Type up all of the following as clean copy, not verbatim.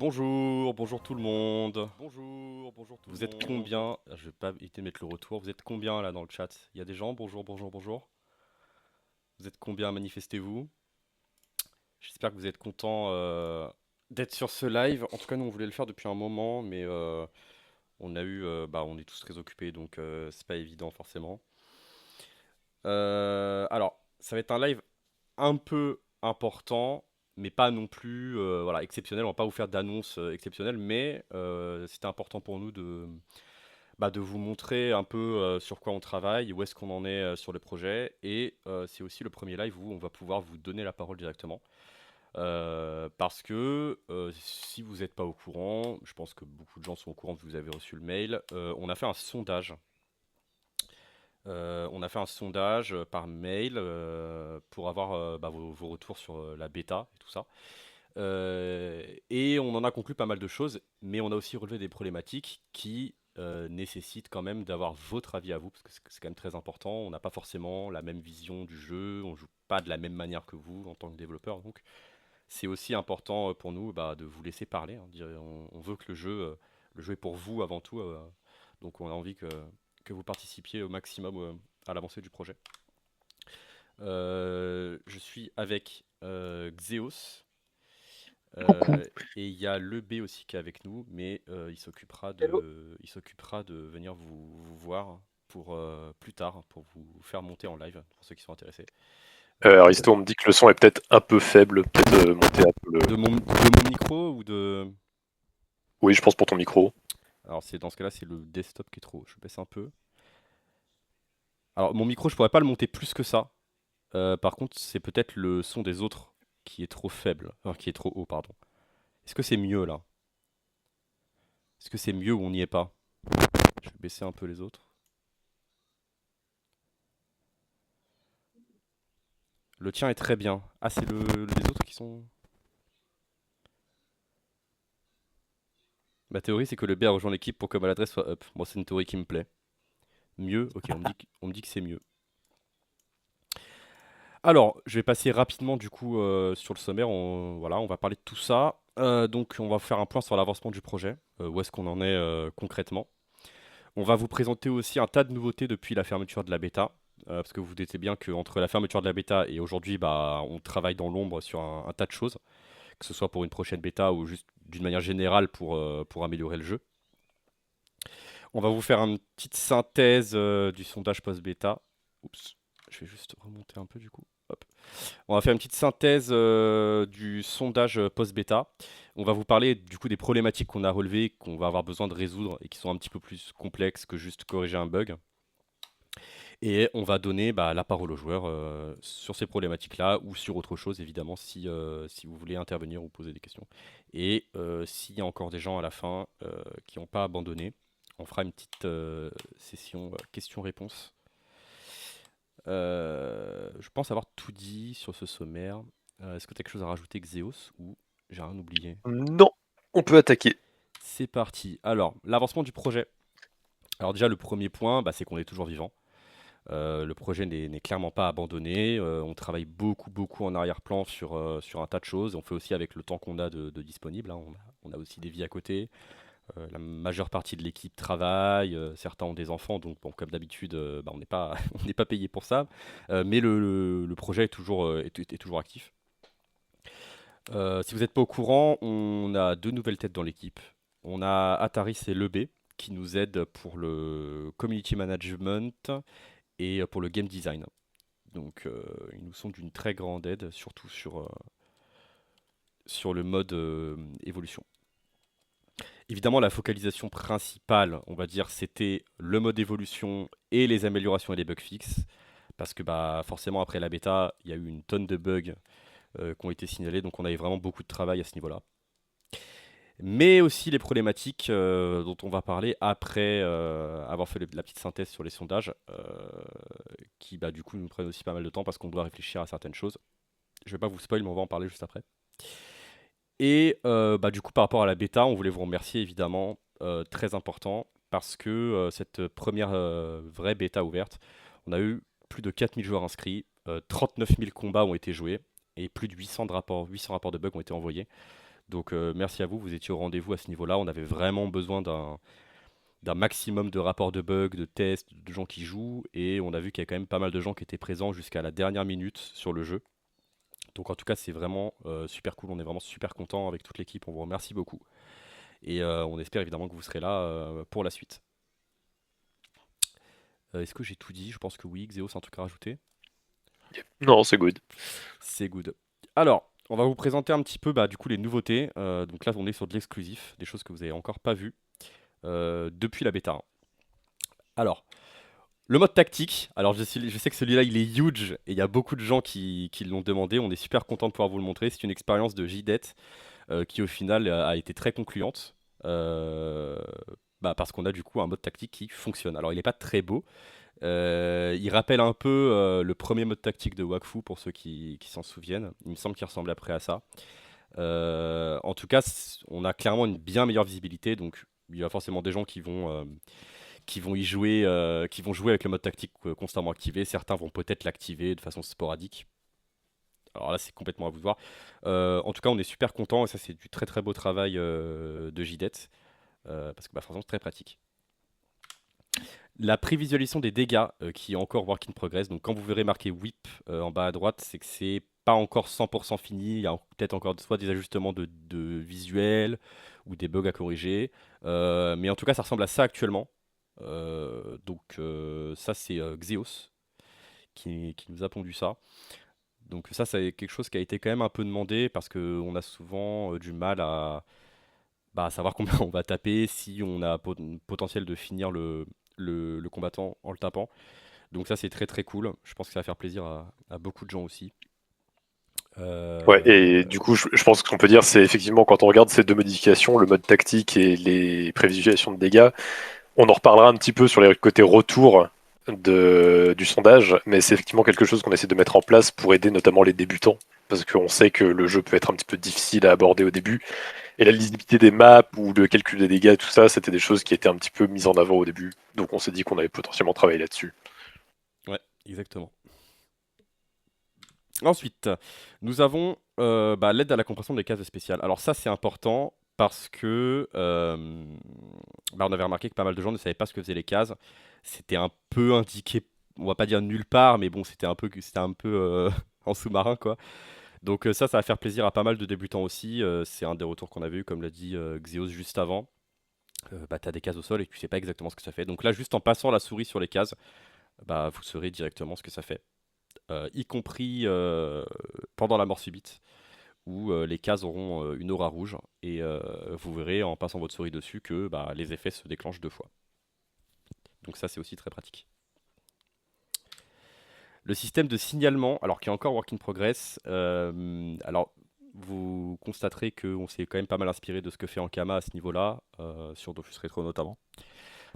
Bonjour tout le monde. Vous êtes combien? Je vais pas éviter de mettre le retour. Vous êtes combien là dans le chat? Il y a des gens? Bonjour. Vous êtes combien? Manifestez-vous. J'espère que vous êtes contents d'être sur ce live. En tout cas, nous on voulait le faire depuis un moment, mais on est tous très occupés, donc c'est pas évident forcément. Alors, ça va être un live un peu important, mais pas non plus voilà, exceptionnel. On va pas vous faire d'annonces exceptionnelles, mais c'était important pour nous de vous montrer un peu sur quoi on travaille, où est-ce qu'on en est sur le projet. Et c'est aussi le premier live où on va pouvoir vous donner la parole directement. Parce que si vous n'êtes pas au courant, je pense que beaucoup de gens sont au courant, vous avez reçu le mail, on a fait un sondage. Par mail pour avoir vos retours sur la bêta et tout ça. Et on en a conclu pas mal de choses, mais on a aussi relevé des problématiques qui nécessitent quand même d'avoir votre avis à vous, parce que c'est quand même très important. On n'a pas forcément la même vision du jeu, on joue pas de la même manière que vous en tant que développeur, donc c'est aussi important pour nous de vous laisser parler, hein. On veut que le jeu est pour vous avant tout, donc on a envie que vous participiez au maximum à l'avancée du projet. Je suis avec Xeos. Coucou. Et il y a le B aussi qui est avec nous, mais Hello. il s'occupera de venir vous voir pour plus tard, pour vous faire monter en live, pour ceux qui sont intéressés. Aristo, on me dit que le son est peut-être un peu faible, peut-être monter un peu le... De mon micro ou de... Oui, je pense pour ton micro. Alors dans ce cas-là, c'est le desktop qui est trop haut. Je baisse un peu. Alors mon micro, je pourrais pas le monter plus que ça. Par contre, c'est peut-être le son des autres qui est trop faible, enfin qui est trop haut, pardon. Est-ce que c'est mieux là? Est-ce que c'est mieux ou on n'y est pas? Je vais baisser un peu les autres. Le tien est très bien. Ah, c'est les autres qui sont. Ma théorie, c'est que le B a rejoint l'équipe pour que l'adresse soit up. Bon, c'est une théorie qui me plaît. Mieux, ok, on me dit que c'est mieux. Alors, je vais passer rapidement du coup sur le sommaire. Voilà, on va parler de tout ça. Donc, on va faire un point sur l'avancement du projet. Où est-ce qu'on en est concrètement. On va vous présenter aussi un tas de nouveautés depuis la fermeture de la bêta. Parce que vous doutez bien qu'entre la fermeture de la bêta et aujourd'hui, on travaille dans l'ombre sur un tas de choses. Que ce soit pour une prochaine bêta ou juste d'une manière générale pour améliorer le jeu. On va vous faire une petite synthèse du sondage post-bêta. Oups, je vais juste remonter un peu du coup. Hop. On va faire une petite synthèse du sondage post-bêta. On va vous parler du coup des problématiques qu'on a relevées, qu'on va avoir besoin de résoudre et qui sont un petit peu plus complexes que juste corriger un bug. Et on va donner la parole aux joueurs sur ces problématiques-là ou sur autre chose, évidemment, si vous voulez intervenir ou poser des questions. Et s'il y a encore des gens à la fin qui n'ont pas abandonné, on fera une petite session questions-réponses. Je pense avoir tout dit sur ce sommaire. Est-ce que tu as quelque chose à rajouter, Xeos, ou j'ai rien oublié? Non, on peut attaquer. C'est parti. Alors, l'avancement du projet. Alors déjà, le premier point, c'est qu'on est toujours vivant. Le projet n'est clairement pas abandonné. On travaille beaucoup en arrière-plan sur un tas de choses. On fait aussi avec le temps qu'on a de disponible, hein. On a aussi des vies à côté. La majeure partie de l'équipe travaille. Certains ont des enfants, donc bon, comme d'habitude, on n'est pas, on n'est pas payé pour ça. Mais le projet est toujours actif. Si vous n'êtes pas au courant, on a deux nouvelles têtes dans l'équipe. On a Ataris et Lebé qui nous aident pour le community management et pour le game design. Donc ils nous sont d'une très grande aide, surtout sur le mode évolution. Évidemment, la focalisation principale, on va dire, c'était le mode évolution et les améliorations et les bugs fixes. Parce que forcément, après la bêta, il y a eu une tonne de bugs qui ont été signalés, donc on avait vraiment beaucoup de travail à ce niveau-là. Mais aussi les problématiques dont on va parler après avoir fait la petite synthèse sur les sondages, qui du coup nous prennent aussi pas mal de temps parce qu'on doit réfléchir à certaines choses. Je vais pas vous spoil, mais on va en parler juste après. Et du coup, par rapport à la bêta, on voulait vous remercier évidemment, très important, parce que cette première vraie bêta ouverte, on a eu plus de 4000 joueurs inscrits, 39 000 combats ont été joués, et plus de 800 rapports de bugs ont été envoyés. Donc merci à vous, vous étiez au rendez-vous à ce niveau-là. On avait vraiment besoin d'un maximum de rapports de bugs, de tests, de gens qui jouent, et on a vu qu'il y a quand même pas mal de gens qui étaient présents jusqu'à la dernière minute sur le jeu. Donc en tout cas, c'est vraiment super cool, on est vraiment super content avec toute l'équipe, on vous remercie beaucoup. Et on espère évidemment que vous serez là pour la suite. Est-ce que j'ai tout dit? Je pense que oui. Xeos, un truc à rajouter? Non, c'est good. C'est good. Alors, on va vous présenter un petit peu du coup les nouveautés. Donc là, on est sur de l'exclusif, des choses que vous n'avez encore pas vues depuis la bêta 1. Alors, le mode tactique, alors je sais que celui-là il est huge et il y a beaucoup de gens qui l'ont demandé. On est super content de pouvoir vous le montrer. C'est une expérience de JDET qui au final a été très concluante. euh, Parce qu'on a du coup un mode tactique qui fonctionne. Alors il n'est pas très beau. Il rappelle un peu le premier mode tactique de Wakfu pour ceux qui s'en souviennent. Il me semble qu'il ressemble après à ça. En tout cas, on a clairement une bien meilleure visibilité. Donc il y a forcément des gens qui vont y jouer, qui vont jouer avec le mode tactique constamment activé. Certains vont peut-être l'activer de façon sporadique. Alors là, c'est complètement à vous de voir. En tout cas, on est super content et ça, c'est du très très beau travail de JDET parce que forcément, c'est très pratique. La prévisualisation des dégâts qui est encore work in progress. Donc, quand vous verrez marqué whip en bas à droite, c'est que c'est pas encore 100% fini. Il y a peut-être encore soit des ajustements de visuel ou des bugs à corriger. Mais en tout cas, ça ressemble à ça actuellement. Ça, c'est Xeos qui nous a pondu ça. Donc ça, c'est quelque chose qui a été quand même un peu demandé parce qu'on a souvent du mal à savoir combien on va taper, si on a potentiel de finir le combattant en le tapant. Donc ça, c'est très très cool. Je pense que ça va faire plaisir à beaucoup de gens aussi. Ouais, Euh, et du coup, je pense qu'on peut dire, c'est effectivement quand on regarde ces deux modifications, le mode tactique et les prévisualisations de dégâts, on en reparlera un petit peu sur les côtés retour du sondage, mais c'est effectivement quelque chose qu'on essaie de mettre en place pour aider notamment les débutants, parce qu'on sait que le jeu peut être un petit peu difficile à aborder au début, et la lisibilité des maps ou le calcul des dégâts, tout ça, c'était des choses qui étaient un petit peu mises en avant au début, donc on s'est dit qu'on allait potentiellement travailler là-dessus. ouais, exactement. Ensuite, nous avons l'aide à la compression des cases spéciales. Alors ça, c'est important parce que on avait remarqué que pas mal de gens ne savaient pas ce que faisaient les cases. C'était un peu indiqué, on va pas dire nulle part, mais bon, c'était un peu en sous-marin, quoi. Donc ça va faire plaisir à pas mal de débutants aussi. C'est un des retours qu'on avait eu, comme l'a dit Xeos juste avant. T'as des cases au sol et tu sais pas exactement ce que ça fait. Donc là, juste en passant la souris sur les cases, vous saurez directement ce que ça fait. Y compris pendant la mort subite, où les cases auront une aura rouge, et vous verrez en passant votre souris dessus que les effets se déclenchent 2 fois. Donc ça, c'est aussi très pratique. Le système de signalement, alors qui est encore work in progress, alors vous constaterez qu'on s'est quand même pas mal inspiré de ce que fait Ankama à ce niveau-là, sur Dofus Retro notamment,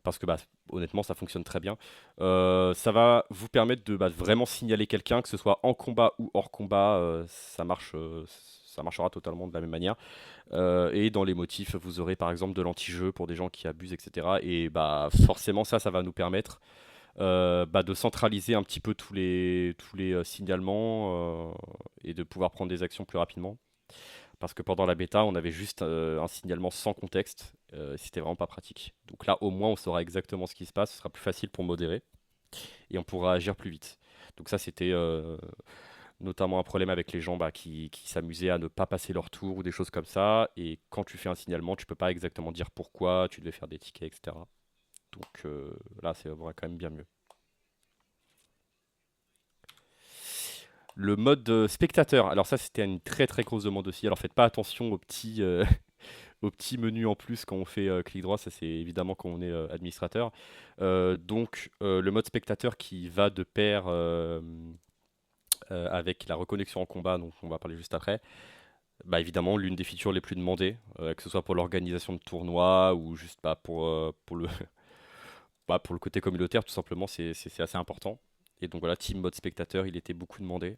parce que honnêtement ça fonctionne très bien. Ça va vous permettre de vraiment signaler quelqu'un, que ce soit en combat ou hors combat, ça marchera totalement de la même manière. Et dans les motifs, vous aurez par exemple de l'anti-jeu pour des gens qui abusent, etc. Et forcément ça va nous permettre de centraliser un petit peu tous les signalements et de pouvoir prendre des actions plus rapidement. Parce que pendant la bêta, on avait juste un signalement sans contexte. C'était vraiment pas pratique. Donc là, au moins, on saura exactement ce qui se passe. Ce sera plus facile pour modérer et on pourra agir plus vite. Donc ça, c'était notamment un problème avec les gens qui s'amusaient à ne pas passer leur tour ou des choses comme ça. Et quand tu fais un signalement, tu peux pas exactement dire pourquoi, tu devais faire des tickets, etc. Donc là, c'est vraiment quand même bien mieux. Le mode spectateur, alors ça c'était une très très grosse demande aussi. Alors faites pas attention aux petits menus en plus quand on fait clic droit, ça c'est évidemment quand on est administrateur. Le mode spectateur qui va de pair avec la reconnexion en combat, donc on va parler juste après. Évidemment, l'une des features les plus demandées, que ce soit pour l'organisation de tournois ou juste pour le côté communautaire, tout simplement, c'est assez important. Et donc voilà, Team mode spectateur, il était beaucoup demandé.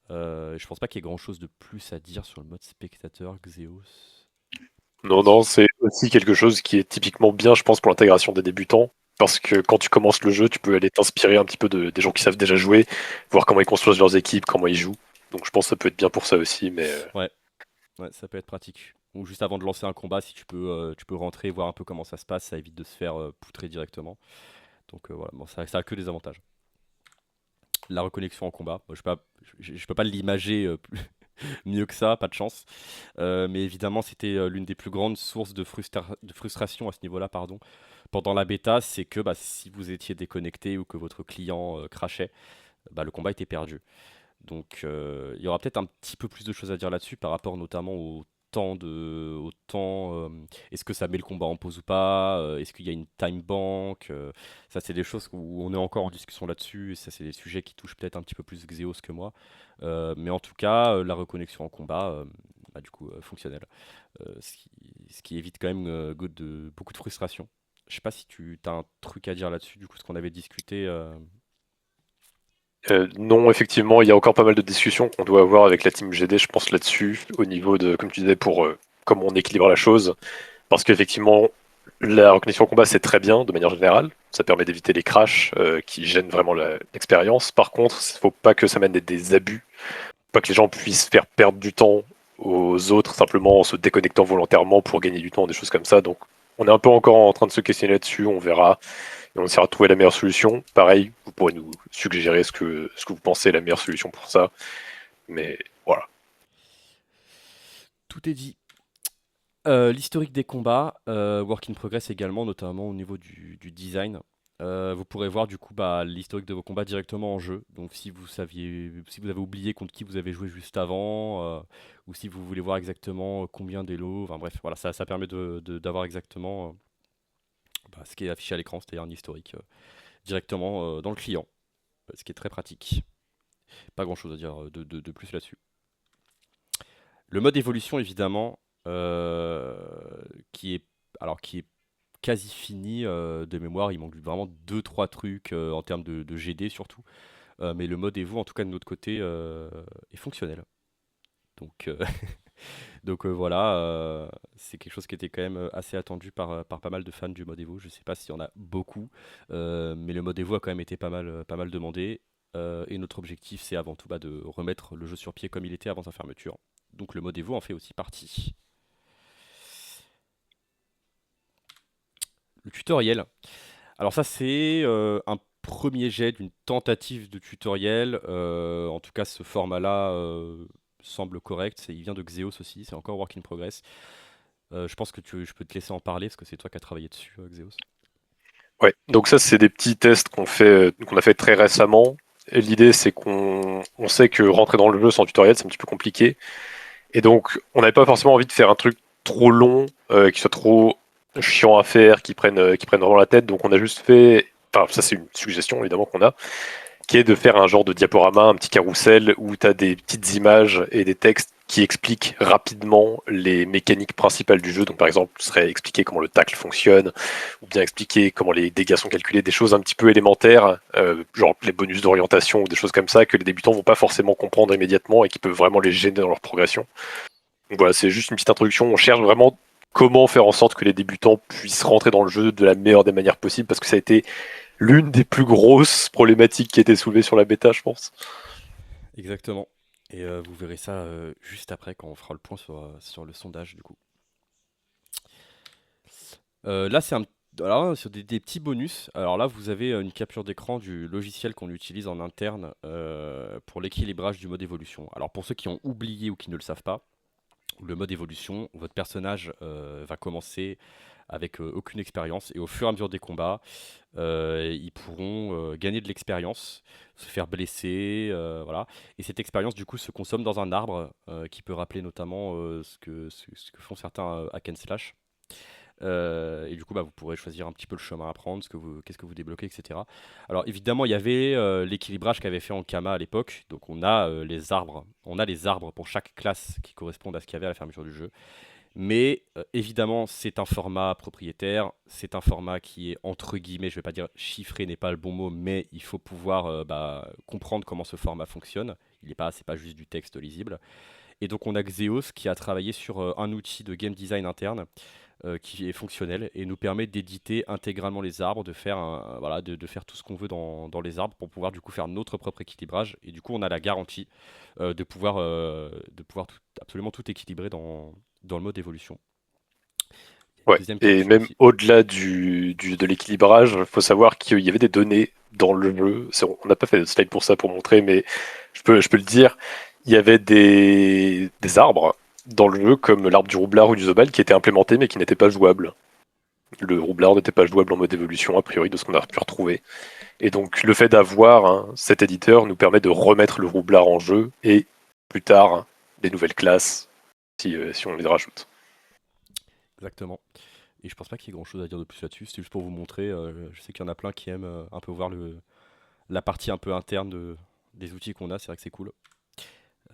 Je pense pas qu'il y ait grand chose de plus à dire sur le mode spectateur Xeos. Non, non, c'est aussi quelque chose qui est typiquement bien, je pense, pour l'intégration des débutants. Parce que quand tu commences le jeu, tu peux aller t'inspirer un petit peu des gens qui savent déjà jouer, voir comment ils construisent leurs équipes, comment ils jouent. Donc je pense que ça peut être bien pour ça aussi. Mais Ouais, Ouais, ça peut être pratique. Ou juste avant de lancer un combat, si tu peux rentrer, voir un peu comment ça se passe, ça évite de se faire poutrer directement. Donc voilà, bon, ça a que des avantages. La reconnexion en combat, moi, je peux pas l'imager mieux que ça, pas de chance. Mais évidemment, c'était l'une des plus grandes sources de frustration à ce niveau-là, pardon. Pendant la bêta, c'est que bah, si vous étiez déconnecté ou que votre client crashait, bah, le combat était perdu. Donc il y aura peut-être un petit peu plus de choses à dire là-dessus par rapport notamment au temps, est-ce que ça met le combat en pause ou pas, est-ce qu'il y a une time bank, ça c'est des choses où on est encore en discussion là-dessus, et ça c'est des sujets qui touchent peut-être un petit peu plus Xeos que moi. Mais en tout cas, la reconnexion en combat, bah, du coup, fonctionnelle. Ce qui, ce qui évite quand même beaucoup de frustration. Je sais pas si tu as un truc à dire là-dessus, du coup, ce qu'on avait discuté. Non, effectivement, il y a encore pas mal de discussions qu'on doit avoir avec la team GD, je pense, là-dessus, au niveau de, comme tu disais, pour comment on équilibre la chose. Parce qu'effectivement, la reconnaissance au combat, c'est très bien, de manière générale. Ça permet d'éviter les crashs qui gênent vraiment l'expérience. Par contre, il ne faut pas que ça mène à des abus, pas que les gens puissent faire perdre du temps aux autres simplement en se déconnectant volontairement pour gagner du temps, des choses comme ça. Donc, on est un peu encore en train de se questionner là-dessus, on verra et on essaiera de trouver la meilleure solution. Pareil, vous pourrez nous suggérer ce que vous pensez est la meilleure solution pour ça. Mais voilà. Tout est dit. L'historique des combats, work in progress également, notamment au niveau du design. Vous pourrez voir du coup bah, l'historique de vos combats directement en jeu. Donc si vous avez oublié contre qui vous avez joué juste avant, ou si vous voulez voir exactement combien d'élos, enfin bref, voilà, ça permet d'avoir exactement bah, ce qui est affiché à l'écran, c'est-à-dire un historique directement dans le client, ce qui est très pratique. Pas grand-chose à dire de plus là-dessus. Le mode évolution, évidemment, euh, qui est, qui est quasi fini de mémoire. Il manque vraiment deux trois trucs en termes de GD surtout. Mais le mode Evo, en tout cas de notre côté, est fonctionnel. Donc, voilà, c'est quelque chose qui était quand même assez attendu par pas mal de fans du mode Evo. Je sais pas s'il y en a beaucoup, mais le mode Evo a quand même été pas mal demandé. Et notre objectif, c'est avant tout bah, de remettre le jeu sur pied comme il était avant sa fermeture. Donc le mode Evo en fait aussi partie. Le tutoriel. Alors ça, c'est un premier jet d'une tentative de tutoriel. En tout cas, ce format-là semble correct. Il vient de Xeos aussi, c'est encore work in progress. Je pense que je peux te laisser en parler parce que c'est toi qui as travaillé dessus, Xeos. Ouais, donc ça, c'est des petits tests qu'on a fait très récemment. Et l'idée, c'est on sait que rentrer dans le jeu sans tutoriel, c'est un petit peu compliqué. Et donc, on n'avait pas forcément envie de faire un truc trop long, qui soit trop chiant à faire, qui prenne vraiment la tête. Donc, on a juste fait, enfin, ça, c'est une suggestion évidemment qu'on a, qui est de faire un genre de diaporama, un petit carrousel où tu as des petites images et des textes qui expliquent rapidement les mécaniques principales du jeu. Donc par exemple, ce serait expliquer comment le tacle fonctionne, ou bien expliquer comment les dégâts sont calculés, des choses un petit peu élémentaires, genre les bonus d'orientation ou des choses comme ça que les débutants vont pas forcément comprendre immédiatement et qui peuvent vraiment les gêner dans leur progression. Donc voilà, c'est juste une petite introduction. On cherche vraiment comment faire en sorte que les débutants puissent rentrer dans le jeu de la meilleure des manières possibles, parce que ça a été l'une des plus grosses problématiques qui a été soulevée sur la bêta, je pense. Exactement. Et vous verrez ça juste après quand on fera le point sur le sondage du coup. Là, alors, sur des petits bonus. Alors là, vous avez une capture d'écran du logiciel qu'on utilise en interne pour l'équilibrage du mode évolution. Alors pour ceux qui ont oublié ou qui ne le savent pas, le mode évolution, votre personnage va commencer avec aucune expérience et au fur et à mesure des combats, ils pourront gagner de l'expérience, se faire blesser, voilà. Et cette expérience du coup se consomme dans un arbre qui peut rappeler notamment ce que font certains hack and slash. Et du coup, bah, vous pourrez choisir un petit peu le chemin à prendre, qu'est-ce que vous débloquez, etc. Alors évidemment, il y avait l'équilibrage qu'avait fait Ankama à l'époque. Donc on a les arbres pour chaque classe qui correspondent à ce qu'il y avait à la fermeture du jeu. Mais évidemment, c'est un format propriétaire, c'est un format qui est entre guillemets, je vais pas dire chiffré n'est pas le bon mot, mais il faut pouvoir bah, comprendre comment ce format fonctionne. C'est pas juste du texte lisible. Et donc on a Xeos qui a travaillé sur un outil de game design interne qui est fonctionnel et nous permet d'éditer intégralement les arbres, de faire, voilà, de faire tout ce qu'on veut dans les arbres pour pouvoir du coup faire notre propre équilibrage. Et du coup, on a la garantie de pouvoir absolument tout équilibrer dans le mode évolution. Ouais, Deuxième et fonction même aussi. au-delà de l'équilibrage, il faut savoir qu'il y avait des données dans le jeu. On n'a pas fait de slide pour ça pour montrer, mais je peux le dire. Il y avait des arbres dans le jeu, comme l'arbre du roublard ou du zobal, qui étaient implémentés mais qui n'étaient pas jouables. Le roublard n'était pas jouable en mode évolution, a priori, de ce qu'on a pu retrouver. Et donc, le fait d'avoir cet éditeur nous permet de remettre le roublard en jeu et plus tard, des nouvelles classes si on les rajoute. Exactement. Et je pense pas qu'il y ait grand chose à dire de plus là-dessus. C'était juste pour vous montrer. Je sais qu'il y en a plein qui aiment un peu voir la partie un peu interne des outils qu'on a. C'est vrai que c'est cool.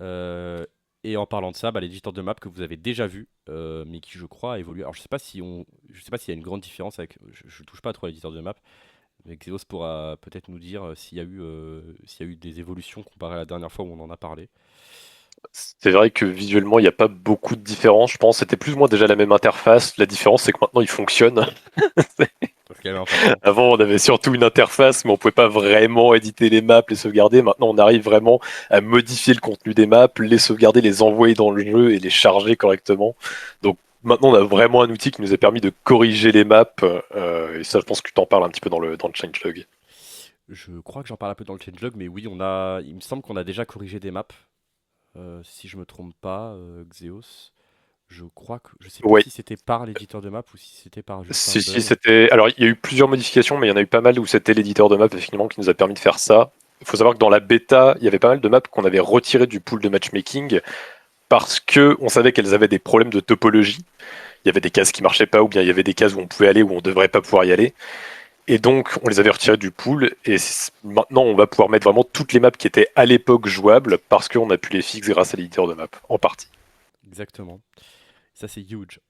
Euh, et en parlant de ça, l'éditeur de map que vous avez déjà vu, mais qui je crois a évolué. Alors je sais pas s'il y a une grande différence avec. Je touche pas trop à l'éditeur de map, mais Xeos pourra peut-être nous dire s'il y a eu des évolutions comparé à la dernière fois où on en a parlé. C'est vrai que visuellement, il n'y a pas beaucoup de différence. Je pense que c'était plus ou moins déjà la même interface. La différence, c'est que maintenant, il fonctionne. C'est quand même important. Avant, on avait surtout une interface, mais on pouvait pas vraiment éditer les maps, les sauvegarder. Maintenant, on arrive vraiment à modifier le contenu des maps, les sauvegarder, les envoyer dans le jeu et les charger correctement. Donc maintenant, on a vraiment un outil qui nous a permis de corriger les maps. Et ça, je pense que tu t'en parles un petit peu dans le changelog. Je crois que j'en parle un peu dans le changelog, mais oui, il me semble qu'on a déjà corrigé des maps. Si je me trompe pas, Xeos. Je sais plus Ouais. si c'était par l'éditeur de map ou si c'était par juste un Si, bug. c'était. Alors, il y a eu plusieurs modifications, mais il y en a eu pas mal où c'était l'éditeur de map, effectivement, qui nous a permis de faire ça. Il faut savoir que dans la bêta, il y avait pas mal de maps qu'on avait retirées du pool de matchmaking parce que on savait qu'elles avaient des problèmes de topologie. Il y avait des cases qui marchaient pas, ou bien il y avait des cases où on pouvait aller, où on devrait pas pouvoir y aller. Et donc, on les avait retirées du pool. Et maintenant, on va pouvoir mettre vraiment toutes les maps qui étaient à l'époque jouables parce qu'on a pu les fixer grâce à l'éditeur de map, en partie. Exactement. Ça, c'est huge.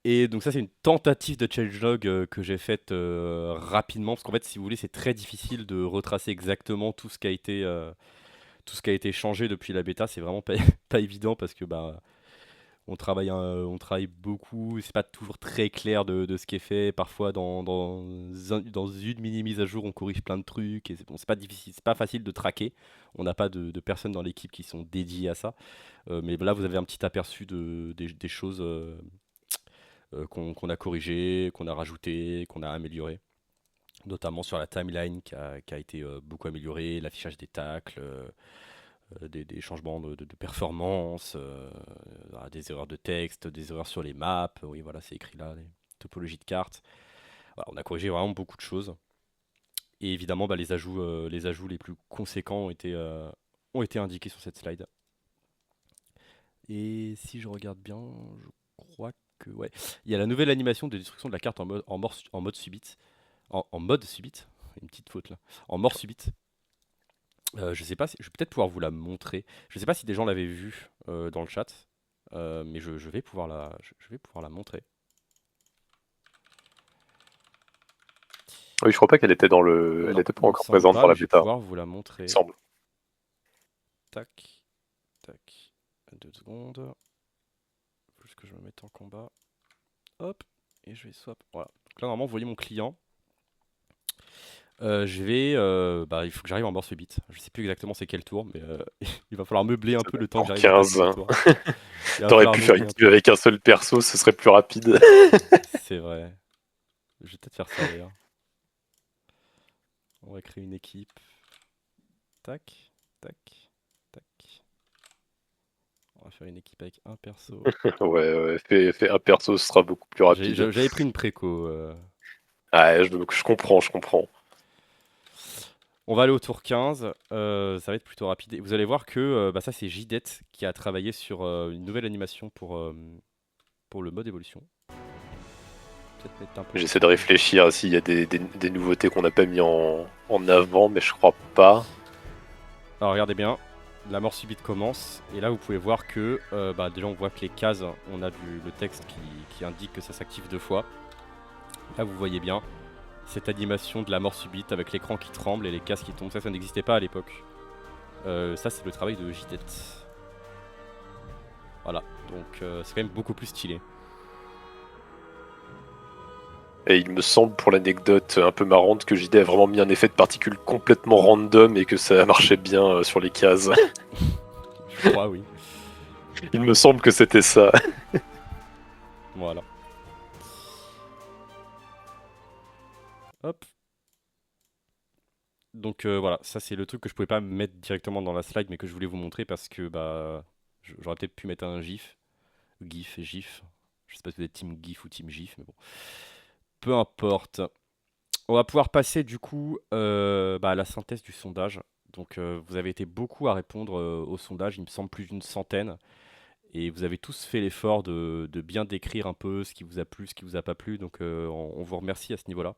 Et donc ça, c'est une tentative de changelog que j'ai faite rapidement, parce qu'en fait, si vous voulez, c'est très difficile de retracer exactement tout ce qui a été changé depuis la bêta. C'est vraiment pas, pas évident parce que on travaille beaucoup. C'est pas toujours très clair de ce qui est fait. Parfois, dans une mini mise à jour, on corrige plein de trucs. Et bon, c'est pas difficile, c'est pas facile de traquer. On n'a pas de personnes dans l'équipe qui sont dédiées à ça. Mais là, vous avez un petit aperçu des choses. Qu'on a corrigé, qu'on a rajouté, qu'on a amélioré, notamment sur la timeline qui a été beaucoup améliorée, l'affichage des tacles, des changements de performance, des erreurs de texte, des erreurs sur les maps, oui voilà c'est écrit là, les topologies de cartes. Voilà, on a corrigé vraiment beaucoup de choses. Et évidemment les ajouts les plus conséquents ont été indiqués sur cette slide. Et si je regarde bien, je crois que ouais. Il y a la nouvelle animation de destruction de la carte en mode subite. En mode subite. Une petite faute là. En mort subite. Je sais pas si, je vais peut-être pouvoir vous la montrer. Je sais pas si des gens l'avaient vu dans le chat. Mais je vais pouvoir je vais pouvoir la montrer. Oui, je crois pas qu'elle était elle Non, n'était pas il me encore semble présente pas, dans mais la je vais bêta, pouvoir vous la il me montrer. semble. Tac, tac. 2 secondes. Faut juste que je me mette en combat. Hop. Et je vais swap. Voilà. Donc là, normalement, vous voyez mon client. Il faut que j'arrive en mort subite. Je sais plus exactement c'est quel tour, mais il va falloir meubler un peu le temps que Pour j'arrive à passer 15, les tours. Il va t'aurais falloir pu faire meubler une un queue peu. avec un seul perso, ce serait plus rapide. C'est vrai. Je vais peut-être faire ça d'ailleurs. On va créer une équipe. Tac, tac, tac. On va faire une équipe avec un perso. Ouais, fais un perso, ce sera beaucoup plus rapide. J'avais pris une préco. Ouais, je comprends, je comprends. On va aller au tour 15. Ça va être plutôt rapide. Et vous allez voir que ça, c'est JDET qui a travaillé sur une nouvelle animation pour le mode évolution. Peut-être mettre un peu J'essaie de l'écran. réfléchir s'il y a des nouveautés qu'on n'a pas mis en avant, mais je crois pas. Alors regardez bien, la mort subite commence et là vous pouvez voir que déjà on voit que les cases, on a le texte qui indique que ça s'active 2 fois. Là vous voyez bien cette animation de la mort subite avec l'écran qui tremble et les cases qui tombent, ça n'existait pas à l'époque. Ça c'est le travail de JDET. Voilà, donc c'est quand même beaucoup plus stylé. Et il me semble, pour l'anecdote un peu marrante, que JD a vraiment mis un effet de particules complètement random et que ça marchait bien sur les cases. Je crois, oui. Il me semble que c'était ça. Voilà. Hop. Donc voilà, ça c'est le truc que je pouvais pas mettre directement dans la slide, mais que je voulais vous montrer parce que bah j'aurais peut-être pu mettre un GIF, GIF. Je sais pas si vous êtes team GIF ou team GIF, mais bon. Peu importe. On va pouvoir passer du coup à la synthèse du sondage. Donc vous avez été beaucoup à répondre au sondage, il me semble plus d'une centaine. Et vous avez tous fait l'effort de bien décrire un peu ce qui vous a plu, ce qui vous a pas plu. Donc on vous remercie à ce niveau-là.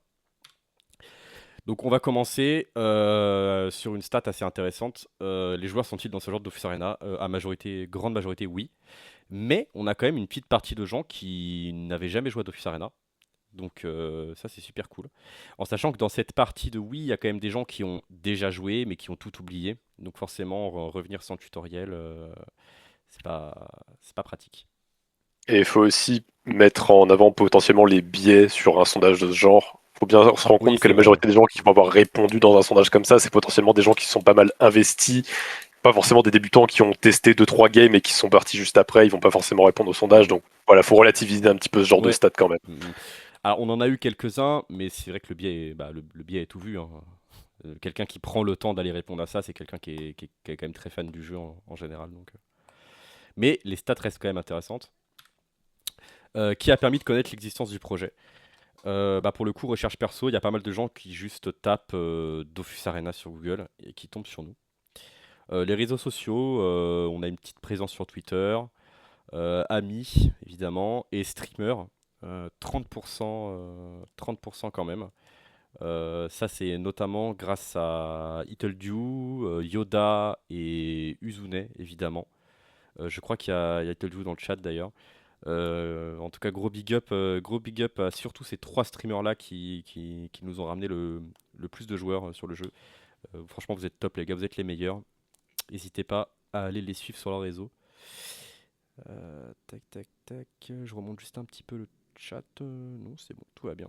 Donc on va commencer sur une stat assez intéressante. Les joueurs sont-ils dans ce genre d'Office Arena À majorité, grande majorité, oui. Mais on a quand même une petite partie de gens qui n'avaient jamais joué à Dofus Arena. Donc ça c'est super cool. En sachant que dans cette partie de oui, il y a quand même des gens qui ont déjà joué mais qui ont tout oublié. Donc forcément revenir sans tutoriel, c'est pas c'est pas pratique. Et il faut aussi mettre en avant potentiellement les biais sur un sondage de ce genre. Il faut bien se rendre Oui, compte que c'est la vrai, ouais. majorité des gens qui vont avoir répondu dans un sondage comme ça, c'est potentiellement des gens qui sont pas mal investis, pas forcément des débutants qui ont testé 2-3 games et qui sont partis juste après, ils vont pas forcément répondre au sondage. Donc voilà, faut relativiser un petit peu ce genre de Ouais. stats quand même. Mm. Alors on en a eu quelques-uns, mais c'est vrai que le biais le biais est tout vu, hein. Quelqu'un qui prend le temps d'aller répondre à ça, c'est quelqu'un qui est quand même très fan du jeu en général. Donc. Mais les stats restent quand même intéressantes. Qui a permis de connaître l'existence du projet. Pour le coup, recherche perso, il y a pas mal de gens qui juste tapent Dofus Arena sur Google et qui tombent sur nous. Les réseaux sociaux, on a une petite présence sur Twitter, amis évidemment, et streamers, 30%, 30% quand même. Ça, c'est notamment grâce à Ittledew, Yoda et Uzune évidemment. Je crois qu'il y a Ittledew dans le chat d'ailleurs. En tout cas, gros big up à surtout ces trois streamers-là qui nous ont ramené le plus de joueurs sur le jeu. Franchement, vous êtes top, les gars, vous êtes les meilleurs. N'hésitez pas à aller les suivre sur leur réseau. Tac, tac, tac. Je remonte juste un petit peu le chat. Non, c'est bon, tout va bien.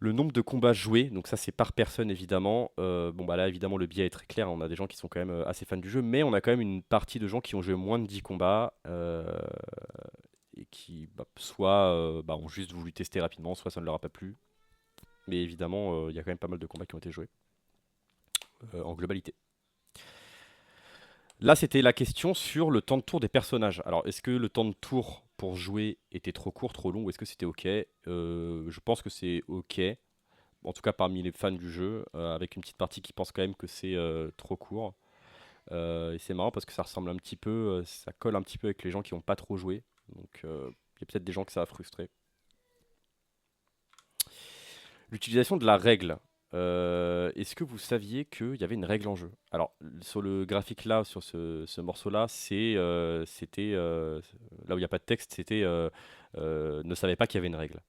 Le nombre de combats joués, donc ça c'est par personne évidemment. Là évidemment le biais est très clair, on a des gens qui sont quand même assez fans du jeu, mais on a quand même une partie de gens qui ont joué moins de 10 combats et qui soit ont juste voulu tester rapidement, soit ça ne leur a pas plu. Mais évidemment il y a quand même pas mal de combats qui ont été joués en globalité. Là c'était la question sur le temps de tour des personnages. Alors est-ce que le temps de tour pour jouer était trop court, trop long, ou est-ce que c'était ok Je pense que c'est ok. En tout cas parmi les fans du jeu, avec une petite partie qui pense quand même que c'est trop court. Et c'est marrant parce que ça ressemble un petit peu, ça colle un petit peu avec les gens qui n'ont pas trop joué. Donc il y a peut-être des gens que ça a frustré. L'utilisation de la règle. Est-ce que vous saviez qu'il y avait une règle en jeu? Alors sur le graphique là, sur ce morceau-là, c'était là où il n'y a pas de texte, c'était ne savait pas qu'il y avait une règle.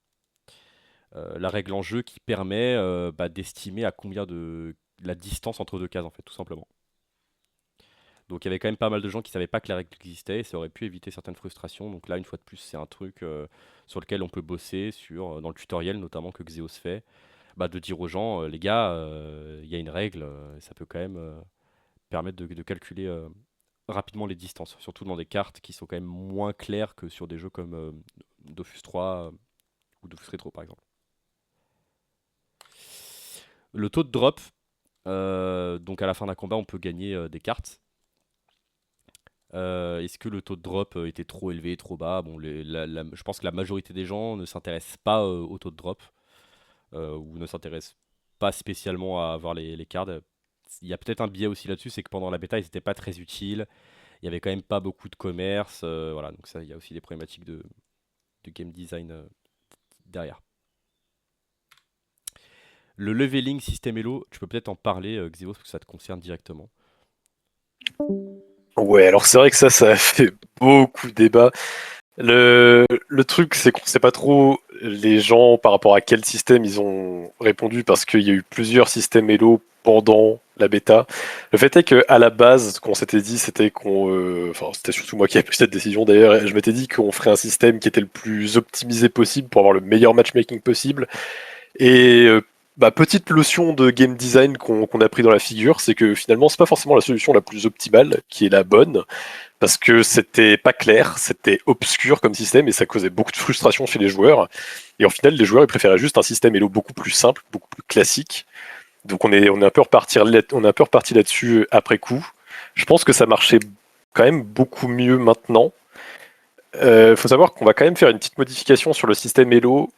La règle en jeu qui permet d'estimer à combien de la distance entre deux cases en fait, tout simplement. Donc il y avait quand même pas mal de gens qui savaient pas que la règle existait et ça aurait pu éviter certaines frustrations. Donc là, une fois de plus, c'est un truc sur lequel on peut bosser, dans le tutoriel notamment que Xeos fait, de dire aux gens, les gars, il y a une règle, ça peut quand même permettre de calculer rapidement les distances, surtout dans des cartes qui sont quand même moins claires que sur des jeux comme Dofus 3 ou Dofus Retro par exemple. Le taux de drop, donc à la fin d'un combat, on peut gagner des cartes. Est-ce que le taux de drop était trop élevé, trop bas? Bon, je pense que la majorité des gens ne s'intéressent pas au taux de drop ou ne s'intéressent pas spécialement à avoir les cartes. Il y a peut-être un biais aussi là-dessus, c'est que pendant la bêta, ils n'étaient pas très utiles. Il n'y avait quand même pas beaucoup de commerce. Voilà, donc ça, il y a aussi des problématiques de game design derrière. Le leveling système Elo, tu peux peut-être en parler, Xeos, parce que ça te concerne directement. Ouais, alors c'est vrai que ça a fait beaucoup de débats. Le truc, c'est qu'on sait pas trop les gens par rapport à quel système ils ont répondu parce qu'il y a eu plusieurs systèmes Elo pendant la bêta. Le fait est qu'à la base, ce qu'on s'était dit, c'était enfin, c'était surtout moi qui ai pris cette décision d'ailleurs, et je m'étais dit qu'on ferait un système qui était le plus optimisé possible pour avoir le meilleur matchmaking possible. Et petite leçon de game design qu'on a pris dans la figure, c'est que finalement, c'est pas forcément la solution la plus optimale qui est la bonne, parce que c'était pas clair, c'était obscur comme système et ça causait beaucoup de frustration chez les joueurs. Et en final, les joueurs ils préféraient juste un système Elo beaucoup plus simple, beaucoup plus classique. Donc on est un peu reparti là-dessus après coup. Je pense que ça marchait quand même beaucoup mieux maintenant. Faut savoir qu'on va quand même faire une petite modification sur le système Elo.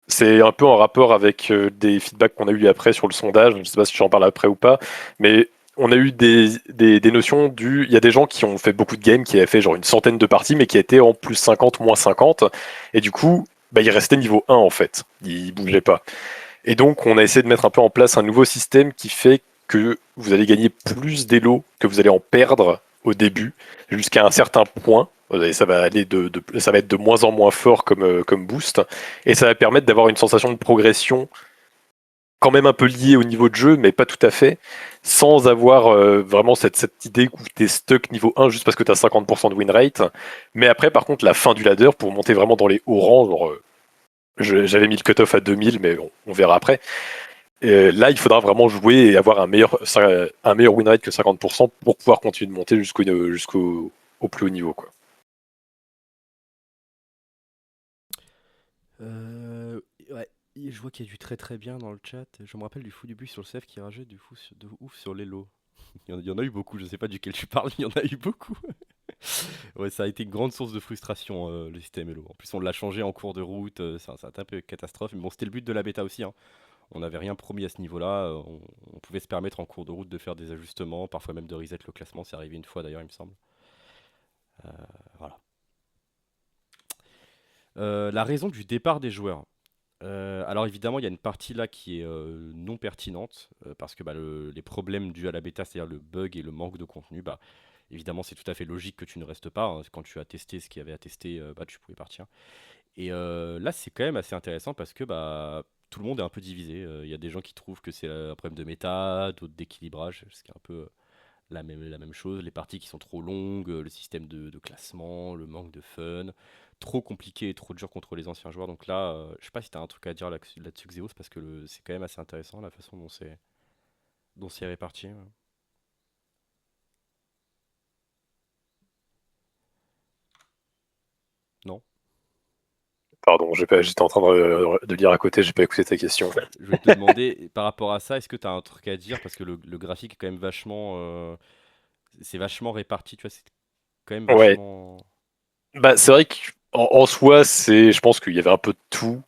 C'est un peu en rapport avec des feedbacks qu'on a eu après sur le sondage. Je ne sais pas si j'en parle après ou pas, mais on a eu des notions du. Il y a des gens qui ont fait beaucoup de games, qui avaient fait genre une centaine de parties, mais qui étaient en plus 50, moins 50. Et du coup, ils restaient niveau 1 en fait. Ils bougeaient pas. Et donc, on a essayé de mettre un peu en place un nouveau système qui fait que vous allez gagner plus d'élo que vous allez en perdre au début, jusqu'à un certain point. Et ça va aller ça va être de moins en moins fort comme boost, et ça va permettre d'avoir une sensation de progression quand même un peu liée au niveau de jeu, mais pas tout à fait, sans avoir vraiment cette idée où tu es stuck niveau 1 juste parce que tu as 50% de win rate. Mais après, par contre, la fin du ladder, pour monter vraiment dans les hauts rangs, genre, j'avais mis le cutoff à 2000, mais on verra après. Là, il faudra vraiment jouer et avoir un meilleur win rate que 50% pour pouvoir continuer de monter jusqu'au au plus haut niveau, quoi. Ouais, je vois qu'il y a du très très bien dans le chat. Je me rappelle du fou du bus sur le CF qui rageait du fou de ouf sur les lots. Il y en a eu beaucoup, je sais pas duquel tu parles, il y en a eu beaucoup. Ouais, ça a été une grande source de frustration, le système Elo. En plus, on l'a changé en cours de route, ça a été un peu catastrophe. Mais bon, c'était le but de la bêta aussi, hein. On n'avait rien promis à ce niveau-là. On pouvait se permettre en cours de route de faire des ajustements, parfois même de reset le classement. C'est arrivé une fois d'ailleurs, il me semble. Voilà. La raison du départ des joueurs. Alors évidemment, il y a une partie là qui est non pertinente, parce que les problèmes dus à la bêta, c'est-à-dire le bug et le manque de contenu, évidemment c'est tout à fait logique que tu ne restes pas, hein. Quand tu as testé ce qu'il y avait à tester, tu pouvais partir. Et là c'est quand même assez intéressant parce que tout le monde est un peu divisé. Il y a des gens qui trouvent que c'est un problème de méta, d'autres d'équilibrage, ce qui est un peu la même chose. Les parties qui sont trop longues, le système de classement, le manque de fun, trop compliqué et trop dur contre les anciens joueurs. Donc là, je sais pas si tu as un truc à dire là-dessus, Xeos, parce que c'est quand même assez intéressant la façon dont c'est réparti, ouais. Non? Pardon, j'étais en train de lire à côté, j'ai pas écouté ta question. Je voulais te demander, par rapport à ça, est-ce que tu as un truc à dire? Parce que le graphique est quand même vachement. C'est vachement réparti, tu vois, c'est quand même Ouais, vachement. c'est vrai qu'en soi, je pense qu'il y avait un peu de tout.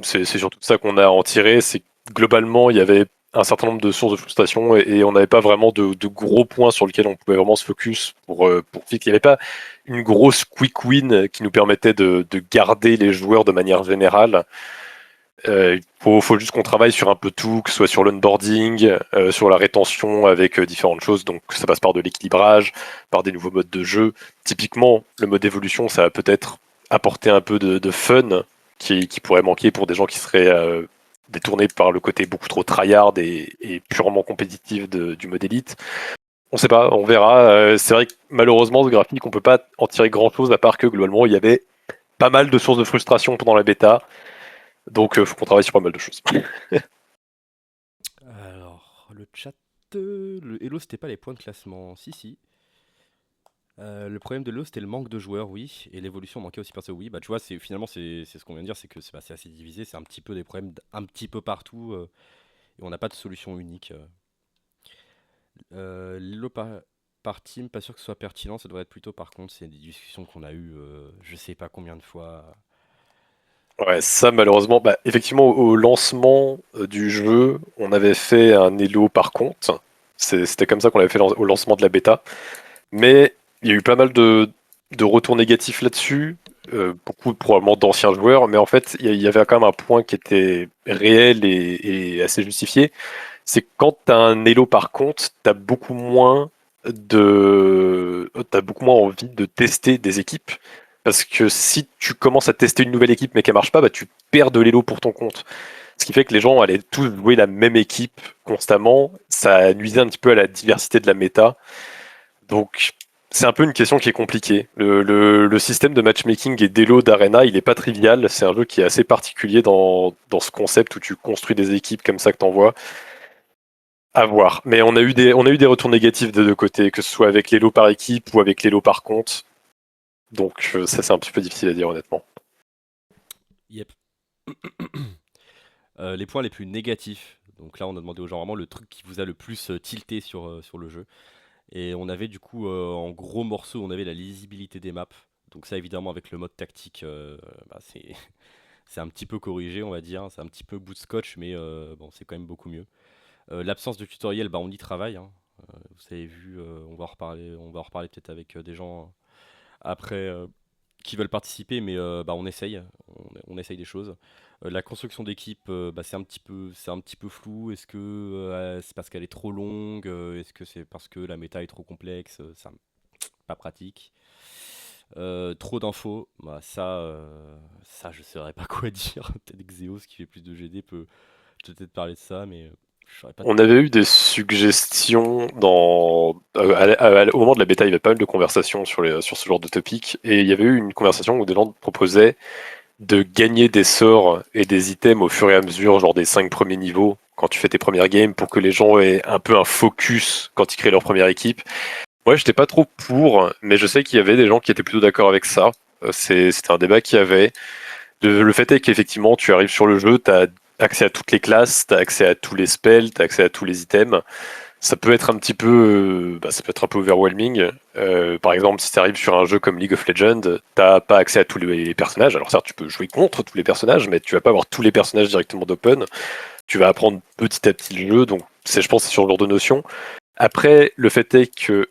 C'est surtout ça qu'on a en tiré, c'est que globalement, il y avait un certain nombre de sources de frustration et on n'avait pas vraiment de gros points sur lesquels on pouvait vraiment se focus pour fixer. Il n'y avait pas une grosse quick win qui nous permettait de garder les joueurs de manière générale. Il faut juste qu'on travaille sur un peu tout, que ce soit sur l'onboarding, sur la rétention avec différentes choses. Donc ça passe par de l'équilibrage, par des nouveaux modes de jeu. Typiquement, le mode évolution, ça va peut-être apporter un peu de fun qui pourrait manquer pour des gens qui seraient détournés par le côté beaucoup trop tryhard et purement compétitif du mode élite. On sait pas, on verra. C'est vrai que malheureusement, ce graphique, on peut pas en tirer grand-chose à part que globalement, il y avait pas mal de sources de frustration pendant la bêta. Donc, il faut qu'on travaille sur pas mal de choses. Alors, le chat. Le Hello, c'était pas les points de classement. Si, si. Le problème de l'eau, c'était le manque de joueurs, oui, et l'évolution manquait aussi parce que oui, tu vois, finalement c'est ce qu'on vient de dire, c'est que c'est assez divisé, c'est un petit peu des problèmes un petit peu partout, et on n'a pas de solution unique. L'eau par team, pas sûr que ce soit pertinent, ça devrait être plutôt par contre, c'est des discussions qu'on a eues, je sais pas combien de fois. Ouais, ça malheureusement, effectivement, au lancement du jeu, on avait fait un Elo par compte. C'était comme ça qu'on l'avait fait au lancement de la bêta. Mais il y a eu pas mal de retours négatifs là-dessus. Beaucoup probablement d'anciens joueurs. Mais en fait, il y avait quand même un point qui était réel et assez justifié. C'est que quand tu as un Elo par compte, tu as t'as beaucoup moins envie de tester des équipes. Parce que si tu commences à tester une nouvelle équipe mais qu'elle marche pas, tu perds de l'élo pour ton compte. Ce qui fait que les gens allaient tous jouer la même équipe constamment. Ça nuisait un petit peu à la diversité de la méta. Donc, c'est un peu une question qui est compliquée. Le système de matchmaking et d'élo d'Arena, il est pas trivial. C'est un jeu qui est assez particulier dans ce concept où tu construis des équipes comme ça que t'envoies. À voir. Mais on a eu des retours négatifs des deux côtés, que ce soit avec les lots par équipe ou avec les lots par compte. Donc ça c'est un petit peu difficile à dire honnêtement. Yep. Les points les plus négatifs. Donc là, on a demandé aux gens vraiment le truc qui vous a le plus tilté sur le jeu. Et on avait du coup, en gros morceaux, on avait la lisibilité des maps. Donc ça, évidemment, avec le mode tactique, bah, c'est c'est un petit peu corrigé, on va dire. C'est un petit peu bout de scotch, mais bon, c'est quand même beaucoup mieux. L'absence de tutoriel, bah, on y travaille, hein. Vous avez vu, on va en reparler peut-être avec des gens après qui veulent participer, mais bah, on essaye des choses. La construction d'équipe, bah, c'est un petit peu flou. Est-ce que c'est parce qu'elle est trop longue? Est-ce que c'est parce que la méta est trop complexe? C'est pas pratique. Trop d'infos, bah, ça je saurais pas quoi dire. Peut-être Xeos qui fait plus de GD peut peut-être parler de ça, mais je saurais pas On trop. avait eu des suggestions au moment de la bêta, il y avait pas mal de conversations sur ce genre de topic, et il y avait eu une conversation où des gens proposaient de gagner des sorts et des items au fur et à mesure, genre des 5 premiers niveaux, quand tu fais tes premières games, pour que les gens aient un peu un focus quand ils créent leur première équipe. Moi, j'étais pas trop pour, mais je sais qu'il y avait des gens qui étaient plutôt d'accord avec ça. C'était un débat qu'il y avait. Le fait est qu'effectivement, tu arrives sur le jeu, tu as accès à toutes les classes, tu as accès à tous les spells, tu as accès à tous les items. Ça peut être un petit peu, ça peut être un peu overwhelming. Par exemple, si tu arrives sur un jeu comme League of Legends, t'as pas accès à tous les personnages. Alors certes, tu peux jouer contre tous les personnages, mais tu vas pas avoir tous les personnages directement d'open. Tu vas apprendre petit à petit le jeu, donc je pense que c'est sur le genre de notion. Après, le fait est que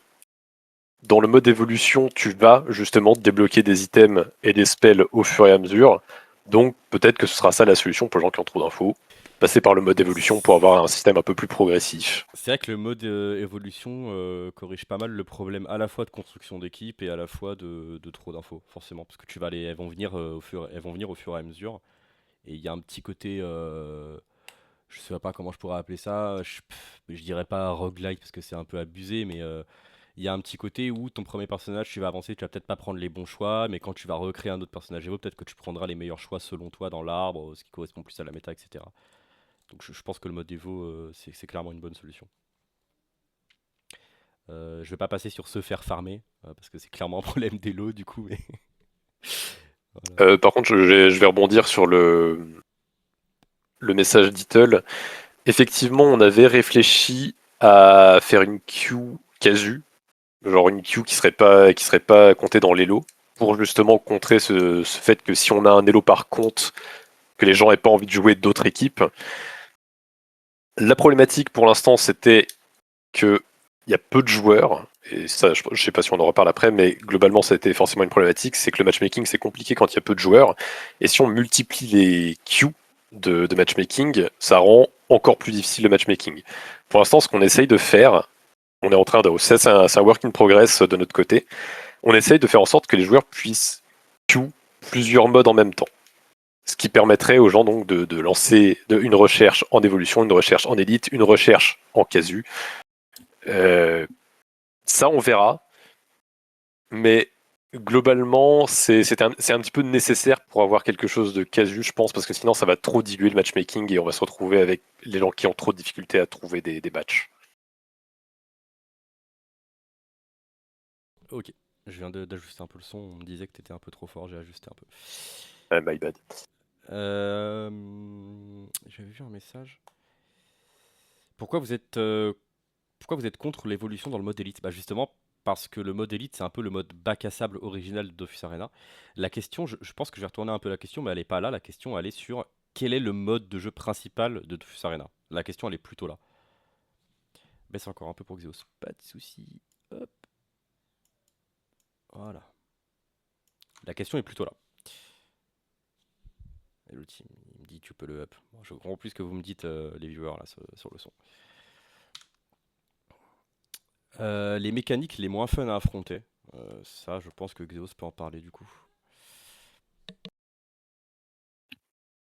dans le mode évolution, tu vas justement débloquer des items et des spells au fur et à mesure. Donc peut-être que ce sera ça la solution pour les gens qui ont trop d'infos. Passer par le mode évolution pour avoir un système un peu plus progressif. C'est vrai que le mode évolution corrige pas mal le problème à la fois de construction d'équipe et à la fois de trop d'infos, forcément, parce que elles vont venir elles vont venir au fur et à mesure. Et il y a un petit côté, je sais pas comment je pourrais appeler ça, je dirais pas roguelike parce que c'est un peu abusé, mais il y a un petit côté où ton premier personnage, tu vas avancer, tu vas peut-être pas prendre les bons choix, mais quand tu vas recréer un autre personnage héros, peut-être que tu prendras les meilleurs choix selon toi dans l'arbre, ce qui correspond plus à la méta, etc. Donc je pense que le mode Evo, c'est clairement une bonne solution. Je vais pas passer sur se faire farmer, parce que c'est clairement un problème d'élo du coup, mais voilà. Par contre, je vais rebondir sur le message d'Itle. Effectivement, on avait réfléchi à faire une queue casu, genre une queue qui serait pas comptée dans l'élo, pour justement contrer ce fait que si on a un élo par compte, que les gens aient pas envie de jouer d'autres équipes. La problématique pour l'instant, c'était que il y a peu de joueurs, et ça, je sais pas si on en reparle après, mais globalement, ça a été forcément une problématique, c'est que le matchmaking, c'est compliqué quand il y a peu de joueurs, et si on multiplie les queues de matchmaking, ça rend encore plus difficile le matchmaking. Pour l'instant, ce qu'on essaye de faire, on est en train de, c'est un work in progress de notre côté, on essaye de faire en sorte que les joueurs puissent queue plusieurs modes en même temps. Ce qui permettrait aux gens donc de lancer une recherche en évolution, une recherche en élite, une recherche en casu. Euh, Ça, on verra. Mais globalement, c'est un petit peu nécessaire pour avoir quelque chose de casu, je pense, parce que sinon, ça va trop diluer le matchmaking et on va se retrouver avec les gens qui ont trop de difficultés à trouver des matchs. Ok, je viens d'ajuster un peu le son, on me disait que t'étais un peu trop fort, j'ai ajusté un peu. My bad. J'avais vu un message. Pourquoi vous êtes, pourquoi vous êtes contre l'évolution dans le mode élite? Bah justement, parce que le mode élite, c'est un peu le mode bac à sable original de Dofus Arena. La question, je pense que je vais retourner un peu la question, mais elle est pas là. La question, elle est sur quel est le mode de jeu principal de Dofus Arena. La question, elle est plutôt là. Baisse encore un peu pour Xeos. Pas de soucis. Hop, voilà. La question est plutôt là. Et l'outil, il me dit tu peux le up. Bon, je comprends plus ce que vous me dites, les viewers, là, sur le son. Les mécaniques les moins fun à affronter. Ça, je pense que Xeos peut en parler du coup.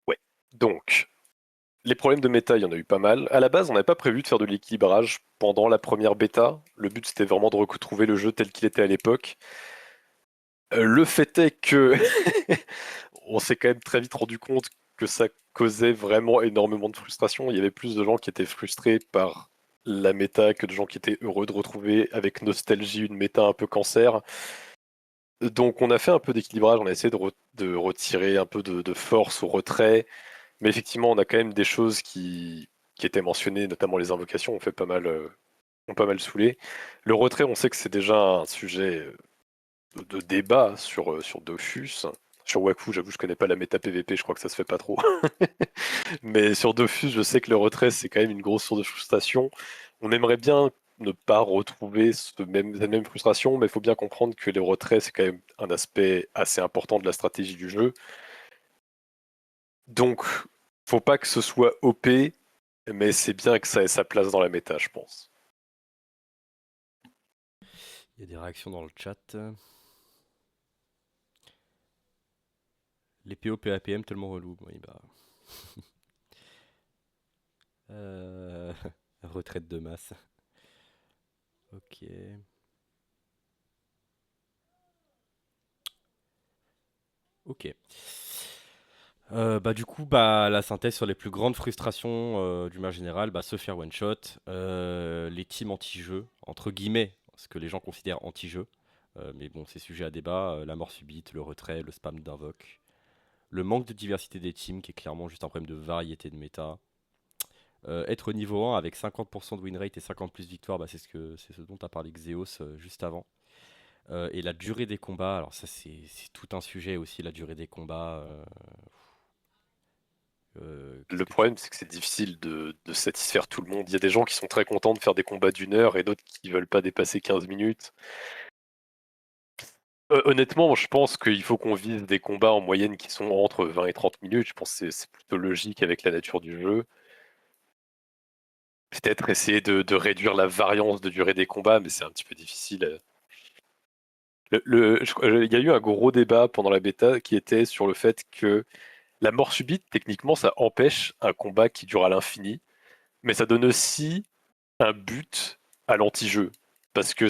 Ouais. Donc, les problèmes de méta, il y en a eu pas mal. À la base, on n'avait pas prévu de faire de l'équilibrage pendant la première bêta. Le but, c'était vraiment de retrouver le jeu tel qu'il était à l'époque. Le fait est que on s'est quand même très vite rendu compte que ça causait vraiment énormément de frustration. Il y avait plus de gens qui étaient frustrés par la méta que de gens qui étaient heureux de retrouver avec nostalgie une méta un peu cancer. Donc on a fait un peu d'équilibrage, on a essayé de retirer un peu de force au retrait, mais effectivement on a quand même des choses qui étaient mentionnées, notamment les invocations, ont pas mal saoulé. Le retrait, on sait que c'est déjà un sujet de débat sur Dofus. Sur Waku, j'avoue, je connais pas la méta PVP, je crois que ça se fait pas trop. Mais sur Dofus, je sais que le retrait, c'est quand même une grosse source de frustration. On aimerait bien ne pas retrouver cette même frustration, mais il faut bien comprendre que les retraits, c'est quand même un aspect assez important de la stratégie du jeu. Donc, faut pas que ce soit OP, mais c'est bien que ça ait sa place dans la méta, je pense. Il y a des réactions dans le chat. Les PO PAPM tellement relou. Oui, bah. Euh, Retraite de masse. Ok. Ok. Bah du coup, bah la synthèse sur les plus grandes frustrations du match général, bah se faire one shot, les teams anti-jeu entre guillemets, ce que les gens considèrent anti-jeu, mais bon c'est sujet à débat, la mort subite, le retrait, le spam d'invoque, le manque de diversité des teams qui est clairement juste un problème de variété de méta, être niveau 1 avec 50% de win rate et 50 plus victoires, bah c'est ce dont a parlé Xeos juste avant. Et la durée des combats, alors ça c'est tout un sujet aussi, la durée des combats. Qu'est-ce Le que tu... problème, c'est que c'est difficile de satisfaire tout le monde. Il y a des gens qui sont très contents de faire des combats d'1 heure et d'autres qui veulent pas dépasser 15 minutes. Honnêtement, je pense qu'il faut qu'on vise des combats en moyenne qui sont entre 20 et 30 minutes. Je pense que c'est plutôt logique avec la nature du jeu. Peut-être essayer de réduire la variance de durée des combats, mais c'est un petit peu difficile. Il y a eu un gros débat pendant la bêta qui était sur le fait que la mort subite, techniquement, ça empêche un combat qui dure à l'infini, mais ça donne aussi un but à l'anti-jeu. Parce que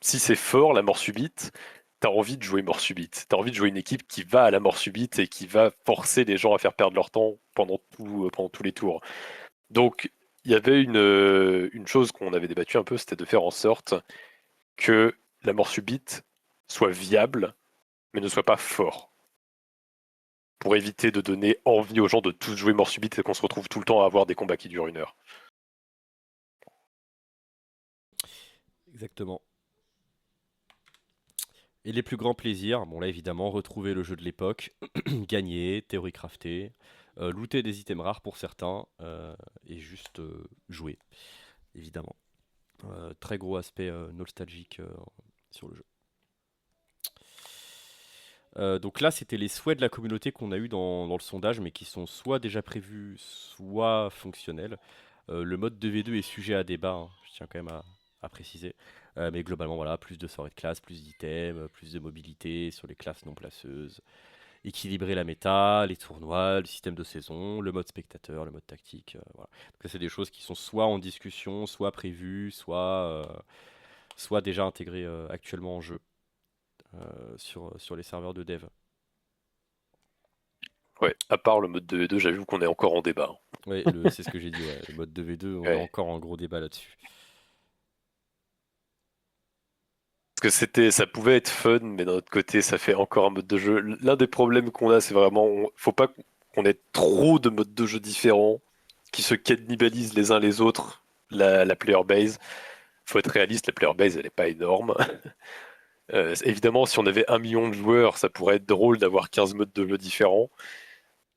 si c'est fort, la mort subite, t'as envie de jouer mort subite. T'as envie de jouer une équipe qui va à la mort subite et qui va forcer les gens à faire perdre leur temps pendant tous les tours. Donc, il y avait une chose qu'on avait débattu un peu, c'était de faire en sorte que la mort subite soit viable, mais ne soit pas fort. Pour éviter de donner envie aux gens de tous jouer mort subite et qu'on se retrouve tout le temps à avoir des combats qui durent 1 heure. Exactement. Et les plus grands plaisirs, bon là évidemment, retrouver le jeu de l'époque, gagner, théorie craftée, looter des items rares pour certains, et juste jouer, évidemment. Très gros aspect nostalgique sur le jeu. Donc là, c'était les souhaits de la communauté qu'on a eu dans le sondage, mais qui sont soit déjà prévus, soit fonctionnels. Le mode 2v2 est sujet à débat, hein, je tiens quand même à préciser. Mais globalement, voilà, plus de soirées de classe, plus d'items, plus de mobilité sur les classes non placeuses, équilibrer la méta, les tournois, le système de saison, le mode spectateur, le mode tactique. Voilà. Donc ça, c'est des choses qui sont soit en discussion, soit prévues, soit déjà intégrées actuellement en jeu sur les serveurs de dev. Ouais, à part le mode 2v2, j'avoue qu'on est encore en débat. Ouais, c'est ce que j'ai dit, ouais. Le mode 2v2, on est Ouais. encore en gros débat là-dessus. Parce que ça pouvait être fun, mais d'un autre côté, ça fait encore un mode de jeu. L'un des problèmes qu'on a, c'est vraiment, faut pas qu'on ait trop de modes de jeu différents qui se cannibalisent les uns les autres. La player base, faut être réaliste, la player base, elle est pas énorme. Évidemment, si on avait 1 million de joueurs, ça pourrait être drôle d'avoir 15 modes de jeu différents.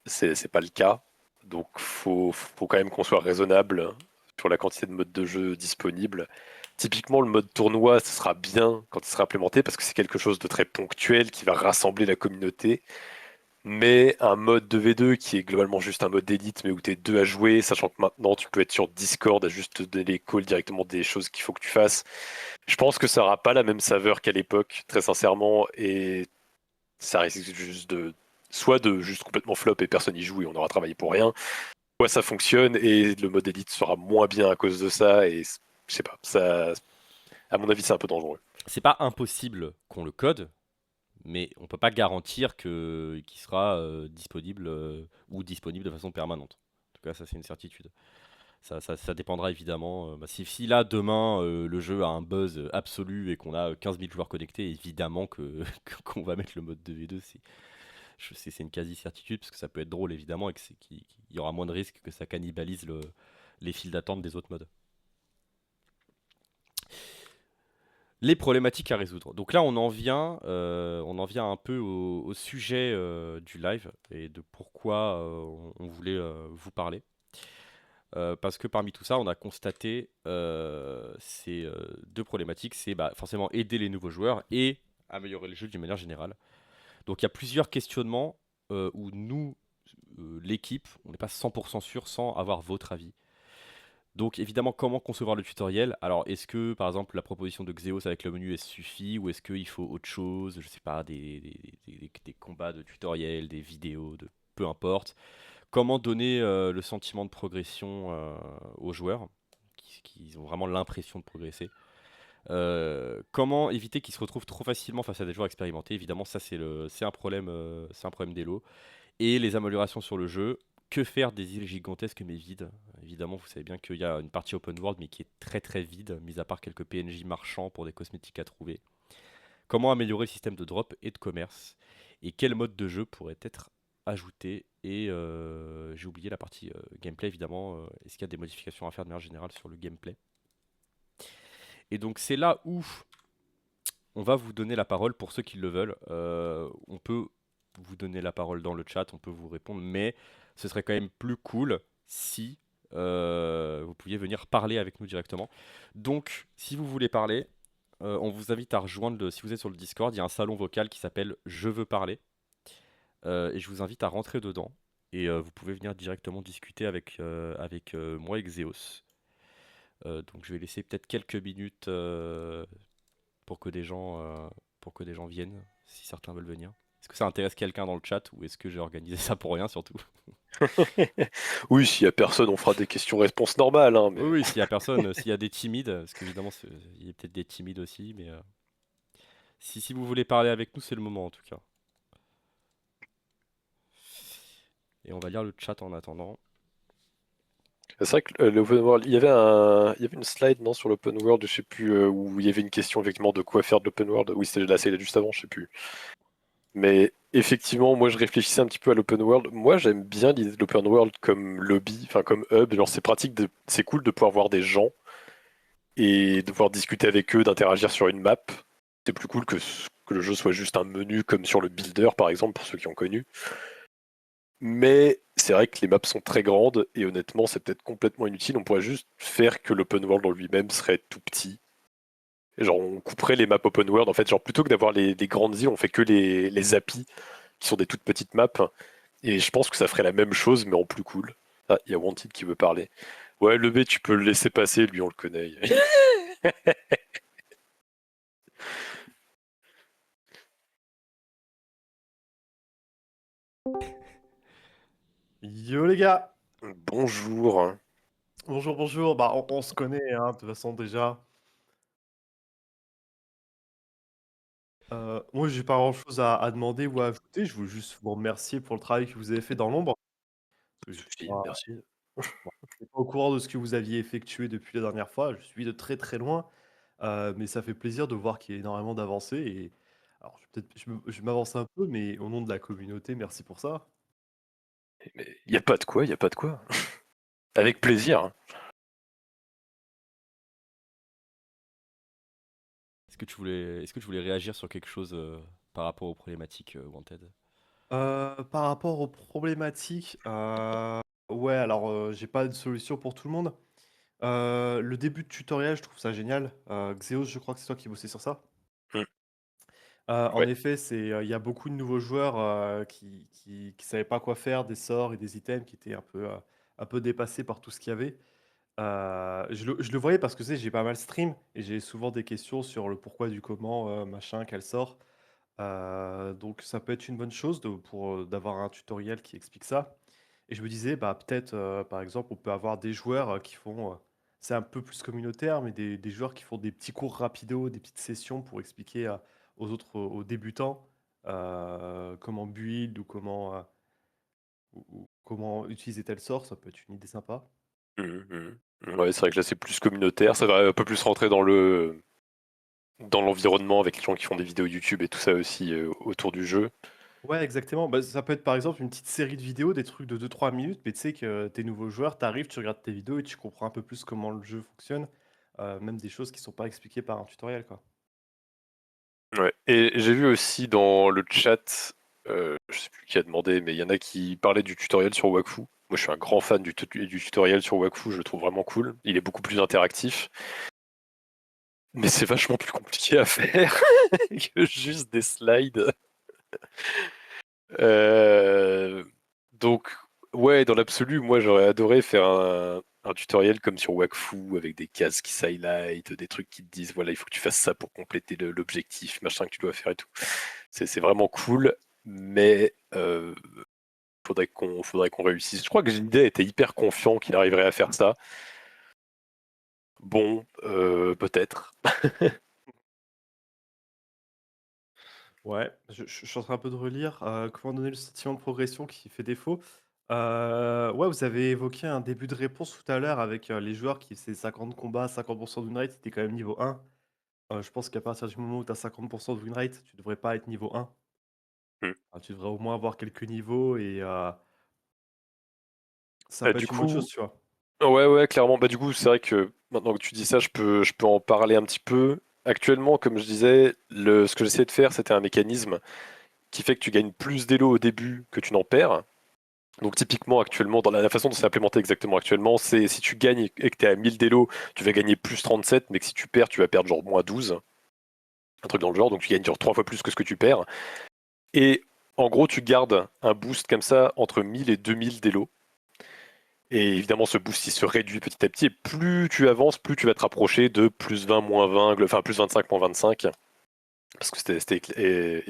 C'est pas le cas. Donc, faut quand même qu'on soit raisonnable sur la quantité de modes de jeu disponibles. Typiquement, le mode tournoi, ce sera bien quand il sera implémenté parce que c'est quelque chose de très ponctuel qui va rassembler la communauté. Mais un mode 2v2 qui est globalement juste un mode d'élite, mais où tu es deux à jouer, sachant que maintenant tu peux être sur Discord à juste te donner les calls directement des choses qu'il faut que tu fasses. Je pense que ça n'aura pas la même saveur qu'à l'époque, très sincèrement, et ça risque juste soit de juste complètement flop et personne y joue et on aura travaillé pour rien, ouais, ça fonctionne et le mode élite sera moins bien à cause de ça. Et je sais pas, ça, à mon avis, c'est un peu dangereux. C'est pas impossible qu'on le code, mais on peut pas garantir qu'il sera disponible ou disponible de façon permanente. En tout cas, ça c'est une certitude. Ça dépendra évidemment. Bah, si là demain le jeu a un buzz absolu et qu'on a 15 000 joueurs connectés, évidemment qu'on va mettre le mode 2v2. C'est une quasi-certitude parce que ça peut être drôle évidemment et qu'il y aura moins de risques que ça cannibalise les files d'attente des autres modes. Les problématiques à résoudre. Donc là, on en vient un peu au sujet du live et de pourquoi on voulait vous parler. Parce que parmi tout ça, on a constaté ces deux problématiques. C'est bah, forcément aider les nouveaux joueurs et améliorer le jeu d'une manière générale. Donc il y a plusieurs questionnements où nous, l'équipe, on n'est pas 100% sûr sans avoir votre avis. Donc évidemment, comment concevoir le tutoriel? Alors est-ce que par exemple la proposition de Xeos avec le menu elle suffit ou est-ce qu'il faut autre chose? Je sais pas, des combats de tutoriel, des vidéos, peu importe. Comment donner le sentiment de progression aux joueurs qui ont vraiment l'impression de progresser? Comment éviter qu'ils se retrouvent trop facilement face à des joueurs expérimentés? Évidemment, ça c'est un problème d'élo. Et les améliorations sur le jeu. Que faire des îles gigantesques mais vides? Évidemment, vous savez bien qu'il y a une partie open world mais qui est très très vide, mis à part quelques PNJ marchands pour des cosmétiques à trouver. Comment améliorer le système de drop et de commerce? Et quel mode de jeu pourrait être ajouté? Et j'ai oublié la partie gameplay évidemment. Est-ce qu'il y a des modifications à faire de manière générale sur le gameplay? Et donc c'est là où on va vous donner la parole pour ceux qui le veulent. On peut vous donner la parole dans le chat, on peut vous répondre, mais ce serait quand même plus cool si vous pouviez venir parler avec nous directement. Donc, si vous voulez parler, on vous invite à rejoindre, si vous êtes sur le Discord, il y a un salon vocal qui s'appelle Je veux parler, et je vous invite à rentrer dedans. Et vous pouvez venir directement discuter avec moi et Xeos. Donc je vais laisser peut-être quelques minutes pour que des gens viennent, si certains veulent venir. Est-ce que ça intéresse quelqu'un dans le chat ou est-ce que j'ai organisé ça pour rien surtout? Oui, s'il y a personne, on fera des questions-réponses normales, hein, Oui, mais oui, s'il y a personne, s'il y a des timides, parce qu'évidemment il y a peut-être des timides aussi, mais si vous voulez parler avec nous, c'est le moment en tout cas. Et on va lire le chat en attendant. c'est vrai que l'open world, il y avait une slide non sur l'open world, je sais plus où il y avait une question effectivement de quoi faire de l'open world. Oui, c'était la slide juste avant, je sais plus. Mais effectivement, moi je réfléchissais un petit peu à l'open world. Moi j'aime bien l'idée de l'open world comme lobby, enfin comme hub. Genre c'est pratique, c'est cool de pouvoir voir des gens et de pouvoir discuter avec eux, d'interagir sur une map. C'est plus cool que le jeu soit juste un menu comme sur le Builder par exemple, pour ceux qui ont connu. Mais c'est vrai que les maps sont très grandes et honnêtement c'est peut-être complètement inutile. On pourrait juste faire que l'open world en lui-même serait tout petit. Et genre on couperait les maps open world en fait, genre plutôt que d'avoir les grandes îles, on fait que les appis qui sont des toutes petites maps. Et je pense que ça ferait la même chose, mais en plus cool. Ah, il y a Wanted qui veut parler. Ouais, le B, tu peux le laisser passer, lui, on le connaît. Yo les gars! Bonjour. Bonjour, bonjour. Bah, on se connaît, hein, de toute façon déjà. Moi, j'ai pas grand-chose à demander ou à ajouter. Je veux juste vous remercier pour le travail que vous avez fait dans l'ombre. Parce que Souci, merci. j'étais pas au courant de ce que vous aviez effectué depuis la dernière fois. Je suis de très très loin, mais ça fait plaisir de voir qu'il y a énormément d'avancées. Et alors, je m'avance un peu, mais au nom de la communauté, merci pour ça. Mais il n'y a pas de quoi, il n'y a pas de quoi. Avec plaisir. Est-ce que tu voulais réagir sur quelque chose par rapport aux problématiques Wanted? Par rapport aux problématiques, ouais, alors j'ai pas de solution pour tout le monde. Le début de tutoriel, je trouve ça génial. Xeos, je crois que c'est toi qui bossais sur ça. Hmm. En Ouais. effet, il y a beaucoup de nouveaux joueurs qui savaient pas quoi faire, des sorts et des items qui étaient un peu dépassés par tout ce qu'il y avait. Je le voyais parce que tu sais, j'ai pas mal stream et j'ai souvent des questions sur le pourquoi du comment, machin, quel sort. Donc ça peut être une bonne chose d'avoir un tutoriel qui explique ça. Et je me disais, bah, peut-être, par exemple, on peut avoir des joueurs, qui font, c'est un peu plus communautaire, mais des joueurs qui font des petits cours rapidos, des petites sessions pour expliquer, aux autres, aux débutants, comment build ou ou comment utiliser tel sort, ça peut être une idée sympa. Mhm, mhm. Ouais, c'est vrai que là c'est plus communautaire, ça va un peu plus rentrer dans l'environnement avec les gens qui font des vidéos YouTube et tout ça aussi autour du jeu. Ouais, exactement. Bah, ça peut être, par exemple, une petite série de vidéos, des trucs de 2 3 minutes, mais tu sais que tes nouveaux joueurs, tu arrives, tu regardes tes vidéos et tu comprends un peu plus comment le jeu fonctionne, même des choses qui sont pas expliquées par un tutoriel, quoi. Ouais. Et j'ai vu aussi dans le chat, je sais plus qui a demandé, mais il y en a qui parlaient du tutoriel sur Wakfu. Moi, je suis un grand fan du tutoriel sur Wakfu, je le trouve vraiment cool. Il est beaucoup plus interactif, mais c'est vachement plus compliqué à faire que juste des slides. Euh, Donc, ouais, dans l'absolu, moi, j'aurais adoré faire un tutoriel comme sur Wakfu, avec des cases qui s'highlight, des trucs qui te disent, voilà, il faut que tu fasses ça pour compléter l'objectif, machin que tu dois faire et tout. C'est vraiment cool, mais faudrait qu'on réussisse. Je crois que l'idée était hyper confiant qu'il arriverait à faire ça. Bon, peut-être. Ouais, je suis en train un peu de relire, comment donner le sentiment de progression qui fait défaut. Ouais, vous avez évoqué un début de réponse tout à l'heure avec, les joueurs qui faisaient 50 combats, 50 de win rate, c'était quand même niveau 1. Je pense qu'à partir du moment où tu as 50 de win rate, tu devrais pas être niveau 1. Hmm. Enfin, tu devrais au moins avoir quelques niveaux et ça Bah, peut du être une bonne chose, coup, tu vois? ouais, ouais, clairement. Bah, du coup, c'est vrai que maintenant que tu dis ça, je peux en parler un petit peu. Actuellement, comme je disais, ce que j'essayais de faire, c'était un mécanisme qui fait que tu gagnes plus d'élo au début que tu n'en perds. Donc typiquement, actuellement, dans la façon dont c'est implémenté exactement actuellement, c'est si tu gagnes et que tu es à 1000 d'élo, tu vas gagner plus 37, mais que si tu perds, tu vas perdre genre moins 12. Un truc dans le genre, donc tu gagnes genre 3 fois plus que ce que tu perds. Et en gros, tu gardes un boost comme ça entre 1000 et 2000 d'élo. Et évidemment, ce boost, il se réduit petit à petit. Et plus tu avances, plus tu vas te rapprocher de plus 20, moins 20, enfin plus 25, moins 25. Parce que c'était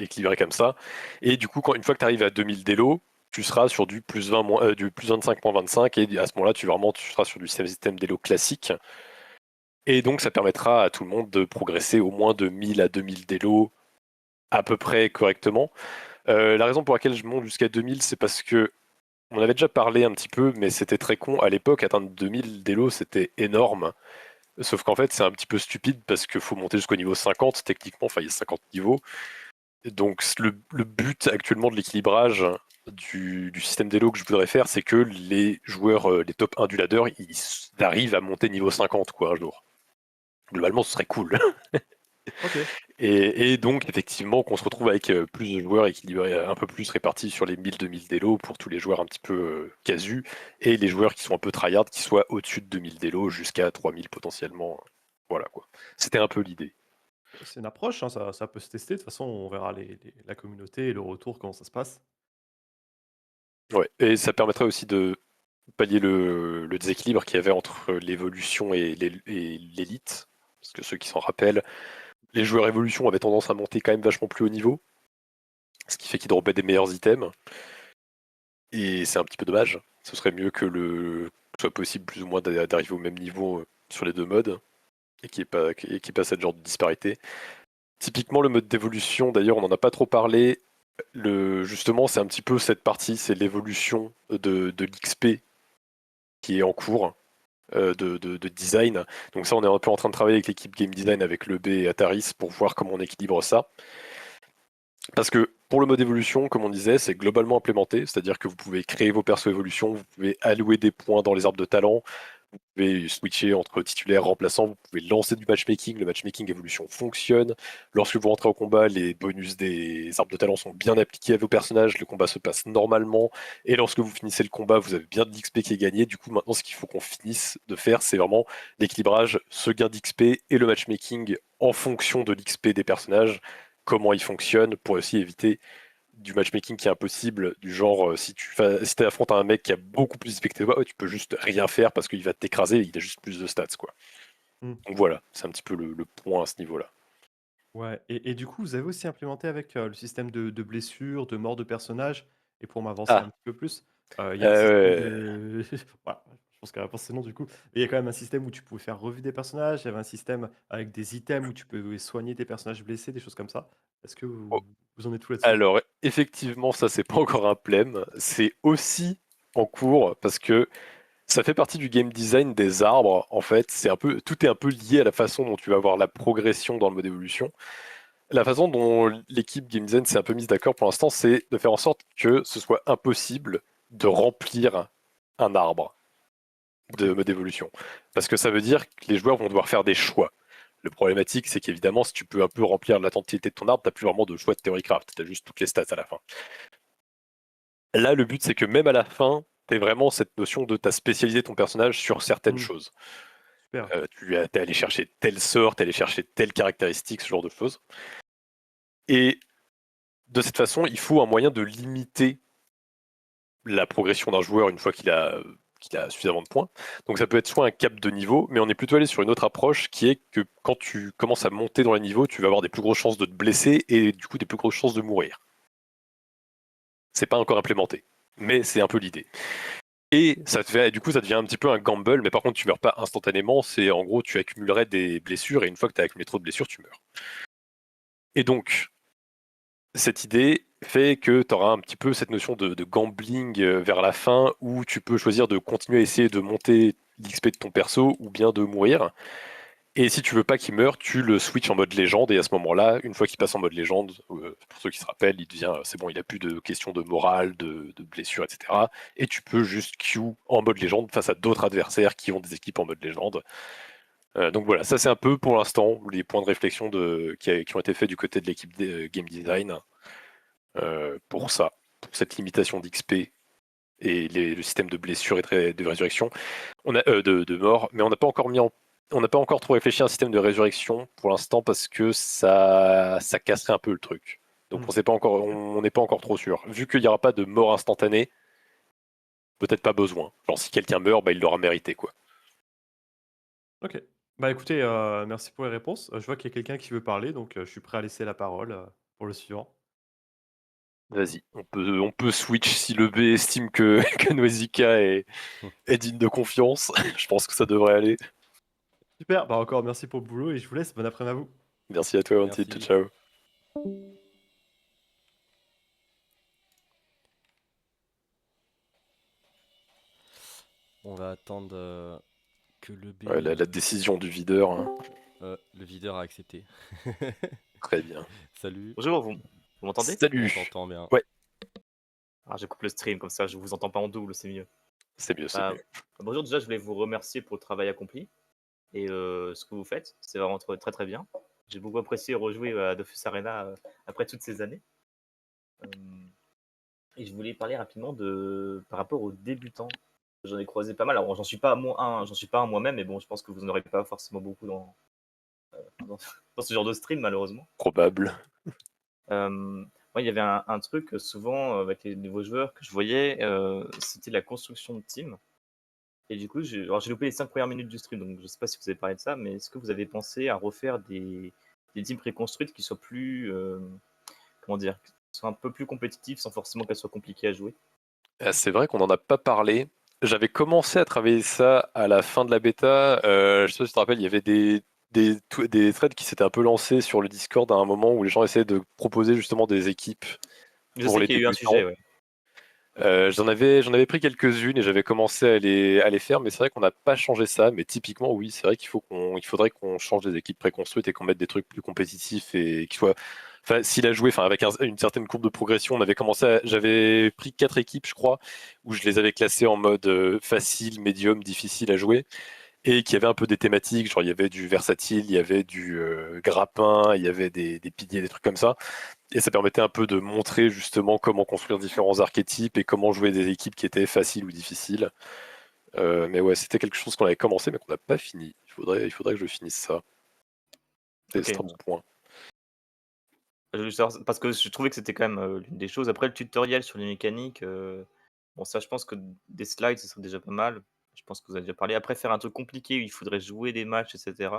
équilibré comme ça. Et du coup, une fois que tu arrives à 2000 d'élo, tu seras sur du plus 20, du plus 25, moins 25. Et à ce moment-là, tu seras sur du système d'élo classique. Et donc, ça permettra à tout le monde de progresser au moins de 1000 à 2000 d'élo à peu près correctement. La raison pour laquelle je monte jusqu'à 2000, c'est parce que on avait déjà parlé un petit peu, mais c'était très con. À l'époque, atteindre 2000 d'élo, c'était énorme. Sauf qu'en fait, c'est un petit peu stupide parce qu'il faut monter jusqu'au niveau 50, techniquement. Enfin, il y a 50 niveaux. Donc, le but actuellement de l'équilibrage du système d'élo que je voudrais faire, c'est que les joueurs, les top 1 du ladder, ils arrivent à monter niveau 50, quoi, un jour. Globalement, ce serait cool. OK. Et donc, effectivement, qu'on se retrouve avec plus de joueurs équilibrés, un peu plus répartis sur les 1000-2000 d'élo pour tous les joueurs un petit peu casus, et les joueurs qui sont un peu tryhard, qui soient au-dessus de 2000 d'élo jusqu'à 3000 potentiellement. Voilà quoi. C'était un peu l'idée. C'est une approche, hein, ça peut se tester. De toute façon, on verra la communauté et le retour, comment ça se passe. Ouais. Et ça permettrait aussi de pallier le déséquilibre qu'il y avait entre l'évolution et l'élite. Parce que ceux qui s'en rappellent, les joueurs évolution avaient tendance à monter quand même vachement plus haut niveau, ce qui fait qu'ils droppaient des meilleurs items. Et c'est un petit peu dommage. Ce serait mieux que ce soit possible plus ou moins d'arriver au même niveau sur les deux modes et qu'il y ait pas cette genre de disparité. Typiquement, le mode d'évolution, d'ailleurs, on n'en a pas trop parlé. Justement, c'est un petit peu cette partie, c'est l'évolution de l'XP qui est en cours de design. Donc ça, on est un peu en train de travailler avec l'équipe Game Design, avec le B et Ataris, pour voir comment on équilibre ça. Parce que pour le mode évolution, comme on disait, c'est globalement implémenté, c'est-à-dire que vous pouvez créer vos persos évolution, vous pouvez allouer des points dans les arbres de talent, vous pouvez switcher entre titulaires, remplaçants, vous pouvez lancer du matchmaking, le matchmaking évolution fonctionne. Lorsque vous rentrez au combat, les bonus des arbres de talent sont bien appliqués à vos personnages, le combat se passe normalement, et lorsque vous finissez le combat, vous avez bien de l'XP qui est gagné. Du coup, maintenant, ce qu'il faut qu'on finisse de faire, c'est vraiment l'équilibrage, ce gain d'XP et le matchmaking en fonction de l'XP des personnages, comment il fonctionne, pour aussi éviter du matchmaking qui est impossible, du genre si tu affrontes un mec qui a beaucoup plus d'XP que toi, tu peux juste rien faire parce qu'il va t'écraser, il a juste plus de stats quoi. Mmh. Donc voilà, c'est un petit peu le point à ce niveau-là. Ouais, et du coup, vous avez aussi implémenté avec, le système de blessures, de mort de personnages, et pour m'avancer un Ah, petit peu plus, Il y a un système Ouais. de voilà, je pense que la réponse c'est non du coup. Mais il y a quand même un système où tu pouvais faire revue des personnages, il y avait un système avec des items où tu pouvais soigner tes personnages blessés, des choses comme ça. Est-ce que Oh, vous en êtes où là-dessus? alors, effectivement, ça, c'est pas encore un problème. C'est aussi en cours parce que ça fait partie du game design des arbres. En fait, tout est un peu lié à la façon dont tu vas voir la progression dans le mode évolution. La façon dont l'équipe game design s'est un peu mise d'accord pour l'instant, c'est de faire en sorte que ce soit impossible de remplir un arbre de OK. mode évolution. Parce que ça veut dire que les joueurs vont devoir faire des choix. Le problématique, c'est qu'évidemment, si tu peux un peu remplir la totalité de ton arbre, t'as plus vraiment de choix de Theorycraft, t'as juste toutes les stats à la fin. Là, le but, c'est que même à la fin, t'aies vraiment cette notion de t'as spécialisé ton personnage sur certaines Mmh, choses. super. T'es allé chercher tel sort, t'es allé chercher telle caractéristique, ce genre de choses. Et de cette façon, il faut un moyen de limiter la progression d'un joueur une fois qu'il a suffisamment de points. Donc ça peut être soit un cap de niveau, mais on est plutôt allé sur une autre approche qui est que quand tu commences à monter dans les niveaux, tu vas avoir des plus grosses chances de te blesser et du coup des plus grosses chances de mourir. C'est pas encore implémenté, mais c'est un peu l'idée. Et du coup, ça devient un petit peu un gamble, mais par contre, tu meurs pas instantanément. C'est en gros, tu accumulerais des blessures et une fois que tu as accumulé trop de blessures, tu meurs. Et donc, cette idée fait que tu auras un petit peu cette notion de gambling vers la fin où tu peux choisir de continuer à essayer de monter l'XP de ton perso ou bien de mourir. Et si tu veux pas qu'il meure, tu le switch en mode légende et à ce moment-là, une fois qu'il passe en mode légende, pour ceux qui se rappellent, il devient c'est bon, il a plus de questions de morale, de blessures, etc. Et tu peux juste queue en mode légende face à d'autres adversaires qui ont des équipes en mode légende. Donc voilà, ça c'est un peu pour l'instant les points de réflexion qui ont été faits du côté de l'équipe Game Design pour ça, pour cette limitation d'XP et le système de blessure et de résurrection, de mort, mais on n'a pas encore trop réfléchi à un système de résurrection pour l'instant parce que ça casserait un peu le truc. Donc Mmh. on sait pas encore, OK. on n'est pas encore trop sûr. Vu qu'il n'y aura pas de mort instantanée, peut-être pas besoin. Genre si quelqu'un meurt, bah, il l'aura mérité quoi. OK. Bah, écoutez, merci pour les réponses. Je vois qu'il y a quelqu'un qui veut parler, donc je suis prêt à laisser la parole, pour le suivant. Vas-y, on peut switch si le B estime que, que Noisika est digne de confiance. Je pense que ça devrait aller. Super, bah, encore merci pour le boulot et je vous laisse. Bon après-midi à vous. Merci à toi, Wanted. Ciao, Merci. ciao. On va attendre que le B, Ouais, la décision du videur, hein. le videur a accepté. Très bien. Salut, Bonjour, vous m'entendez? on Salut. t'entend bien. Ouais, Ah, je coupe le stream comme ça, je vous entends pas en double, c'est mieux. c'est mieux, c'est Bah, mieux. bonjour, déjà, je voulais vous remercier pour le travail accompli et ce que vous faites. C'est vraiment très très bien. J'ai beaucoup apprécié rejouer à Dofus Arena après toutes ces années. Euh, et je voulais parler rapidement par rapport aux débutants. J'en ai croisé pas mal. Alors, j'en suis pas un moi-même, mais bon, je pense que vous n'en aurez pas forcément beaucoup dans, dans ce genre de stream, malheureusement. Probable. Moi, il y avait un truc souvent avec les nouveaux joueurs que je voyais, c'était la construction de team. Et du coup, j'ai loupé les 5 premières minutes du stream, donc je sais pas si vous avez parlé de ça, mais est-ce que vous avez pensé à refaire des teams préconstruites qui soient plus, comment dire, qui soient un peu plus compétitives sans forcément qu'elles soient compliquées à jouer? C'est vrai qu'on n'en a pas parlé. J'avais commencé à travailler ça à la fin de la bêta. Je sais pas si tu te rappelles, il y avait des threads qui s'étaient un peu lancés sur le Discord à un moment où les gens essayaient de proposer justement des équipes Je pour sais les qu'il y a eu un débutants. sujet, ouais. J'en avais pris quelques-unes et j'avais commencé à les faire, mais c'est vrai qu'on n'a pas changé ça. Mais typiquement, oui, c'est vrai il faudrait qu'on change des équipes préconstruites et qu'on mette des trucs plus compétitifs et qui soient faciles à jouer. Enfin, avec une certaine courbe de progression, j'avais pris 4 équipes, je crois, où je les avais classées en mode facile, médium, difficile à jouer et qui avaient un peu des thématiques. Genre, il y avait du versatile, il y avait du grappin, il y avait des piliers, des trucs comme ça. Et ça permettait un peu de montrer justement comment construire différents archétypes et comment jouer des équipes qui étaient faciles ou difficiles. Mais ouais, c'était quelque chose qu'on avait commencé mais qu'on n'a pas fini. Il faudrait que je finisse ça. Ok, C'est un bon point. je voulais savoir parce que je trouvais que c'était quand même l'une des choses. Après, le tutoriel sur les mécaniques, bon, ça, je pense que des slides, ce serait déjà pas mal. Je pense que vous avez déjà parlé. Après, faire un truc compliqué où il faudrait jouer des matchs, etc.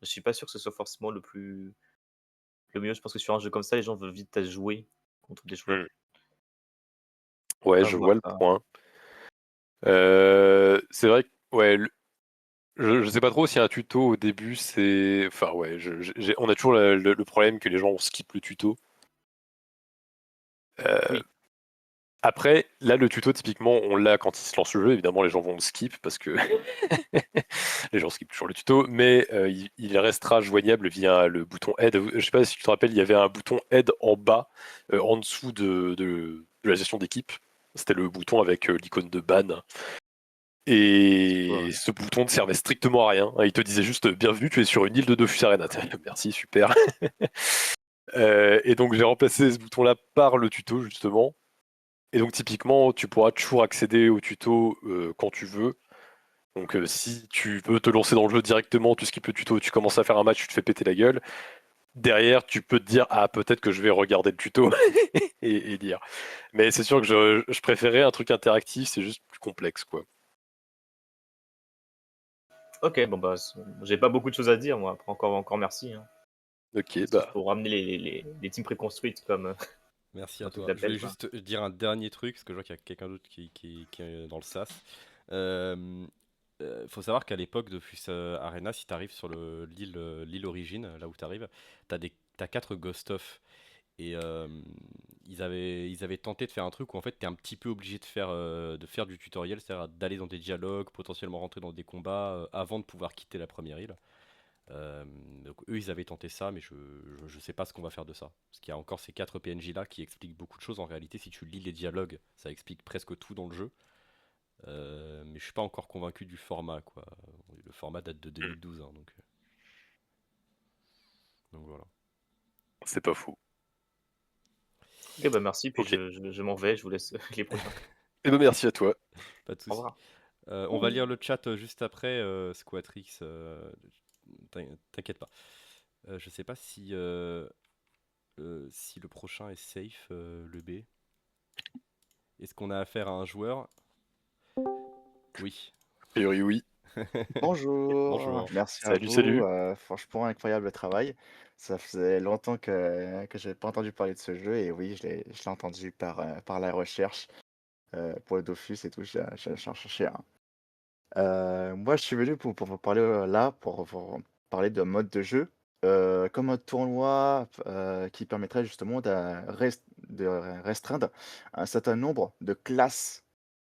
Je suis pas sûr que ce soit forcément le mieux. Je pense que sur un jeu comme ça, les gens veulent vite à jouer contre des joueurs. Hmm. Ouais, À je voir vois le ça. point. C'est vrai que ouais, je sais pas trop si un tuto au début c'est. Enfin ouais, on a toujours le problème que les gens skip le tuto. Euh, Oui. Après, là le tuto typiquement on l'a quand il se lance le jeu, évidemment les gens vont le skip parce que les gens skippent toujours le tuto, mais il restera joignable via le bouton aide. Je sais pas si tu te rappelles, il y avait un bouton aide en bas, en dessous de la gestion d'équipe. C'était le bouton avec l'icône de ban. Et Ouais. ce bouton ne servait strictement à rien. Il te disait juste bienvenue, tu es sur une île de Dofus Arena. Merci, super. Et donc j'ai remplacé ce bouton-là par le tuto justement. Et donc typiquement, tu pourras toujours accéder au tuto quand tu veux. Donc si tu veux te lancer dans le jeu directement, tu skippes le tuto, tu commences à faire un match, tu te fais péter la gueule. Derrière, tu peux te dire ah peut-être que je vais regarder le tuto et lire. Mais c'est sûr que je préférais un truc interactif, c'est juste plus complexe quoi. Ok, bon bah, j'ai pas beaucoup de choses à dire, moi. Après, encore merci. Hein. Ok, Il bah faut ramener les teams préconstruites comme Merci dans à tout toi. Je voulais l'appel, quoi. juste dire un dernier truc, parce que je vois qu'il y a quelqu'un d'autre qui est dans le sas. Euh, Faut savoir qu'à l'époque de Fus Arena, si tu arrives sur l'île origine, là où tu arrives, t'as 4 ghost off. Et ils avaient tenté de faire un truc où en fait tu es un petit peu obligé de faire du tutoriel, c'est-à-dire d'aller dans des dialogues, potentiellement rentrer dans des combats avant de pouvoir quitter la première île. Euh, donc eux ils avaient tenté ça, mais je sais pas ce qu'on va faire de ça. Parce qu'il y a encore ces 4 PNJ là qui expliquent beaucoup de choses. En réalité, si tu lis les dialogues, ça explique presque tout dans le jeu. Mais je suis pas encore convaincu du format quoi. Le format date de 2012, hein, donc voilà. c'est pas fou. Ok, bah merci, puis Ok. je m'en vais, je vous laisse les prochains. Et ben merci à toi. Pas de Au souci. revoir. On va lire le chat juste après, Squatrix. T'inquiète pas. Je sais pas si le prochain est safe, le B. Est-ce qu'on a affaire à un joueur? Oui. A priori oui. Bonjour, Bonjour. merci à Salut, vous. salut. Franchement, incroyable travail. Ça faisait longtemps que je n'avais pas entendu parler de ce jeu et oui, je l'ai entendu par la recherche pour le Dofus et tout. J'en cherchais un. Moi, je suis venu pour vous parler là, pour vous parler d'un mode de jeu comme un tournoi qui permettrait justement de restreindre un certain nombre de classes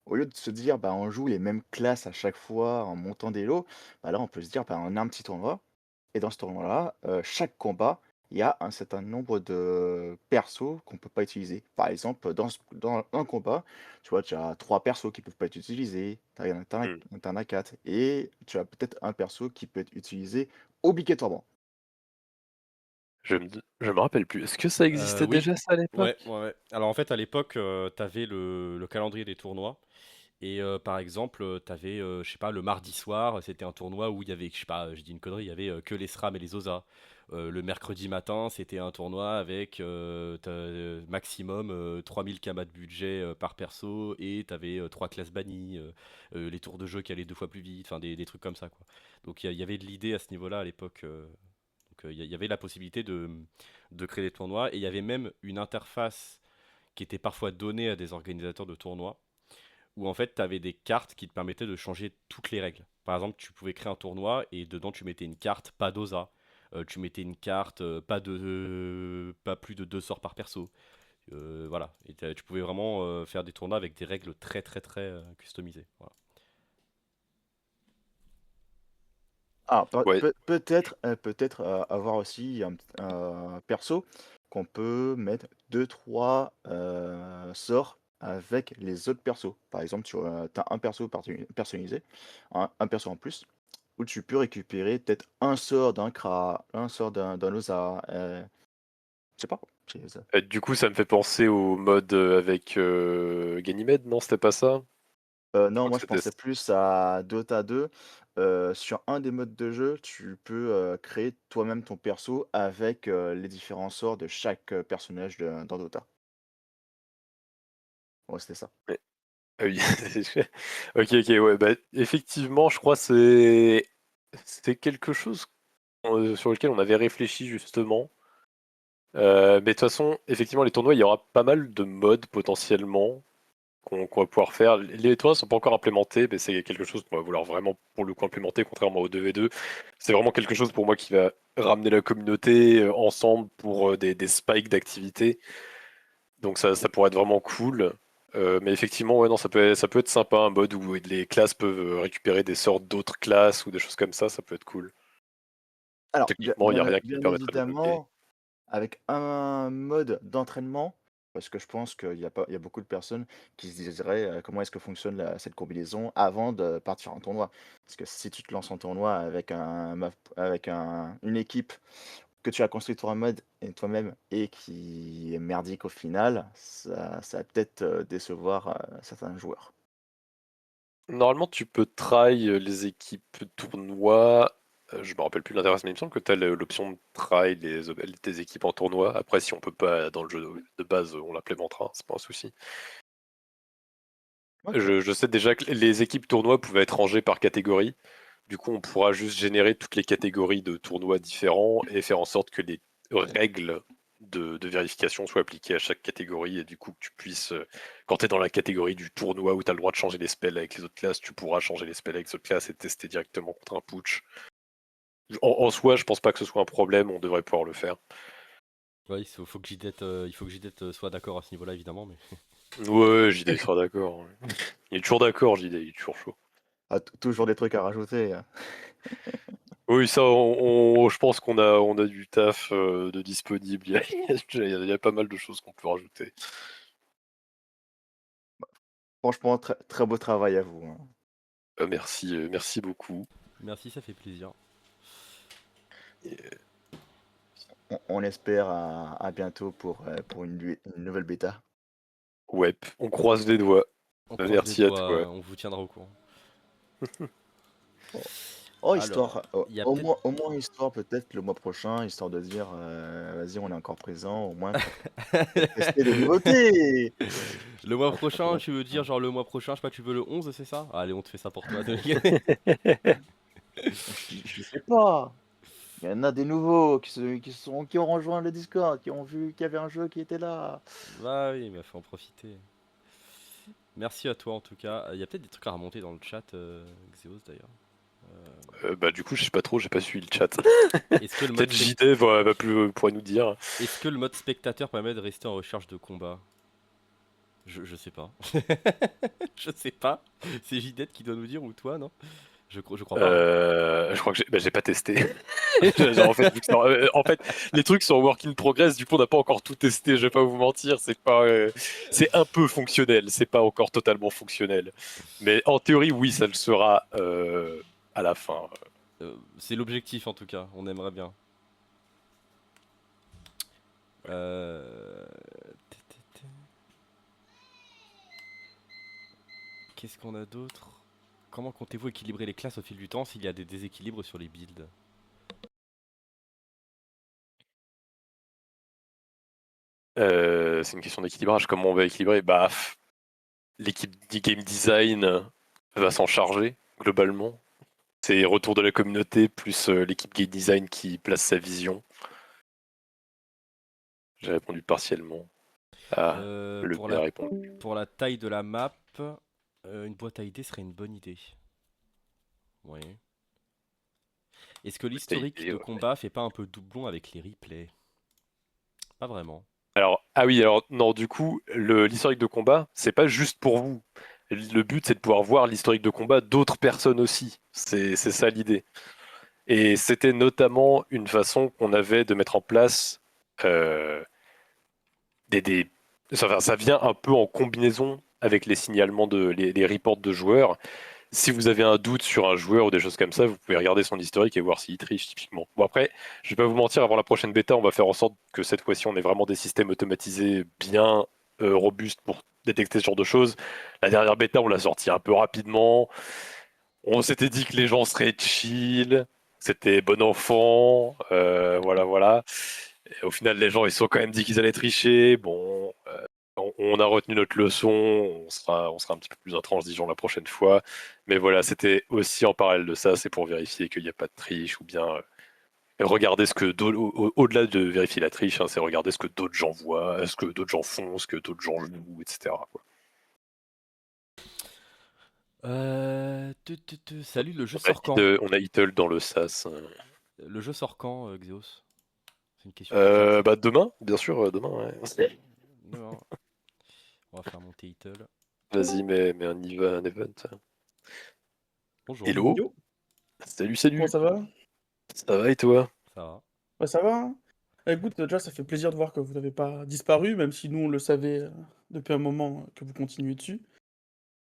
au lieu de se dire, bah, on joue les mêmes classes à chaque fois en montant des lots, bah, là, on peut se dire, bah, on a un petit tournoi et dans ce tournoi-là, chaque combat, il y a un certain nombre de persos qu'on peut pas utiliser. Par exemple, dans un combat, tu vois, tu as 3 persos qui peuvent pas être utilisés, Hmm. tu en as 4 et tu as peut-être un perso qui peut être utilisé obligatoirement. Je me rappelle plus. Est-ce que ça existait Oui. déjà ça à Ouais, l'époque? ouais, ouais. Alors en fait, à l'époque, t'avais le calendrier des tournois. Et par exemple, t'avais, je sais pas, le mardi soir, c'était un tournoi où il y avait, je sais pas, je dis une connerie, il y avait que les SRAM et les OSA. Le mercredi matin, c'était un tournoi avec maximum 3000 kamas de budget par perso et t'avais 3 classes bannies, les tours de jeu qui allaient 2 fois plus vite, enfin des trucs comme ça quoi. Donc il y avait de l'idée à ce niveau-là à l'époque. Donc il y avait la possibilité de créer des tournois et il y avait même une interface qui était parfois donnée à des organisateurs de tournois où en fait tu avais des cartes qui te permettaient de changer toutes les règles. Par exemple, tu pouvais créer un tournoi et dedans tu mettais une carte pas d'osa. Tu mettais une carte pas plus de 2 sorts par perso. Voilà. Et tu pouvais vraiment faire des tournois avec des règles très très très customisées. Voilà. Ah, Ouais. peut-être avoir aussi un perso qu'on peut mettre deux trois sorts avec les autres persos. Par exemple, tu as un perso personnalisé, un perso en plus, où tu peux récupérer peut-être un sort d'un Kra, un sort d'un Loza, je sais pas. Ça. Du coup, ça me fait penser au mode avec Ganymede, non? C'était pas ça? Je Non, crois que moi je c'était. pensais plus à Dota 2. Sur un des modes de jeu, tu peux créer toi-même ton perso avec les différents sorts de chaque personnage dans Dota. Ouais, c'était ça. Ouais. Ah oui. Ok, ok, ouais. Bah, effectivement, je crois que c'est quelque chose sur lequel on avait réfléchi justement. Mais de toute façon, effectivement, les tournois, il y aura pas mal de modes potentiellement. qu'on va pouvoir faire. Les tournois ne sont pas encore implémentés, mais c'est quelque chose qu'on va vouloir vraiment pour le coup implémenter, contrairement au 2v2. C'est vraiment quelque chose pour moi qui va ramener la communauté ensemble pour des spikes d'activité. Donc ça pourrait être vraiment cool. Mais effectivement, ouais, non, ça peut être sympa, un mode où les classes peuvent récupérer des sortes d'autres classes ou des choses comme ça peut être cool. Alors, Techniquement, il n'y a rien qui bien permettrait de le bloquer. évidemment, avec un mode d'entraînement, parce que je pense il y a beaucoup de personnes qui se diraient comment est-ce que fonctionne cette combinaison avant de partir en tournoi. Parce que si tu te lances en tournoi avec une équipe que tu as construit toi-même et qui est merdique au final, ça va peut-être décevoir certains joueurs. Normalement, tu peux try les équipes tournoi. Je me rappelle plus de l'interface, mais il me semble que tu as l'option de try tes équipes en tournoi. Après, si on peut pas dans le jeu de base, on l'implémentera, c'est pas un souci. Ok. Je sais déjà que les équipes tournoi pouvaient être rangées par catégorie. Du coup, on pourra juste générer toutes les catégories de tournois différents et faire en sorte que les règles de vérification soient appliquées à chaque catégorie. Et du coup, que tu puisses, quand tu es dans la catégorie du tournoi où tu as le droit de changer les spells avec les autres classes, tu pourras changer les spells avec les autres classes et tester directement contre un putsch. En soi, je pense pas que ce soit un problème, on devrait pouvoir le faire. Ouais, faut que JDET soit d'accord à ce niveau-là, évidemment. Mais... Ouais, JD sera d'accord. Il est toujours d'accord, JD, il est toujours chaud. Ah, toujours des trucs à rajouter. Oui, ça, je pense on a du taf de disponible. Il y a pas mal de choses qu'on peut rajouter. Franchement, très, très beau travail à vous, hein. Merci beaucoup. Merci, ça fait plaisir. Et, On espère à bientôt pour une nouvelle bêta. ouais, on croise les doigts. On croise les Merci à doigts, toi. on vous tiendra au courant. Oh, oh, Alors, histoire, il y a peut-être... au moins histoire peut-être le mois prochain, histoire de dire, vas-y, on est encore présent, au moins pour tester des nouveautés. Le mois Ça prochain, pourrait tu veux être dire sympa. genre le mois prochain, je sais pas, tu veux le 11, c'est ça? Allez, on te fait ça pour toi. Je sais pas. Il y en a des nouveaux qui ont rejoint le Discord, qui ont vu qu'il y avait un jeu qui était là. Bah oui, mais faut en profiter. Merci à toi en tout cas. Il y a peut-être des trucs à remonter dans le chat, Xeos d'ailleurs. Bah du coup, je sais pas trop, j'ai pas suivi le chat. Est-ce que le mode Peut-être JD pourrait nous dire. Est-ce que le mode spectateur permet de rester en recherche de combat? Je sais pas. Je sais pas. C'est JDET qui doit nous dire ou toi, non? Je crois pas, hein. Je crois que j'ai pas testé. En fait, en fait, les trucs sont work in progress, du coup, on n'a pas encore tout testé, je vais pas vous mentir, c'est un peu fonctionnel, c'est pas encore totalement fonctionnel. Mais en théorie, oui, ça le sera à la fin. C'est l'objectif en tout cas, on aimerait bien. Euh, Qu'est-ce qu'on a d'autre? Comment comptez-vous équilibrer les classes au fil du temps s'il y a des déséquilibres sur les builds? C'est une question d'équilibrage. Comment on va équilibrer? Bah, l'équipe du game design va s'en charger, globalement. C'est retour de la communauté, plus l'équipe game design qui place sa vision. J'ai répondu partiellement. Ah, le Pour B a répondu. pour la taille de la map, une boîte à idées serait une bonne idée. Oui. Est-ce que l'historique de Ouais. combat fait pas un peu doublon avec les replays? Pas vraiment. Alors, ah oui, alors non, du coup, l'historique de combat, c'est pas juste pour vous. Le but, c'est de pouvoir voir l'historique de combat d'autres personnes aussi. C'est ça l'idée. Et c'était notamment une façon qu'on avait de mettre en place euh, des... ça vient un peu en combinaison avec les signalements les reports de joueurs. Si vous avez un doute sur un joueur ou des choses comme ça, vous pouvez regarder son historique et voir s'il triche typiquement. Bon après, je vais pas vous mentir, avant la prochaine bêta, on va faire en sorte que cette fois-ci, on ait vraiment des systèmes automatisés bien robustes pour détecter ce genre de choses. La dernière bêta, on l'a sorti un peu rapidement. On s'était dit que les gens seraient chill, c'était bon enfant, voilà, voilà. Et au final, les gens, ils se sont quand même dit qu'ils allaient tricher. Bon, on a retenu notre leçon, on sera un petit peu plus intransigeant la prochaine fois. Mais voilà, c'était aussi en parallèle de ça, c'est pour vérifier qu'il n'y a pas de triche ou bien regarder ce que au-delà de vérifier la triche, hein, c'est regarder ce que d'autres gens voient, ce que d'autres gens font, ce que d'autres gens jouent, etc., quoi. Salut, le jeu On a, sort quand? On a Idle dans le sas. Le jeu sort quand, Xeos? C'est une question piquante. Bah demain, bien sûr, demain. Ouais. Non, on va faire monter Itel. Vas-y, mets un event. Bonjour, Hello, Yo, salut, comment salut. ça va? Ça va et toi? ça va? Ouais, ça va, hein. Écoute, déjà, ça fait plaisir de voir que vous n'avez pas disparu, même si nous, on le savait depuis un moment que vous continuez dessus.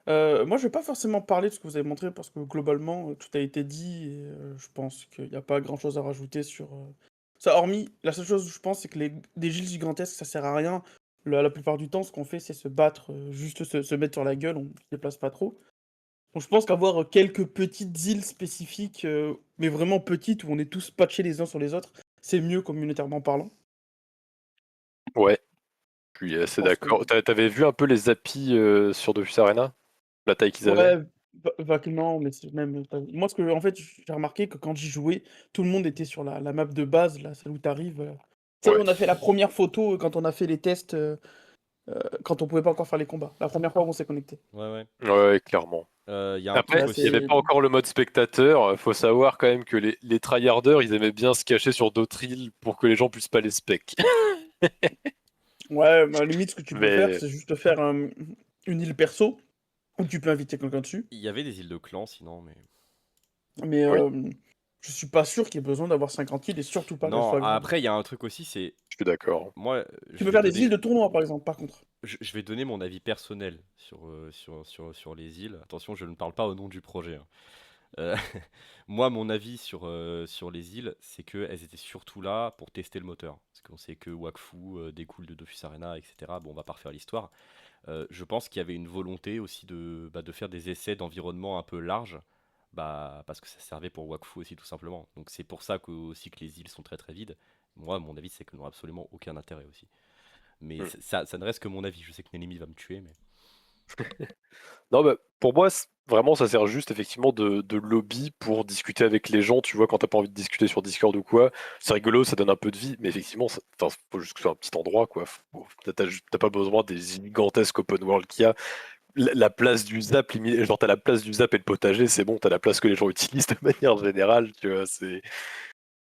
Moi, je vais pas forcément parler de ce que vous avez montré, parce que globalement, tout a été dit, et je pense qu'il n'y a pas grand-chose à rajouter sur ça. Hormis, la seule chose, je pense, c'est que des gilles gigantesques, ça sert à rien. La plupart du temps, ce qu'on fait, c'est se battre, juste se mettre sur la gueule, on ne se déplace pas trop. Donc je pense qu'avoir quelques petites îles spécifiques, mais vraiment petites, où on est tous patchés les uns sur les autres, c'est mieux communautairement parlant. Ouais, je suis Je assez pense que d'accord. T'avais vu un peu les applis sur Dofus Arena? La taille qu'ils avaient? ouais, vaguement, mais c'est même pas moi ce que en fait, j'ai remarqué que quand j'y jouais, tout le monde était sur la map de base, là, celle où tu arrives, tu sais, Ouais, on a fait la première photo, quand on a fait les tests, quand on pouvait pas encore faire les combats. La première fois où on s'est connecté. Ouais, ouais. ouais, clairement. Il y a un Après, truc Là, il n'y avait aussi. c'est pas encore le mode spectateur. Faut savoir quand même que les tryharders, ils aimaient bien se cacher sur d'autres îles pour que les gens puissent pas les spec. ouais, à la limite, ce que tu peux faire, Mais c'est juste faire, une île perso, où tu peux inviter quelqu'un dessus. Il y avait des îles de clans sinon, mais. Mais oui, je suis pas sûr qu'il y ait besoin d'avoir 50 îles et surtout pas qu'elles Non, soient grandes. après, il y a un truc aussi, c'est. je suis d'accord. Moi, Tu peux faire des îles de tournoi par exemple, par contre. je vais donner mon avis personnel sur les îles. Attention, je ne parle pas au nom du projet, hein. Euh, Moi, mon avis sur les îles, c'est qu'elles étaient surtout là pour tester le moteur. Parce qu'on sait que Wakfu découle de Dofus Arena, etc. Bon, on va pas refaire l'histoire. Je pense qu'il y avait une volonté aussi de faire des essais d'environnement un peu larges, parce que ça servait pour Wakfu aussi tout simplement. Donc c'est pour ça aussi que les îles sont très très vides. Moi, mon avis, c'est qu'elles n'ont absolument aucun intérêt aussi. Mais Hmm. ça ne reste que mon avis. Je sais que Nelimi va me tuer, mais Non, bah, pour moi, vraiment, ça sert juste effectivement de lobby pour discuter avec les gens. Tu vois, quand t'as pas envie de discuter sur Discord ou quoi, c'est rigolo, ça donne un peu de vie, mais effectivement, faut juste que ce soit un petit endroit, quoi. T'as pas besoin des gigantesques open world qu'il y a. La place du Zap, genre t'as la place du Zap et le potager, c'est bon, t'as la place que les gens utilisent de manière générale, tu vois, c'est.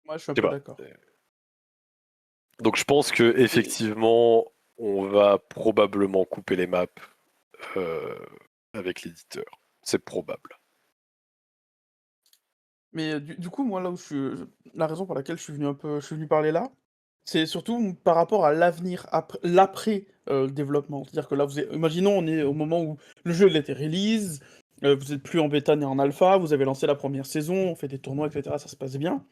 Moi je suis un Je sais peu pas. d'accord. Donc je pense que effectivement, on va probablement couper les maps euh, avec l'éditeur. C'est probable. Mais du coup, moi là où la raison pour laquelle je suis venu parler là, c'est surtout par rapport à l'avenir, l'après développement. C'est-à-dire que là, imaginons, on est au moment où le jeu il a été release, vous êtes plus en bêta ni en alpha, vous avez lancé la première saison, on fait des tournois, etc. Ça se passe bien.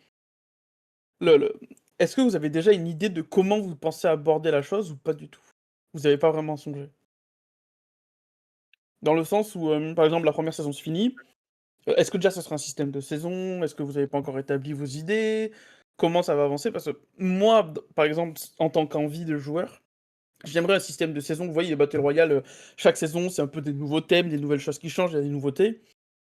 Le, le- Est-ce que vous avez déjà une idée de comment vous pensez aborder la chose ou pas du tout? Vous n'avez pas vraiment songé. Dans le sens où, par exemple, la première saison se finit. Est-ce que déjà ce sera un système de saison? Est-ce que vous n'avez pas encore établi vos idées? Comment ça va avancer? Parce que moi, par exemple, en tant qu'envie de joueur, j'aimerais un système de saison. Vous voyez, les Battle Royale, chaque saison, c'est un peu des nouveaux thèmes, des nouvelles choses qui changent, il y a des nouveautés.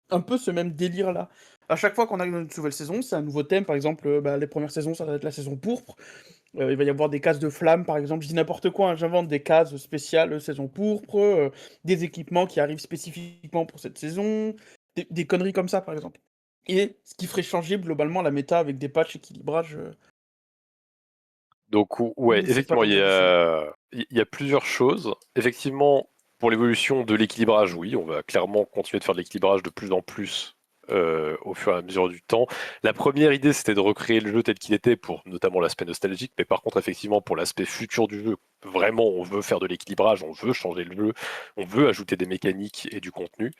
Un peu ce même délire-là. À chaque fois qu'on a une nouvelle saison, c'est un nouveau thème. Par exemple, les premières saisons, ça va être la saison pourpre. Il va y avoir des cases de flammes, par exemple. Je dis n'importe quoi, hein, j'invente des cases spéciales saison pourpre, des équipements qui arrivent spécifiquement pour cette saison, des conneries comme ça, par exemple. Et ce qui ferait changer globalement la méta avec des patchs équilibrage. Donc ouais, Je sais pas effectivement, comment vous sentez. il y a plusieurs choses. Effectivement, pour l'évolution de l'équilibrage, oui, on va clairement continuer de faire de l'équilibrage de plus en plus au fur et à mesure du temps. La première idée, c'était de recréer le jeu tel qu'il était pour notamment l'aspect nostalgique, mais par contre, effectivement, pour l'aspect futur du jeu, vraiment, on veut faire de l'équilibrage, on veut changer le jeu, on veut ajouter des mécaniques et du contenu.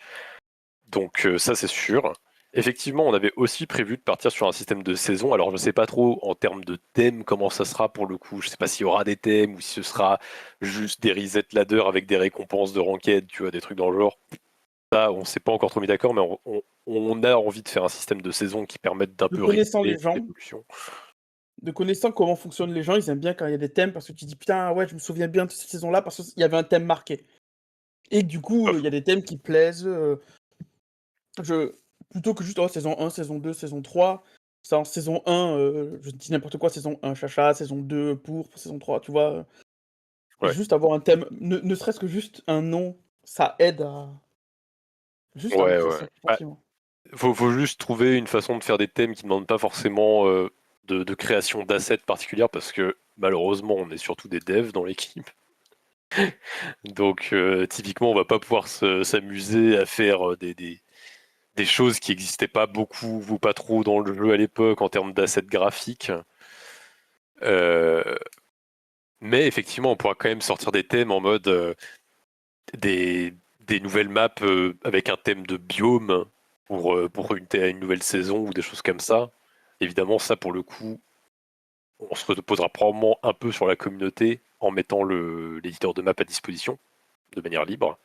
Donc ça, c'est sûr. Effectivement, on avait aussi prévu de partir sur un système de saison. Alors, je ne sais pas trop en termes de thème comment ça sera pour le coup. Je ne sais pas s'il y aura des thèmes ou si ce sera juste des reset ladder avec des récompenses de ranked, tu vois, des trucs dans le genre. Ça, on ne s'est pas encore trop mis d'accord, mais on a envie de faire un système de saison qui permette d'un De peu connaissant rythmer les gens, l'évolution. de connaissant comment fonctionnent les gens, ils aiment bien quand il y a des thèmes parce que tu dis putain, ouais, je me souviens bien de cette saison-là parce qu'il y avait un thème marqué. Et du coup, il y a des thèmes qui plaisent. Je... Plutôt que juste saison 1, saison 2, saison 3, ça en saison 1, je dis n'importe quoi, saison 1, chacha, saison 2, pour saison 3, tu vois. Ouais. Juste avoir un thème, ne serait-ce que juste un nom, ça aide Juste un Ouais, petit ouais. simple Ouais, sentiment. faut juste trouver une façon de faire des thèmes qui ne demandent pas forcément de création d'assets particulières parce que malheureusement, on est surtout des devs dans l'équipe. Donc, typiquement, on va pas pouvoir s'amuser à faire des choses qui n'existaient pas beaucoup ou pas trop dans le jeu à l'époque en termes d'assets graphiques. Euh, mais effectivement, on pourra quand même sortir des thèmes en mode des, des nouvelles maps avec un thème de biome pour une nouvelle saison ou des choses comme ça. Évidemment, ça pour le coup, on se reposera probablement un peu sur la communauté en mettant l'éditeur de map à disposition de manière libre.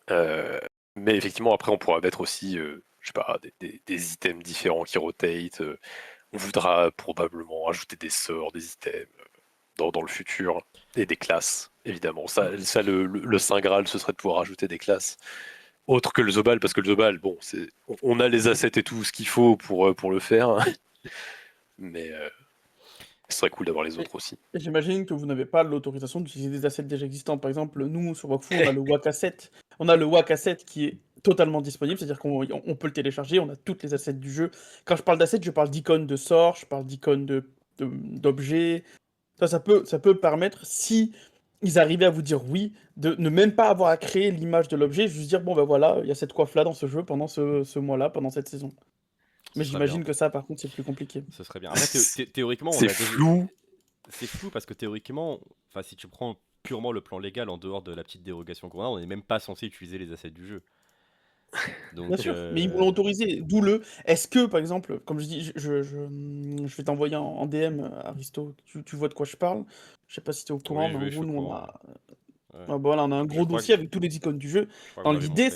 Euh, mais effectivement, après, on pourra mettre aussi, je sais pas, des items différents qui rotate. On voudra probablement ajouter des sorts, des items dans le futur et des classes, évidemment. Ça le Saint Graal, ce serait de pouvoir ajouter des classes autres que le Zobal, parce que le Zobal, bon, on a les assets et tout ce qu'il faut pour le faire, mais ce serait cool d'avoir les Et, autres aussi. et j'imagine que vous n'avez pas l'autorisation d'utiliser des assets déjà existants. Par exemple, nous, sur Wakfu, on a le WAK asset. On a le WAK asset qui est totalement disponible, c'est-à-dire qu'on peut le télécharger, on a toutes les assets du jeu. Quand je parle d'assets, je parle d'icônes de sorts, je parle d'icônes d'objets. Ça peut permettre, si ils arrivaient à vous dire oui, de ne même pas avoir à créer l'image de l'objet, juste dire, bon ben voilà, il y a cette coiffe-là dans ce jeu pendant ce mois-là, pendant cette saison. Ce Mais serait bien. j'imagine que ça, par contre, c'est plus compliqué. Ce serait bien. Après, théoriquement, on C'est a déjà. flou. C'est flou parce que théoriquement, enfin, si tu prends purement le plan légal en dehors de la petite dérogation qu'on a, on n'est même pas censé utiliser les assets du jeu. Bien Donc, sûr, mais ils vont l'autoriser. D'où le. Est-ce que, par exemple, comme je dis, je vais t'envoyer en DM, Aristo, tu vois de quoi je parle. Je sais pas si tu es au courant, oui, mais en je suis gros, au nous, courant. Ouais. voilà, on a un Je gros crois dossier que, avec tous les icônes du jeu. je crois que Dans vous m'avez l'idée, montré.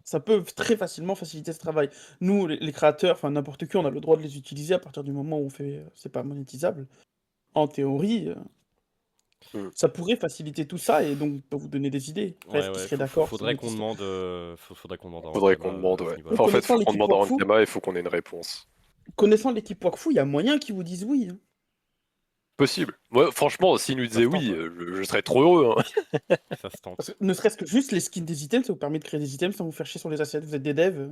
ça peut très facilement faciliter ce travail. Nous, les créateurs, enfin n'importe qui, on a le droit de les utiliser à partir du moment où on fait, c'est pas monétisable. En théorie, Hmm. ça pourrait faciliter tout ça et donc vous donner des idées. Après, Ouais, est-ce qu'ils ouais, seraient d'accord? C'est une faudrait autre qu'on histoire. demande, faudrait qu'on demande à Faudrait Ankama qu'on demande, à ce ouais. niveau-là. Mais Enfin, en fait, connaissant faut qu'on l'équipe demande à Wakfu, Ankama et il faut qu'on ait une réponse. connaissant l'équipe Wakfu, il y a moyen qu'ils vous disent oui, hein. Possible. Moi, franchement, s'il nous Ça disait se tente, oui, ouais. je serais trop heureux. Hein. Ça se tente. Parce que ne serait-ce que juste les skins des items, ça vous permet de créer des items sans vous faire chier sur les assets. Vous êtes des devs,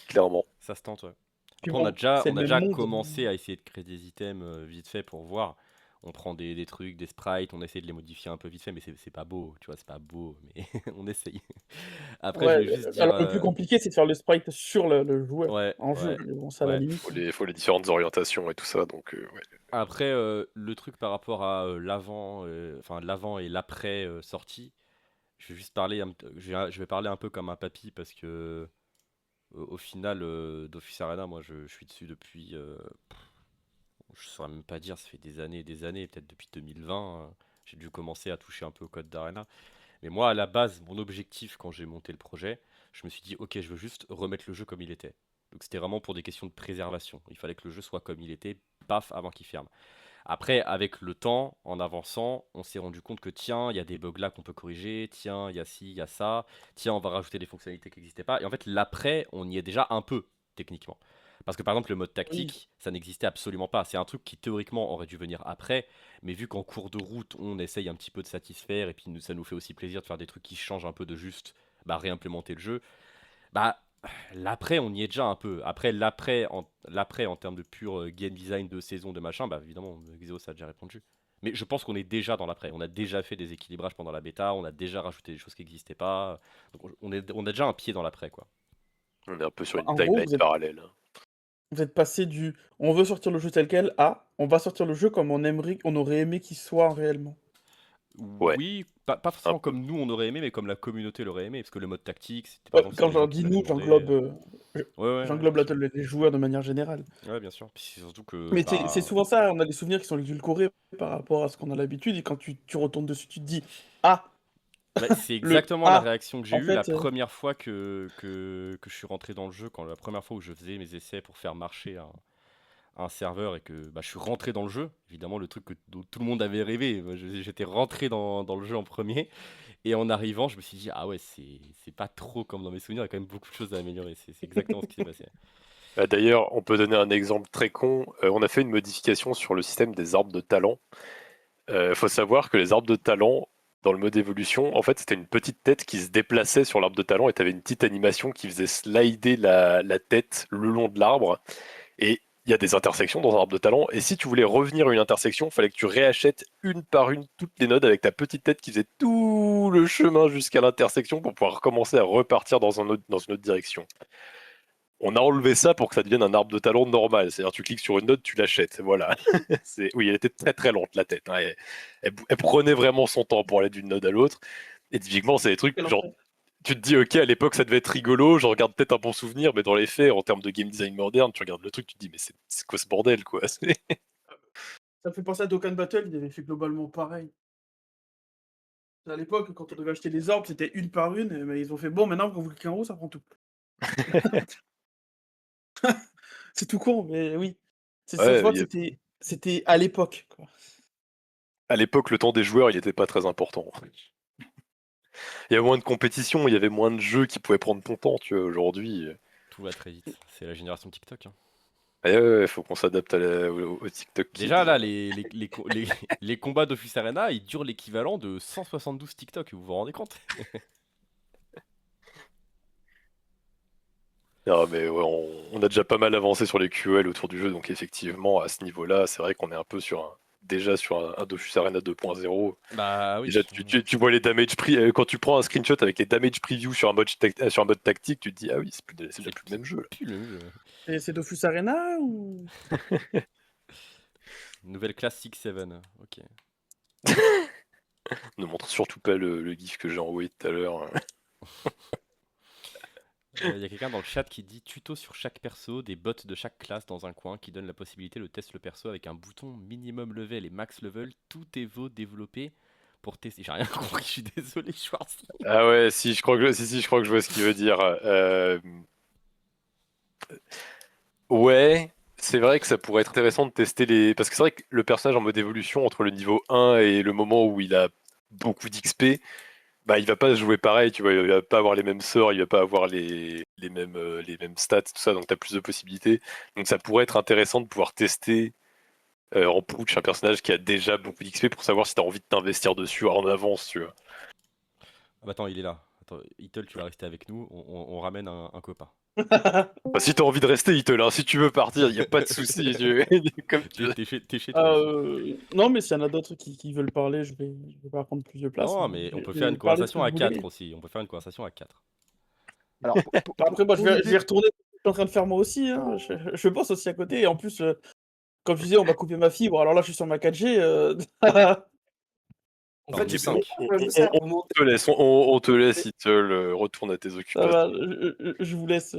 Clairement. Ça se tente, ouais. puis Après, on a bon, déjà, c'est on le a même déjà monde. commencé à essayer de créer des items vite fait pour voir. On prend des trucs, des sprites, on essaie de les modifier un peu vite fait, mais c'est pas beau, tu vois, c'est pas beau, mais on essaye. Après, je Ouais, voulais juste dire, alors le plus compliqué, c'est de faire le sprite sur le joueur, ouais, en jeu. ouais, Mais bon, ça, à la ouais. limite. Faut les différentes orientations et tout ça, donc ouais. Après, le truc par rapport à l'avant et l'après sortie, je vais juste parler, je vais parler un peu comme un papy parce que au final, Dofus Arena, moi, je suis dessus depuis, je saurais même pas dire, ça fait des années, peut-être depuis 2020, j'ai dû commencer à toucher un peu au code d'Arena. Mais moi, à la base, mon objectif quand j'ai monté le projet, je me suis dit, ok, je veux juste remettre le jeu comme il était. Donc c'était vraiment pour des questions de préservation. Il fallait que le jeu soit comme il était, paf, avant qu'il ferme. Après, avec le temps, en avançant, on s'est rendu compte que tiens, il y a des bugs là qu'on peut corriger, tiens, il y a ci, il y a ça, tiens, on va rajouter des fonctionnalités qui n'existaient pas. Et en fait, l'après, on y est déjà un peu, techniquement. Parce que par exemple, le mode Oui. tactique, ça n'existait absolument pas. C'est un truc qui théoriquement aurait dû venir après, mais vu qu'en cours de route, on essaye un petit peu de satisfaire, et puis ça nous fait aussi plaisir de faire des trucs qui changent un peu de juste réimplémenter le jeu, bah l'après, on y est déjà un peu. Après, l'après en termes de pur game design de saison, de machin, bah évidemment, Xeos a déjà répondu. Mais je pense qu'on est déjà dans l'après. On a déjà fait des équilibrages pendant la bêta, on a déjà rajouté des choses qui n'existaient pas. Donc on a déjà un pied dans l'après, quoi. On est un peu sur une En gros, timeline parallèle. vous êtes passé du on veut sortir le jeu tel quel à on va sortir le jeu comme on aurait aimé qu'il soit réellement. Ouais, Oui, pas un forcément peu. comme nous on aurait aimé, mais comme la communauté l'aurait aimé. Parce que le mode tactique, c'était par exemple Quand c'était je des gens leur qui dis me l'avaient nous, demandé. je- Ouais, ouais, ouais, j'englobe bien sûr. les joueurs de manière générale. Ouais, bien sûr. Puis c'est surtout que, Mais c'est souvent ça, on a des souvenirs qui sont édulcorés par rapport à ce qu'on a l'habitude, et quand tu retournes dessus, tu te dis ah, C'est le exactement la ah, réaction que j'ai en eue la fait, première fois que je suis rentré dans le jeu, la première fois où je faisais mes essais pour faire marcher un serveur et que je suis rentré dans le jeu. Évidemment, le truc dont tout le monde avait rêvé. Moi, j'étais rentré dans le jeu en premier. Et en arrivant, je me suis dit, ah ouais, c'est pas trop comme dans mes souvenirs, il y a quand même beaucoup de choses à améliorer. C'est exactement ce qui s'est passé. D'ailleurs, on peut donner un exemple très con. On a fait une modification sur le système des arbres de talent. Faut savoir que les arbres de talent, dans le mode évolution, en fait, c'était une petite tête qui se déplaçait sur l'arbre de talent et tu avais une petite animation qui faisait slider la tête le long de l'arbre. Et il y a des intersections dans un arbre de talent. Et si tu voulais revenir à une intersection, il fallait que tu réachètes une par une toutes les nodes avec ta petite tête qui faisait tout le chemin jusqu'à l'intersection pour pouvoir recommencer à repartir dans une autre direction. On a enlevé ça pour que ça devienne un arbre de talent normal. C'est-à-dire, tu cliques sur une node, tu l'achètes. Voilà. Oui, elle était très très lente, la tête, hein. Elle prenait vraiment son temps pour aller d'une node à l'autre. Et typiquement, c'est des trucs, Quel genre, enfer. tu te dis, ok, à l'époque, ça devait être rigolo, j'en regarde peut-être un bon souvenir, mais dans les faits, en termes de game design moderne, tu regardes le truc, tu te dis, mais c'est quoi ce bordel, quoi? Ça me fait penser à Dokkan Battle, il avait fait globalement pareil. À l'époque, quand on devait acheter les orbes, c'était une par une, mais ils ont fait bon, maintenant quand vous cliquez en haut, ça prend tout. C'est tout con, mais oui. Ça se Ouais, voit que c'était à l'époque, quoi. à l'époque, le temps des joueurs, il était pas très important. Il y avait moins de compétition, il y avait moins de jeux qui pouvaient prendre ton temps, tu vois, aujourd'hui. Tout va très vite. C'est la génération TikTok, hein. Ouais, faut qu'on s'adapte au TikTok Kids. Déjà, là, les combats Dofus Arena, ils durent l'équivalent de 172 TikTok, vous vous rendez compte? Non, mais ouais, on a déjà pas mal avancé sur les QL autour du jeu, donc effectivement, à ce niveau-là, c'est vrai qu'on est un peu déjà sur un Dofus Arena 2.0. Bah Déjà, oui. tu vois les damage quand tu prends un screenshot avec les damage preview sur un mode tactique, tu te dis, ah oui, c'est déjà plus le même jeu, là. Plus le même jeu. Et c'est Dofus Arena ou. Nouvelle classe 6-7, ok. Ne montre surtout pas le gif que j'ai envoyé tout à l'heure. Il y a quelqu'un dans le chat qui dit tuto sur chaque perso, des bots de chaque classe dans un coin qui donne la possibilité de tester le perso avec un bouton minimum level et max level, tout est développé pour tester. J'ai rien compris, je suis désolé, Schwarz. Ah ouais, si, je crois que je vois ce qu'il veut dire. Ouais, c'est vrai que ça pourrait être intéressant de tester les. Parce que c'est vrai que le personnage en mode évolution entre le niveau 1 et le moment où il a beaucoup d'XP, bah il va pas jouer pareil, tu vois, il va pas avoir les mêmes sorts, il va pas avoir les mêmes stats, tout ça, donc t'as plus de possibilités. Donc ça pourrait être intéressant de pouvoir tester en push un personnage qui a déjà beaucoup d'XP pour savoir si t'as envie de t'investir dessus en avance, tu vois. Ah bah attends, il est là. Attends, Itel, tu vas rester avec nous, on ramène un copain. Bah, si t'as envie de rester, Itel, hein, si tu veux partir, il y a pas de souci. Comme tu veux. T'es chez toi ici. Non, mais s'il y en a d'autres qui veulent parler, je vais pas prendre plus de place. Non, Hein. mais Je on vais- peut je faire vais une parler de ce que conversation à vous 4 voulez. aussi. On peut faire une conversation à 4. Alors, Après, moi, je pour vais l'idée, retourner ce que je suis en train de faire moi aussi. Hein. Je pense aussi à côté. Et en plus, comme je disais, on m'a coupé ma fibre. Alors là, je suis sur ma 4G. En Alors, fait, du je sais pas 5. pourquoi je sert pour monter. On te laisse, Itel, retourne à tes Ça occupations. va, je vous laisse,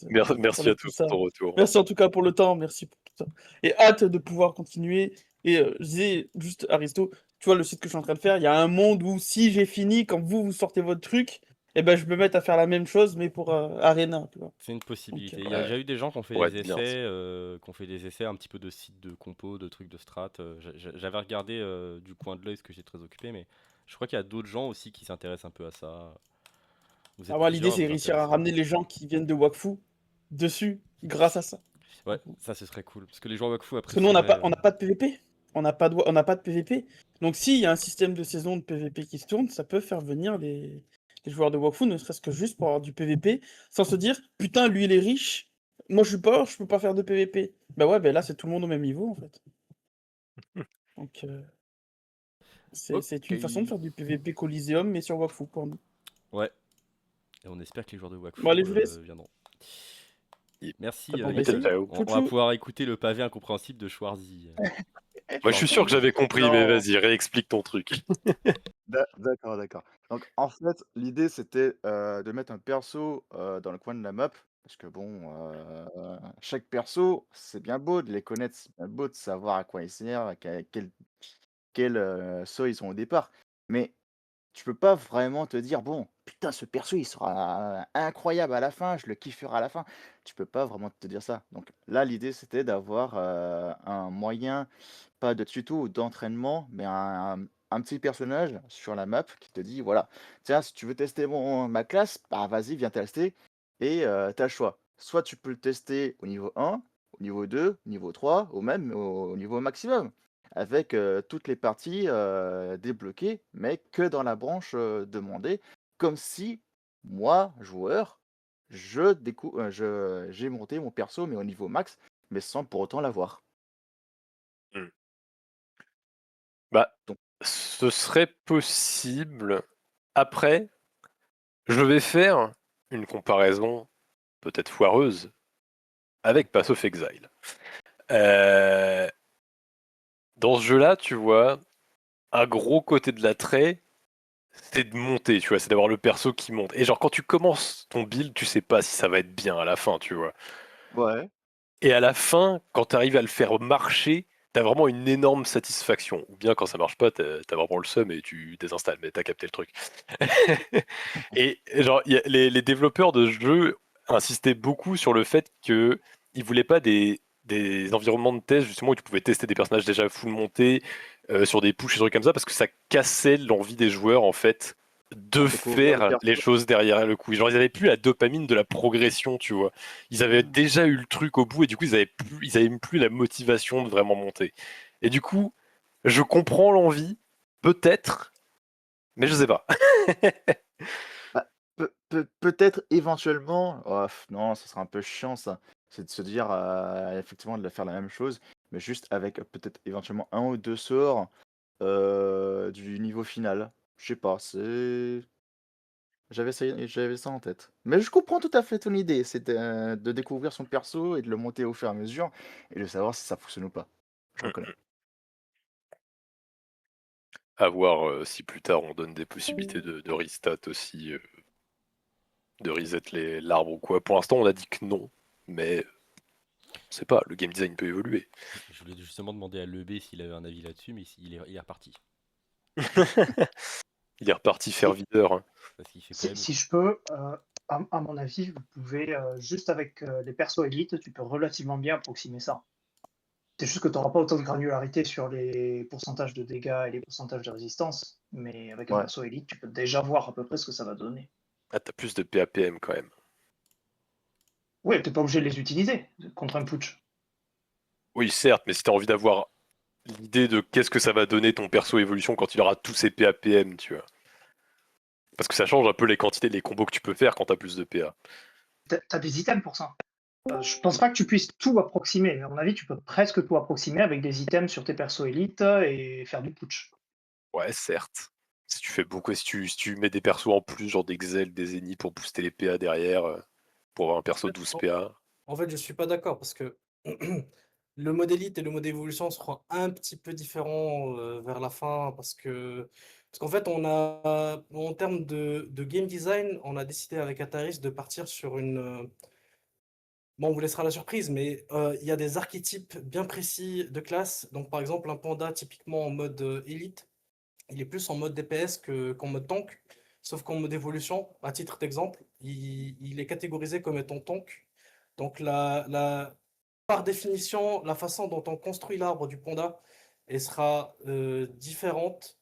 Merci parler à de tout tous ça. pour ton retour. Merci en tout cas pour le temps, merci pour tout ça. Et hâte de pouvoir continuer. Et je disais juste, Aristo, tu vois le site que je suis en train de faire, il y a un monde où si j'ai fini, quand vous sortez votre truc, eh ben, je me mets à faire la même chose, mais pour Arena. Tu vois. C'est une possibilité. Donc, Il y a déjà eu des gens qui ont fait Ouais, des bien. essais, un petit peu de sites de compo, de trucs de strat. J'avais regardé du coin de l'œil, ce que j'étais très occupé, mais je crois qu'il y a d'autres gens aussi qui s'intéressent un peu à ça. Vous êtes moi, l'idée, plusieurs à c'est vous réussir à intéresser. ramener les gens qui viennent de Wakfu dessus, grâce à ça. Ouais, ça ce serait cool. Parce que les joueurs Wakfu Parce que nous, on n'a pas, apprécieraient. on n'a pas de PVP. On n'a pas de PVP. Donc, s'il y a un système de saison de PVP qui se tourne, ça peut faire venir les joueurs de Wakfu, ne serait-ce que juste pour avoir du PVP, sans se dire, putain, lui, il est riche. Moi, je suis pauvre, je peux pas faire de PVP. Bah ouais, là, c'est tout le monde au même niveau, en fait. Donc, c'est une façon de Ok. faire du PVP Coliseum, mais sur Wakfu, pour nous. Ouais. Et on espère que les joueurs de Wakfu Bon, allez, je vous laisse. viendront. Et- Merci, Bon, bah, Itel. essayez. On va pouvoir écouter le pavé incompréhensible de Schwarzy. Moi, je suis sûr que j'avais compris, Non. mais vas-y, réexplique ton truc. D'accord, d'accord. Donc, en fait, l'idée, c'était de mettre un perso dans le coin de la map. Parce que bon, chaque perso, c'est bien beau de les connaître, c'est bien beau de savoir à quoi ils servent, quel saut ils ont au départ. Mais tu peux pas vraiment te dire, bon, putain, ce perso, il sera incroyable à la fin, je le kifferai à la fin. Tu peux pas vraiment te dire ça. Donc là, l'idée, c'était d'avoir un moyen, pas de tuto ou d'entraînement, mais un petit personnage sur la map qui te dit, voilà, tiens, si tu veux tester ma classe, bah vas-y, viens tester. Et tu as le choix. Soit tu peux le tester au niveau 1, au niveau 2, au niveau 3, ou même au niveau maximum. avec toutes les parties débloquées, mais que dans la branche demandée, comme si moi, joueur, j'ai monté mon perso, mais au niveau max, mais sans pour autant l'avoir. Hmm. Bah, Donc, ce serait possible. Après, je vais faire une comparaison peut-être foireuse avec Path of Exile. Euh, Dans ce jeu-là, tu vois, un gros côté de l'attrait, c'est de monter, tu vois, c'est d'avoir le perso qui monte. Et genre, quand tu commences ton build, tu sais pas si ça va être bien à la fin, tu vois. ouais. Et à la fin, quand tu arrives à le faire marcher, t'as vraiment une énorme satisfaction. Ou bien quand ça marche pas, t'as vraiment le seum et tu désinstalles, mais t'as capté le truc. Et genre, les développeurs de ce jeu insistaient beaucoup sur le fait que ils voulaient pas des environnements de test justement où tu pouvais tester des personnages déjà full montés sur des pushes et des trucs comme ça parce que ça cassait l'envie des joueurs en fait de Découvrir le faire les perso. choses derrière le coup. Genre ils avaient plus la dopamine de la progression, tu vois. Ils avaient déjà eu le truc au bout et du coup ils avaient même plus la motivation de vraiment monter. Et du coup, je comprends l'envie, peut-être, mais je sais pas. Bah, peut-être éventuellement, oh, non, ça sera un peu chiant ça. C'est de se dire effectivement de faire la même chose, mais juste avec peut-être éventuellement un ou deux sorts du niveau final. Je sais pas, j'avais ça en tête. Mais je comprends tout à fait ton idée, c'est de découvrir son perso et de le monter au fur et à mesure et de savoir si ça fonctionne ou pas. Je reconnais. À voir si plus tard on donne des possibilités de restart aussi, de reset l'arbre ou quoi. Pour l'instant, on a dit que non, mais on sait pas, le game design peut évoluer. Je voulais justement demander à Lebé s'il avait un avis là-dessus, mais il est reparti. Il est reparti faire videur, hein. Parce qu'il fait quand même. Si je peux, à mon avis, vous pouvez, juste avec les persos élites, tu peux relativement bien approximer ça. C'est juste que tu n'auras pas autant de granularité sur les pourcentages de dégâts et les pourcentages de résistance, mais avec un Ouais. perso élite, tu peux déjà voir à peu près ce que ça va donner. Ah, t'as plus de PAPM quand même. Oui, tu n'es pas obligé de les utiliser contre un putsch. Oui, certes, mais si t'as envie d'avoir l'idée de qu'est-ce que ça va donner ton perso évolution quand il aura tous ses PAPM, tu vois. Parce que ça change un peu les quantités, les combos que tu peux faire quand t'as plus de PA. Tu as des items pour ça. Je pense pas que tu puisses tout approximer. À mon avis, tu peux presque tout approximer avec des items sur tes persos élites et faire du putsch. Ouais, certes. Si tu fais beaucoup, si tu mets des persos en plus, genre des Xel, des Eni pour booster les PA derrière, pour avoir un perso 12 PA. En fait, je suis pas d'accord parce que le mode élite et le mode évolution seront un petit peu différents vers la fin parce qu'en fait, en termes de game design, on a décidé avec Ataris de partir sur bon, on vous laissera la surprise, mais il y a des archétypes bien précis de classe. Donc, par exemple, un panda typiquement en mode élite, il est plus en mode DPS qu'en mode tank. Sauf qu'en mode évolution, à titre d'exemple, il est catégorisé comme étant tank. Donc, par définition, la façon dont on construit l'arbre du panda elle sera différente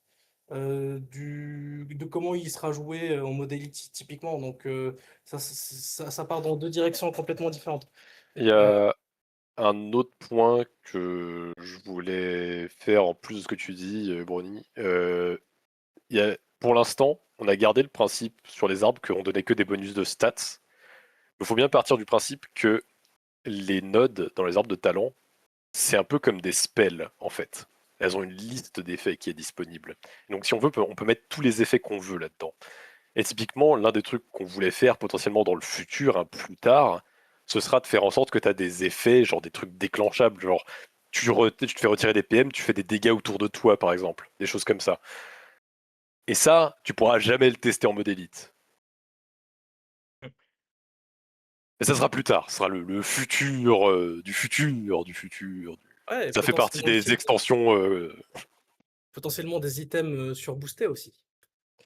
de comment il sera joué en mode élite typiquement. Donc, ça part dans deux directions complètement différentes. Il y Euh, a un autre point que je voulais faire en plus de ce que tu dis, Brony. Pour l'instant, on a gardé le principe sur les arbres qu'on donnait que des bonus de stats. Il faut bien partir du principe que les nodes dans les arbres de talent, c'est un peu comme des spells en fait. Elles ont une liste d'effets qui est disponible. Donc si on veut, on peut mettre tous les effets qu'on veut là-dedans. Et typiquement, l'un des trucs qu'on voulait faire potentiellement dans le futur, hein, plus tard, ce sera de faire en sorte que tu as des effets, genre des trucs déclenchables, genre tu te fais retirer des PM, tu fais des dégâts autour de toi par exemple, des choses comme ça. Et ça, tu pourras jamais le tester en mode élite. Mais ça sera plus tard, ce sera le futur du futur du futur. ouais, Ça fait partie potentiellement des extensions, potentiellement des items surboostés aussi.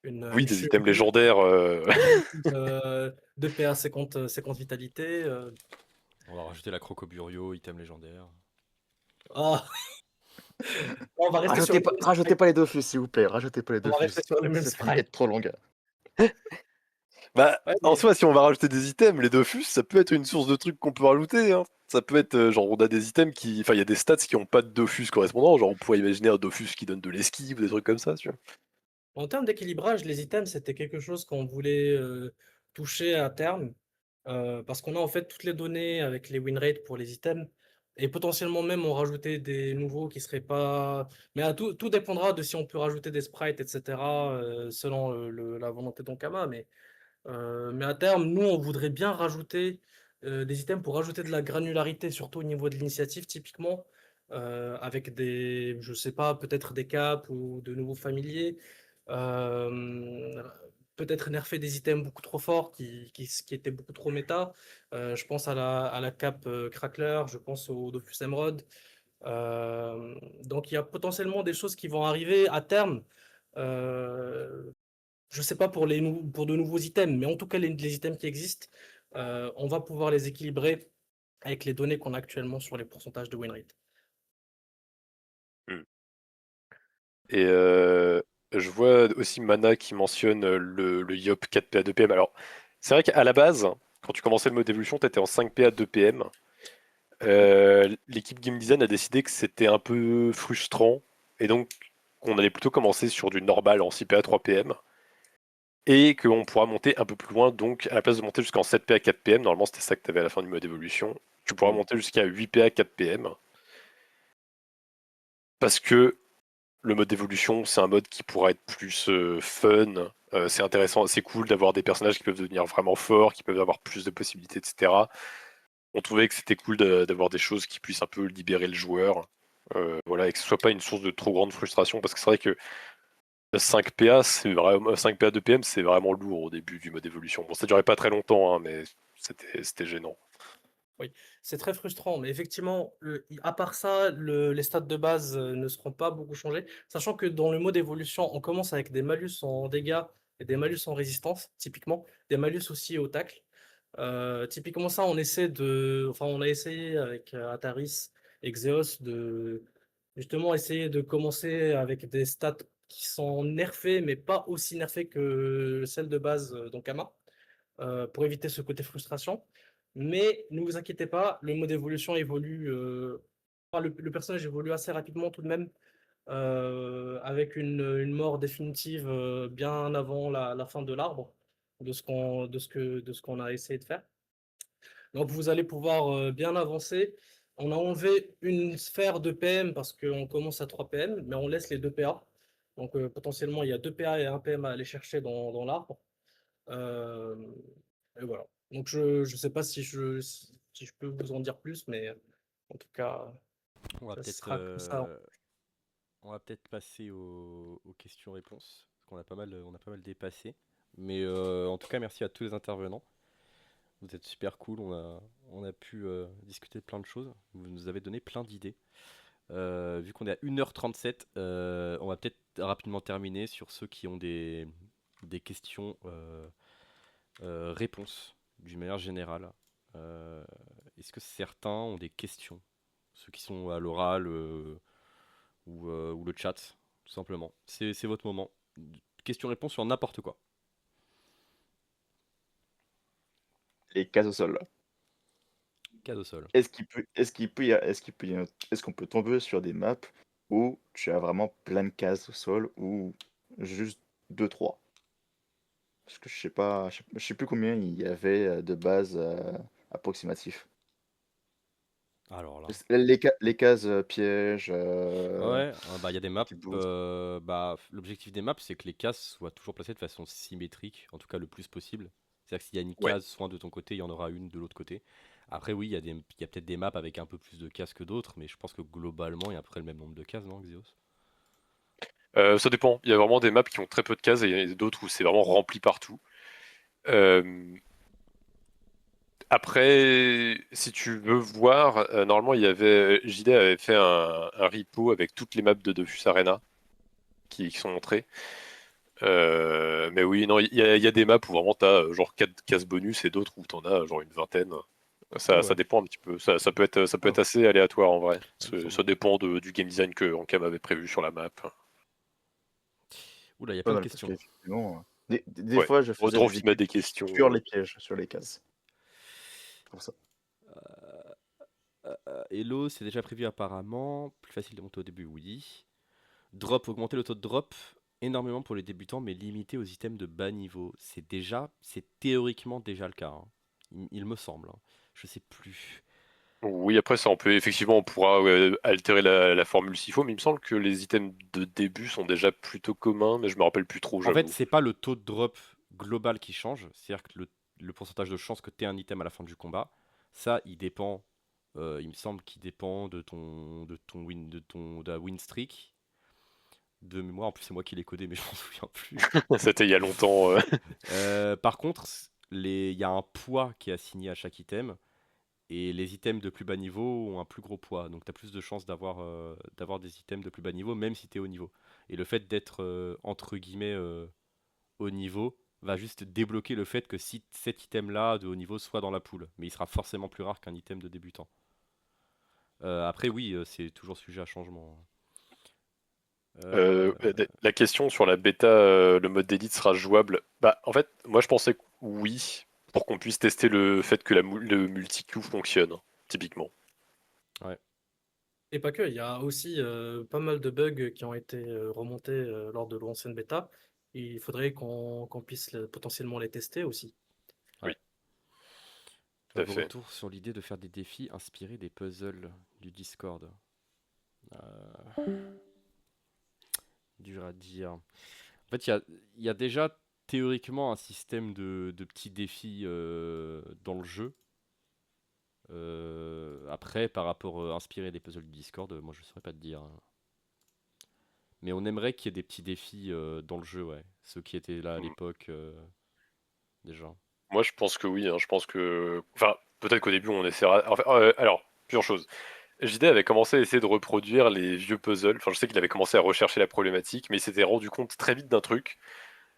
oui, Une des items chevelure, légendaires. de PA 50 vitalité. On va rajouter la Crocoburio, item légendaire. Ah, on va rester sur le même Rajoutez sprite. pas les Dofus, s'il vous plaît. Rajoutez pas les On va Dofus. rester sur le même Ça va sprite. être trop long. Bah, Ouais, en mais soi, si on va rajouter des items, les Dofus, ça peut être une source de trucs qu'on peut rajouter, hein. Ça peut être genre on a des items qui. Enfin, il y a des stats qui ont pas de Dofus correspondant. Genre on pourrait imaginer un Dofus qui donne de l'esquive ou des trucs comme ça, tu vois. En termes d'équilibrage, les items, c'était quelque chose qu'on voulait toucher à terme, parce qu'on a en fait toutes les données avec les win rates pour les items, et potentiellement même en rajouter des nouveaux qui seraient pas... Mais tout dépendra de si on peut rajouter des sprites, etc., selon la volonté d'Ankama, mais à terme, nous, on voudrait bien rajouter des items pour rajouter de la granularité, surtout au niveau de l'initiative, typiquement, avec des, je sais pas, peut-être des caps ou de nouveaux familiers. Euh, Peut-être nerfer des items beaucoup trop forts qui étaient beaucoup trop méta. Je pense à la cape Crackler, je pense au Dofus Emerald. Euh, donc il y a potentiellement des choses qui vont arriver à terme. Euh, je sais pas pour pour de nouveaux items, mais en tout cas les items qui existent, on va pouvoir les équilibrer avec les données qu'on a actuellement sur les pourcentages de win rate. Hmm. Et je vois aussi Mana qui mentionne le Yop 4PA 2PM. Alors, c'est vrai qu'à la base, quand tu commençais le mode évolution, tu étais en 5PA 2PM. L'équipe Game Design a décidé que c'était un peu frustrant et donc qu'on allait plutôt commencer sur du normal en 6PA 3PM et qu'on pourra monter un peu plus loin. Donc, à la place de monter jusqu'en 7PA 4PM, normalement c'était ça que tu avais à la fin du mode évolution, tu pourras monter jusqu'à 8PA 4PM parce que le mode d'évolution, c'est un mode qui pourra être plus fun. C'est intéressant, c'est cool d'avoir des personnages qui peuvent devenir vraiment forts, qui peuvent avoir plus de possibilités, etc. On trouvait que c'était cool d'avoir des choses qui puissent un peu libérer le joueur. Voilà, et que ce soit pas une source de trop grande frustration, parce que c'est vrai que 5PA, c'est vraiment 5PA 2PM, c'est vraiment lourd au début du mode évolution. Bon, ça durait pas très longtemps, hein, mais c'était gênant. Oui, c'est très frustrant, mais effectivement, à part ça, les stats de base ne seront pas beaucoup changés, sachant que dans le mode évolution, on commence avec des malus en dégâts et des malus en résistance, typiquement, des malus aussi au tacle. Typiquement ça, on a essayé avec Ataris et Xeos de justement essayer de commencer avec des stats qui sont nerfées, mais pas aussi nerfées que celles de base d'Ankama, pour éviter ce côté frustration. Mais ne vous inquiétez pas, le mode évolution évolue, enfin, le personnage évolue assez rapidement tout de même, avec une mort définitive bien avant la fin de l'arbre, de ce qu'on a essayé de faire. Donc vous allez pouvoir bien avancer. On a enlevé une sphère de PM parce qu'on commence à 3 PM, mais on laisse les 2 PA. Donc potentiellement, il y a 2 PA et 1 PM à aller chercher dans l'arbre. Euh, et voilà. Donc je ne sais pas si je peux vous en dire plus, mais en tout cas, On va ça peut-être sera comme ça. passer aux questions-réponses, parce qu'on a on a pas mal dépassé. Mais en tout cas, merci à tous les intervenants. Vous êtes super cool, on a pu discuter de plein de choses. Vous nous avez donné plein d'idées. Vu qu'on est à 1h37, on va peut-être rapidement terminer sur ceux qui ont des questions réponses d'une manière générale. Est-ce que certains ont des questions? Ceux qui sont à l'oral ou le chat, tout simplement. C'est votre moment. Question-réponse sur n'importe quoi. Les cases au sol. Cadeau sol. Est-ce qu'on peut tomber sur des maps où tu as vraiment plein de cases au sol ou juste 2-3? Parce que je sais plus combien il y avait de base approximatifs. Alors là. Les cases pièges Ouais, bah il y a des maps. qui boostent. L'objectif des maps, c'est que les cases soient toujours placées de façon symétrique, en tout cas le plus possible. C'est-à-dire que s'il y a une Ouais. case soit de ton côté, il y en aura une de l'autre côté. Après, oui, il y a peut-être des maps avec un peu plus de cases que d'autres, mais je pense que globalement, il y a à peu près le même nombre de cases, non, Xios? Ça dépend. Il y a vraiment des maps qui ont très peu de cases et il y en a d'autres où c'est vraiment rempli partout. Après, si tu veux voir, normalement, JD avait fait un repo avec toutes les maps de Dofus Arena qui sont montrées. Mais oui, non, il y a des maps où vraiment t'as genre 4 cases bonus et d'autres où t'en as genre une vingtaine. Ça Ouais. dépend un petit peu. Ça peut être assez aléatoire en vrai. Il me semble. Ça dépend du game design que Ankam avait prévu sur la map. Oula, il y a Pas plein de mal, parce questions. qu'effectivement, des Ouais. fois, je faisais Rodolphe, des il m'a équipes des questions. sur les pièges, sur les cases. Pour ça. Hello, c'est déjà prévu apparemment. Plus facile de monter au début, oui. Drop, augmenter le taux de drop énormément pour les débutants, mais limité aux items de bas niveau. C'est théoriquement déjà le cas, hein. Il me semble, hein. Je sais plus. Oui, après ça, on pourra altérer la formule s'il faut, mais il me semble que les items de début sont déjà plutôt communs, mais je me rappelle plus trop, En fait, j'avoue. c'est pas le taux de drop global qui change, c'est-à-dire que le pourcentage de chance que tu aies un item à la fin du combat, ça, il dépend, il me semble qu'il dépend de la win streak. De mémoire, en plus c'est moi qui l'ai codé, mais je m'en souviens plus. C'était il y a longtemps. Par contre, il y a un poids qui est assigné à chaque item, et les items de plus bas niveau ont un plus gros poids, donc tu as plus de chances d'avoir des items de plus bas niveau, même si tu es haut niveau. Et le fait d'être, entre guillemets, haut niveau, va juste débloquer le fait que si cet item-là de haut niveau soit dans la pool, mais il sera forcément plus rare qu'un item de débutant. Après, oui, c'est toujours sujet à changement. La question sur la bêta, le mode d'élite sera jouable. Bah, en fait, moi je pensais que oui, pour qu'on puisse tester le fait que le multi-queue fonctionne, typiquement. Et pas que, il y a aussi pas mal de bugs qui ont été remontés lors de l'ancienne bêta. Il faudrait qu'on puisse potentiellement les tester aussi. Oui, tout à Vos fait. retours sur l'idée de faire des défis inspirés des puzzles du Discord. Dur à dire. En fait, il y a déjà théoriquement un système de petits défis dans le jeu. Après, par rapport inspiré des puzzles du Discord, moi je saurais pas te dire, hein. Mais on aimerait qu'il y ait des petits défis dans le jeu, ouais. Ceux qui étaient là à l'époque déjà. Moi je pense que oui, hein, je pense que. Enfin, peut-être qu'au début on essaiera. Enfin, alors, plusieurs choses. JD avait commencé à essayer de reproduire les vieux puzzles. Enfin, je sais qu'il avait commencé à rechercher la problématique, mais il s'était rendu compte très vite d'un truc.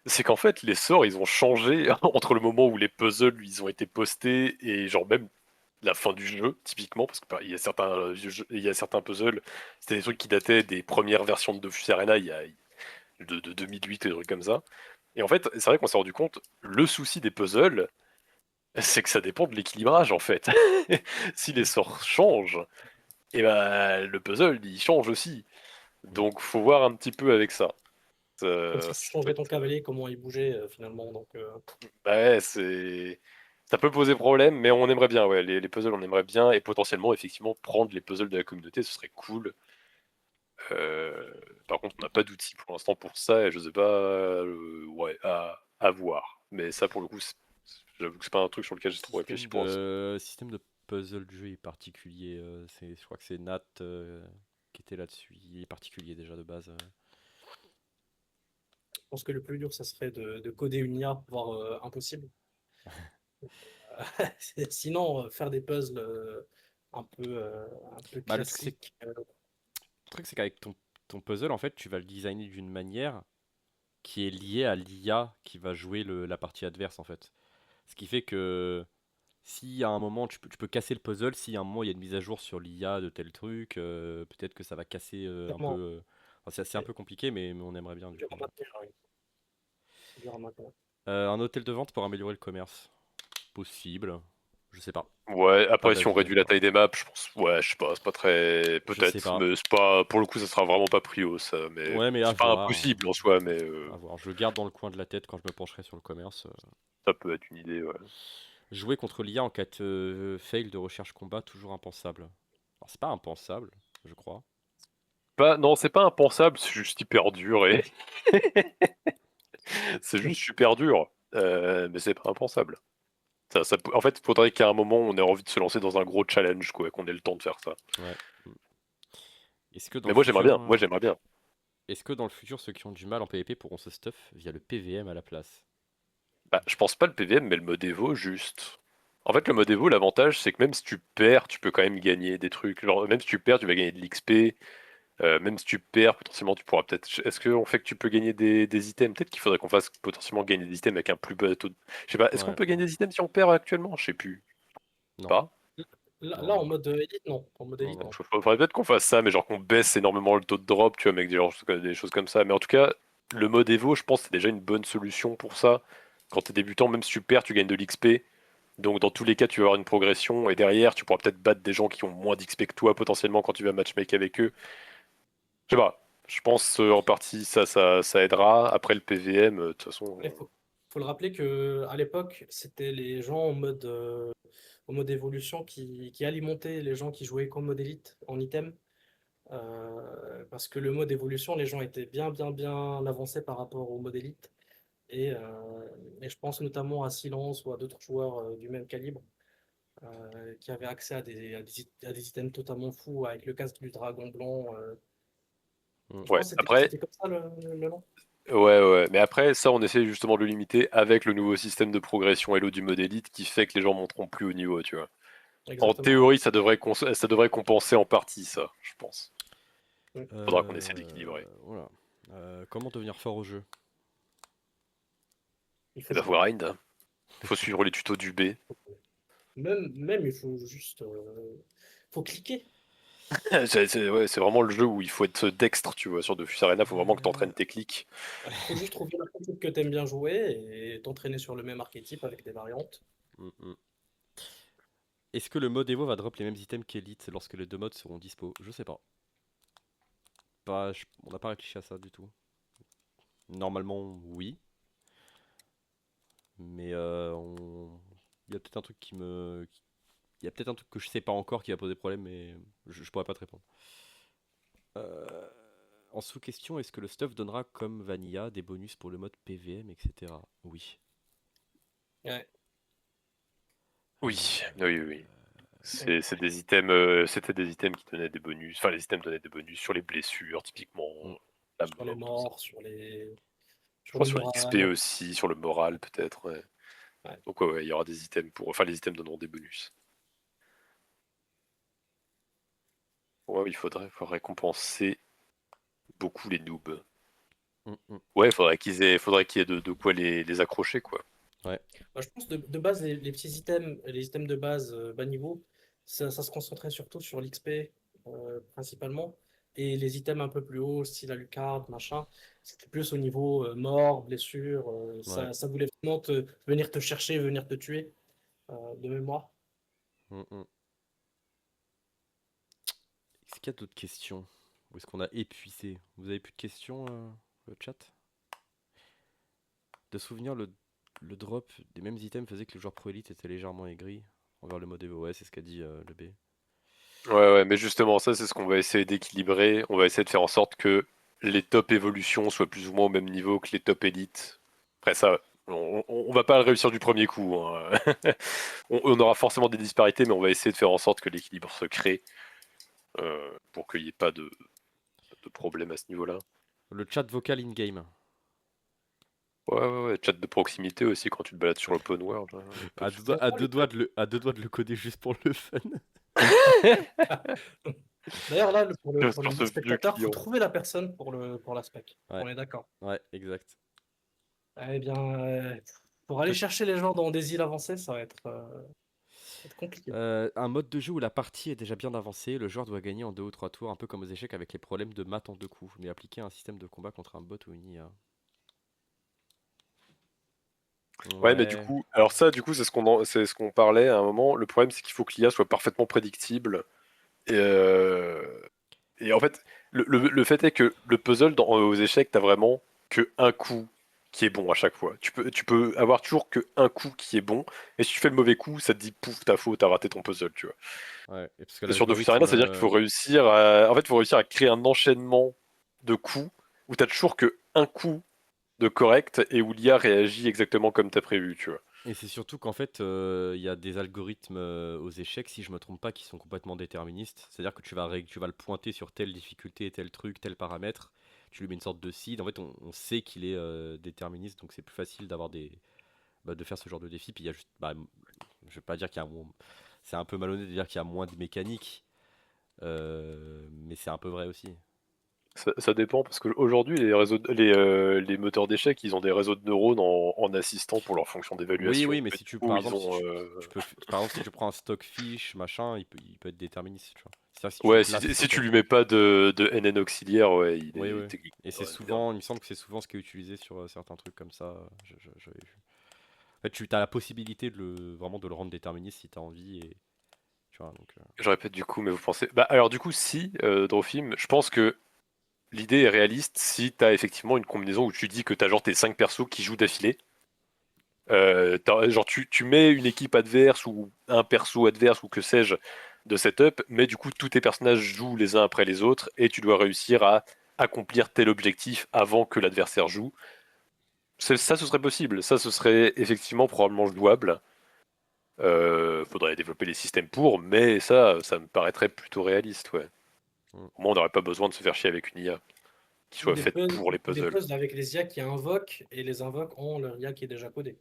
C'est qu'en fait, les sorts, ils ont changé entre le moment où les puzzles, ils ont été postés et genre même la fin du jeu, typiquement, parce que il y a certains il y a certains puzzles, c'était des trucs qui dataient des premières versions de Dofus Arena, de 2008 et des trucs comme ça. Et en fait, c'est vrai qu'on s'est rendu compte, le souci des puzzles, c'est que ça dépend de l'équilibrage, en fait. Si les sorts changent, et ben le puzzle, il change aussi. Donc, faut voir un petit peu avec ça. Comme si tu changeais ton cavalier, comment il bougeait finalement. Donc, Bah ouais, ça peut poser problème, mais on aimerait bien, ouais, les puzzles, on aimerait bien, et potentiellement, effectivement, prendre les puzzles de la communauté, ce serait cool. Par contre, on n'a pas d'outils pour l'instant pour ça, et je sais pas, ouais, à voir. Mais ça, pour le coup, j'avoue que c'est pas un truc sur lequel j'ai trop réfléchi pour l'instant. Système de puzzle du jeu est particulier. Je crois que c'est Nat qui était là-dessus. Il est particulier déjà de base. je pense que le plus dur, ça serait de coder une IA, voire impossible. Sinon, faire des puzzles un peu Bah, le truc, c'est classiques. le truc, c'est qu'avec ton puzzle, en fait, tu vas le designer d'une manière qui est liée à l'IA qui va jouer la partie adverse, en fait. Ce qui fait que si à un moment tu peux casser le puzzle, si à un moment il y a une mise à jour sur l'IA de tel truc, peut-être que ça va casser un peu. Clairement, Enfin, c'est un peu compliqué, mais on aimerait bien du dur coup. à maintenir, oui. C'est dur à maintenir. Un hôtel de vente pour améliorer le commerce. Possible. Je sais pas. Ouais, Pas après, si on d'avis réduit la encore. taille des maps, je pense, ouais, je sais pas, c'est pas très. Je sais Peut-être, pas. mais c'est pas. Pour le coup, ça sera vraiment pas prio, ça, mais Ouais, mais à c'est pas voir, hein. impossible en soi, mais À voir. Je le garde dans le coin de la tête quand je me pencherai sur le commerce. ça peut être une idée, ouais. Jouer contre l'IA en cas de fail de recherche combat, toujours impensable. Alors, c'est pas impensable, je crois. Non, c'est pas impensable, c'est juste hyper dur et. C'est juste super dur, mais c'est pas impensable. En fait, il faudrait qu'à un moment, on ait envie de se lancer dans un gros challenge, quoi, qu'on ait le temps de faire ça. Ouais. Est-ce que dans Mais le moi, j'aimerais bien. futur, Moi, j'aimerais bien. est-ce que dans le futur, ceux qui ont du mal en PvP pourront se stuff via le PVM à la place? Bah, je pense pas le PVM, mais le mode Evo, juste. En fait, le mode Evo, l'avantage, c'est que même si tu perds, tu peux quand même gagner des trucs. Genre, même si tu perds, tu vas gagner de l'XP. Même si tu perds, potentiellement, tu pourras peut-être. Est-ce qu'on fait que tu peux gagner des items? Peut-être qu'il faudrait qu'on fasse potentiellement gagner des items avec un plus bas taux de. Je sais pas, est-ce qu'on Ouais, peut gagner des items si on perd actuellement? Je sais plus. non. Pas. Là, Non, là, non. en mode élite, non. En mode Non, élite, non. non. Faudrait peut-être qu'on fasse ça, mais genre qu'on baisse énormément le taux de drop, tu vois, avec des choses comme ça. Mais en tout cas, le mode Evo, je pense que c'est déjà une bonne solution pour ça. Quand t'es débutant, même si tu perds, tu gagnes de l'XP. Donc dans tous les cas, tu vas avoir une progression et derrière, tu pourras peut-être battre des gens qui ont moins d'XP que toi potentiellement quand tu vas matchmake avec eux. Je sais pas. Je pense en partie ça aidera. Après le PVM, de toute façon. Il faut le rappeler que à l'époque, c'était les gens en mode évolution qui alimentaient les gens qui jouaient qu'en mode élite, en item. Parce que le mode évolution, les gens étaient bien avancés par rapport au mode élite. Et je pense notamment à Silence ou à d'autres joueurs du même calibre qui avaient accès à des items totalement fous avec le casque du dragon blanc. Je Ouais. pense que Après, c'était comme ça le nom. ouais. Mais après, ça, on essaie justement de le limiter avec le nouveau système de progression Elo du mode élite qui fait que les gens monteront plus haut niveau, tu vois. En Exactement. théorie, ça devrait compenser en partie ça, je pense. Faudra qu'on essaie d'équilibrer. Voilà. Comment devenir fort au jeu? Il faut Il faut jouer. grind. Faut suivre les tutos du B. Même il faut juste faut cliquer. C'est vraiment le jeu où il faut être dextre, tu vois. Sur Dofus Arena, faut vraiment que tu entraînes tes clics. Il faut juste trouver l'archétype que tu aimes bien jouer et t'entraîner sur le même archétype avec des variantes. Est-ce que le mode Evo va drop les mêmes items qu'Elite lorsque les deux modes seront dispo? Je sais pas. On n'a pas réfléchi à ça du tout. Normalement, oui. Mais il y a peut-être un truc il y a peut-être un truc que je sais pas encore qui va poser problème, mais je pourrais pas te répondre. En sous-question, est-ce que le stuff donnera comme Vanilla des bonus pour le mode PVM, etc. Oui. Ouais. Oui. C'est des items, c'était des items qui donnaient des bonus. Enfin, les items donnaient des bonus sur les blessures, typiquement. La Sur les mort, tout ça. morts, sur les. Je crois sur l'XP aussi, sur le moral peut-être. Ouais. Ouais. Donc ouais, il y aura des items pour. Enfin, les items donneront des bonus. Ouais, il faudrait récompenser beaucoup les noobs. Ouais, faudrait qu'il y ait de quoi les accrocher, quoi. Ouais. Bah, je pense de base, les petits items, les items de base bas niveau, ça se concentrait surtout sur l'XP principalement. Et les items un peu plus hauts, style Alucard, machin, c'était plus au niveau mort, blessure. Ça voulait vraiment venir te chercher, venir te tuer de mémoire. Est-ce qu'il y a d'autres questions? Ou est-ce qu'on a épuisé? Vous avez plus de questions, le chat? De souvenir, le drop des mêmes items faisait que le joueur pro élite était légèrement aigri envers le mode Evo. Ouais, c'est ce qu'a dit le B. Ouais, mais justement, ça, c'est ce qu'on va essayer d'équilibrer. On va essayer de faire en sorte que les top évolutions soient plus ou moins au même niveau que les top élites. Après ça, on va pas le réussir du premier coup, hein. On aura forcément des disparités, mais on va essayer de faire en sorte que l'équilibre se crée pour qu'il n'y ait pas de problème à ce niveau-là. Le chat vocal in-game. Ouais, chat de proximité aussi quand tu te balades sur l'open world. À deux doigts de le coder juste pour le fun. D'ailleurs, là, pour le Sur ce vieux spectateur, il faut client. trouver la personne pour la spec. Ouais. On est d'accord. Ouais, exact. Eh bien, pour aller chercher les gens dans des îles avancées, ça va être compliqué. Un mode de jeu où la partie est déjà bien avancée, le joueur doit gagner en 2 ou 3 tours, un peu comme aux échecs avec les problèmes de maths en 2 coups, mais appliquer un système de combat contre un bot ou une IA. Ouais, mais du coup, alors ça, du coup, c'est ce qu'on parlait à un moment. Le problème, c'est qu'il faut que l'IA soit parfaitement prédictible. Et en fait, le fait est que le puzzle aux échecs, t'as vraiment que un coup qui est bon à chaque fois. Tu peux avoir toujours que un coup qui est bon, et si tu fais le mauvais coup, ça te dit pouf, t'as faux, t'as raté ton puzzle, tu vois. Ouais, et parce que Et sur Dofus Arena, c'est-à-dire qu'il faut réussir à créer un enchaînement de coups où t'as toujours que un coup de correct et où l'IA réagit exactement comme t'as prévu, tu vois. Et c'est surtout qu'en fait, il y a des algorithmes aux échecs, si je me trompe pas, qui sont complètement déterministes. C'est-à-dire que tu vas le pointer sur telle difficulté, tel truc, tel paramètre. Tu lui mets une sorte de seed. En fait, on sait qu'il est déterministe, donc c'est plus facile d'avoir de faire ce genre de défi. Puis il y a juste, je vais pas dire qu'il y a c'est un peu malhonnête de dire qu'il y a moins de mécanique, mais c'est un peu vrai aussi. Ça dépend, parce qu'aujourd'hui, les moteurs d'échecs, ils ont des réseaux de neurones en assistant pour leur fonction d'évaluation. Oui, mais si tu, par exemple, par exemple, si tu prends un stockfish, machin, il peut être déterministe, tu vois. Si tu lui mets pas de NN auxiliaire, ouais, il est Oui. technique. Et c'est souvent, il me semble que c'est souvent ce qui est utilisé sur certains trucs comme ça, j'avais vu. En fait, tu as la possibilité vraiment de le rendre déterministe si tu as envie. Et, tu vois, donc, Je répète du coup, mais vous pensez. Bah, alors, du coup, si, Drofim, je pense que l'idée est réaliste si t'as effectivement une combinaison où tu dis que t'as genre tes 5 persos qui jouent d'affilée. Genre, tu mets une équipe adverse ou un perso adverse ou que sais-je de setup, mais du coup, tous tes personnages jouent les uns après les autres et tu dois réussir à accomplir tel objectif avant que l'adversaire joue. Ça, ce serait possible. Ça, ce serait effectivement probablement jouable. Faudrait développer les systèmes pour, mais ça me paraîtrait plutôt réaliste, ouais. Mm. Au moins, on n'aurait pas besoin de se faire chier avec une IA qui Ou soit faite pour les des puzzles. puzzles avec les IA qui invoquent et les invoques ont leur IA qui est déjà codée,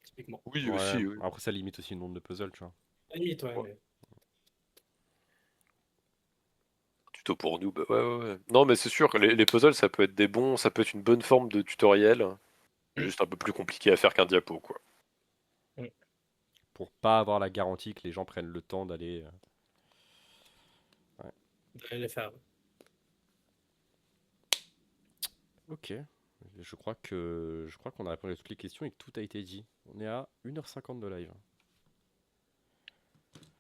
typiquement. Oui, ouais. aussi, oui. Après, ça limite aussi le nombre de puzzles, tu vois. À la limite, ouais, Ouais. mais Tuto pour nous, bah ouais, ouais, ouais. Non, mais c'est sûr, les puzzles, ça peut être ça peut être une bonne forme de tutoriel, juste un peu plus compliqué à faire qu'un diapo, quoi. Pour pas avoir la garantie que les gens prennent le temps d'aller. Ouais. d'aller les faire. Ok. Je crois qu'on a répondu à toutes les questions et que tout a été dit. On est à 1h50 de live.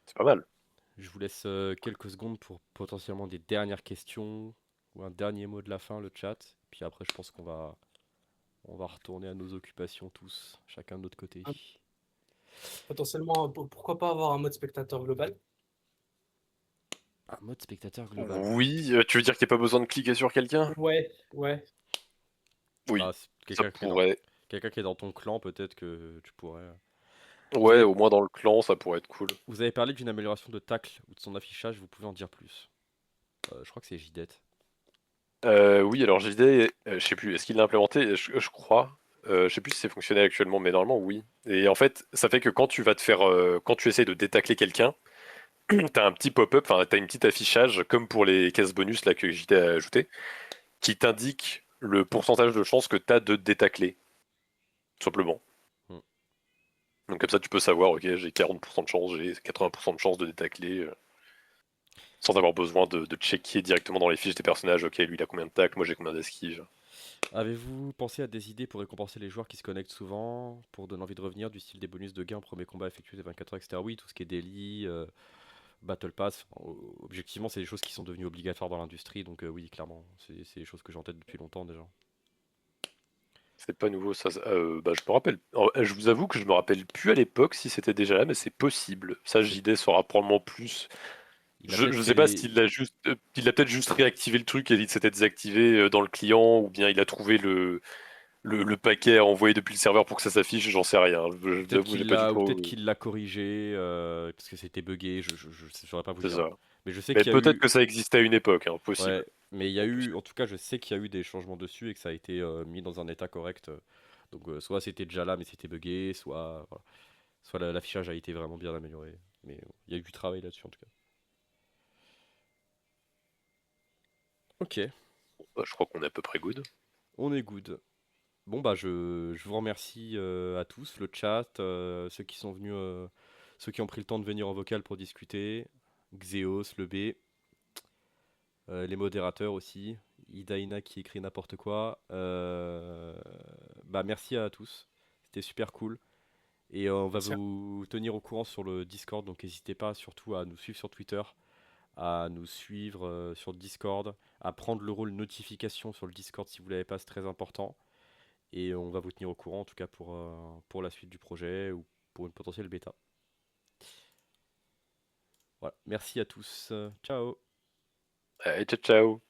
C'est pas mal. Je vous laisse quelques secondes pour potentiellement des dernières questions ou un dernier mot de la fin, le chat. Puis après, je pense on va retourner à nos occupations tous, chacun de notre côté. Ah. Potentiellement, pourquoi pas avoir un mode spectateur global? Un mode spectateur global. Oui, tu veux dire qu'il n'y a pas besoin de cliquer sur quelqu'un? Ouais, ouais. Oui, Bah, ça pourrait. quelqu'un qui est dans ton clan, peut-être que tu pourrais. Vous Ouais, avez, au moins dans le clan, ça pourrait être cool. vous avez parlé d'une amélioration de tacle ou de son affichage, vous pouvez en dire plus. Je crois que c'est JDET. Oui, alors j'ai l'idée, je sais plus, est-ce qu'il l'a implémenté? Je crois. Je sais plus si c'est fonctionnel actuellement, mais normalement oui. Et en fait, ça fait que quand tu vas te faire, quand tu essaies de détacler quelqu'un, t'as un petit pop-up, enfin t'as une petite affichage, comme pour les caisses bonus là que JT a ajouté, qui t'indique le pourcentage de chance que t'as de te détacler, tout simplement. Hmm. Donc comme ça, tu peux savoir, ok, j'ai 40% de chance, j'ai 80% de chance de détacler, sans avoir besoin de checker directement dans les fiches des personnages, ok, lui il a combien de tacles, moi j'ai combien d'esquives. Avez-vous pensé à des idées pour récompenser les joueurs qui se connectent souvent, pour donner envie de revenir, du style des bonus de gain au premier combat effectué des 24 heures, etc. Oui, tout ce qui est daily, Battle Pass, objectivement, c'est des choses qui sont devenues obligatoires dans l'industrie, donc oui, clairement, c'est des choses que j'ai en tête depuis longtemps déjà. C'est pas nouveau ça. Bah, je me rappelle. Je vous avoue que je me rappelle plus à l'époque si c'était déjà là, mais c'est possible. Ça, C'est- JD saura probablement plus. Il a Je peut-être sais pas fait. s'il l'a juste, il a peut-être juste réactivé le truc et il s'était désactivé dans le client, ou bien il a trouvé le paquet à envoyer depuis le serveur pour que ça s'affiche. J'en sais rien. Je vous Peut-être avoue, j'ai pas du ou tout. peut-être qu'il l'a corrigé parce que c'était buggé, je saurais pas vous C'est dire. ça. Mais je sais Mais qu'il y a peut-être eu. que ça existait à une époque, hein, Ouais, possible. mais il y a En plus. eu. En tout cas, je sais qu'il y a eu des changements dessus et que ça a été mis dans un état correct. Donc, soit c'était déjà là, mais c'était buggé, soit. Voilà. Soit l'affichage a été vraiment bien amélioré. Mais il y a eu du travail là-dessus en tout cas. Ok, Bah, je crois qu'on est à peu près good. on est good. Bon, bah, je vous remercie à tous, le chat, ceux qui sont venus, ceux qui ont pris le temps de venir en vocal pour discuter, Xeos, le B, les modérateurs aussi, Idaina qui écrit n'importe quoi. Bah, merci à tous, c'était super cool. Et on va Tiens. vous tenir au courant sur le Discord, donc n'hésitez pas surtout à nous suivre sur Twitter, à nous suivre sur le Discord, à prendre le rôle notification sur le Discord si vous ne l'avez pas, c'est très important. Et on va vous tenir au courant en tout cas pour la suite du projet ou pour une potentielle bêta. Voilà, merci à tous. Ciao. Allez, ciao, ciao.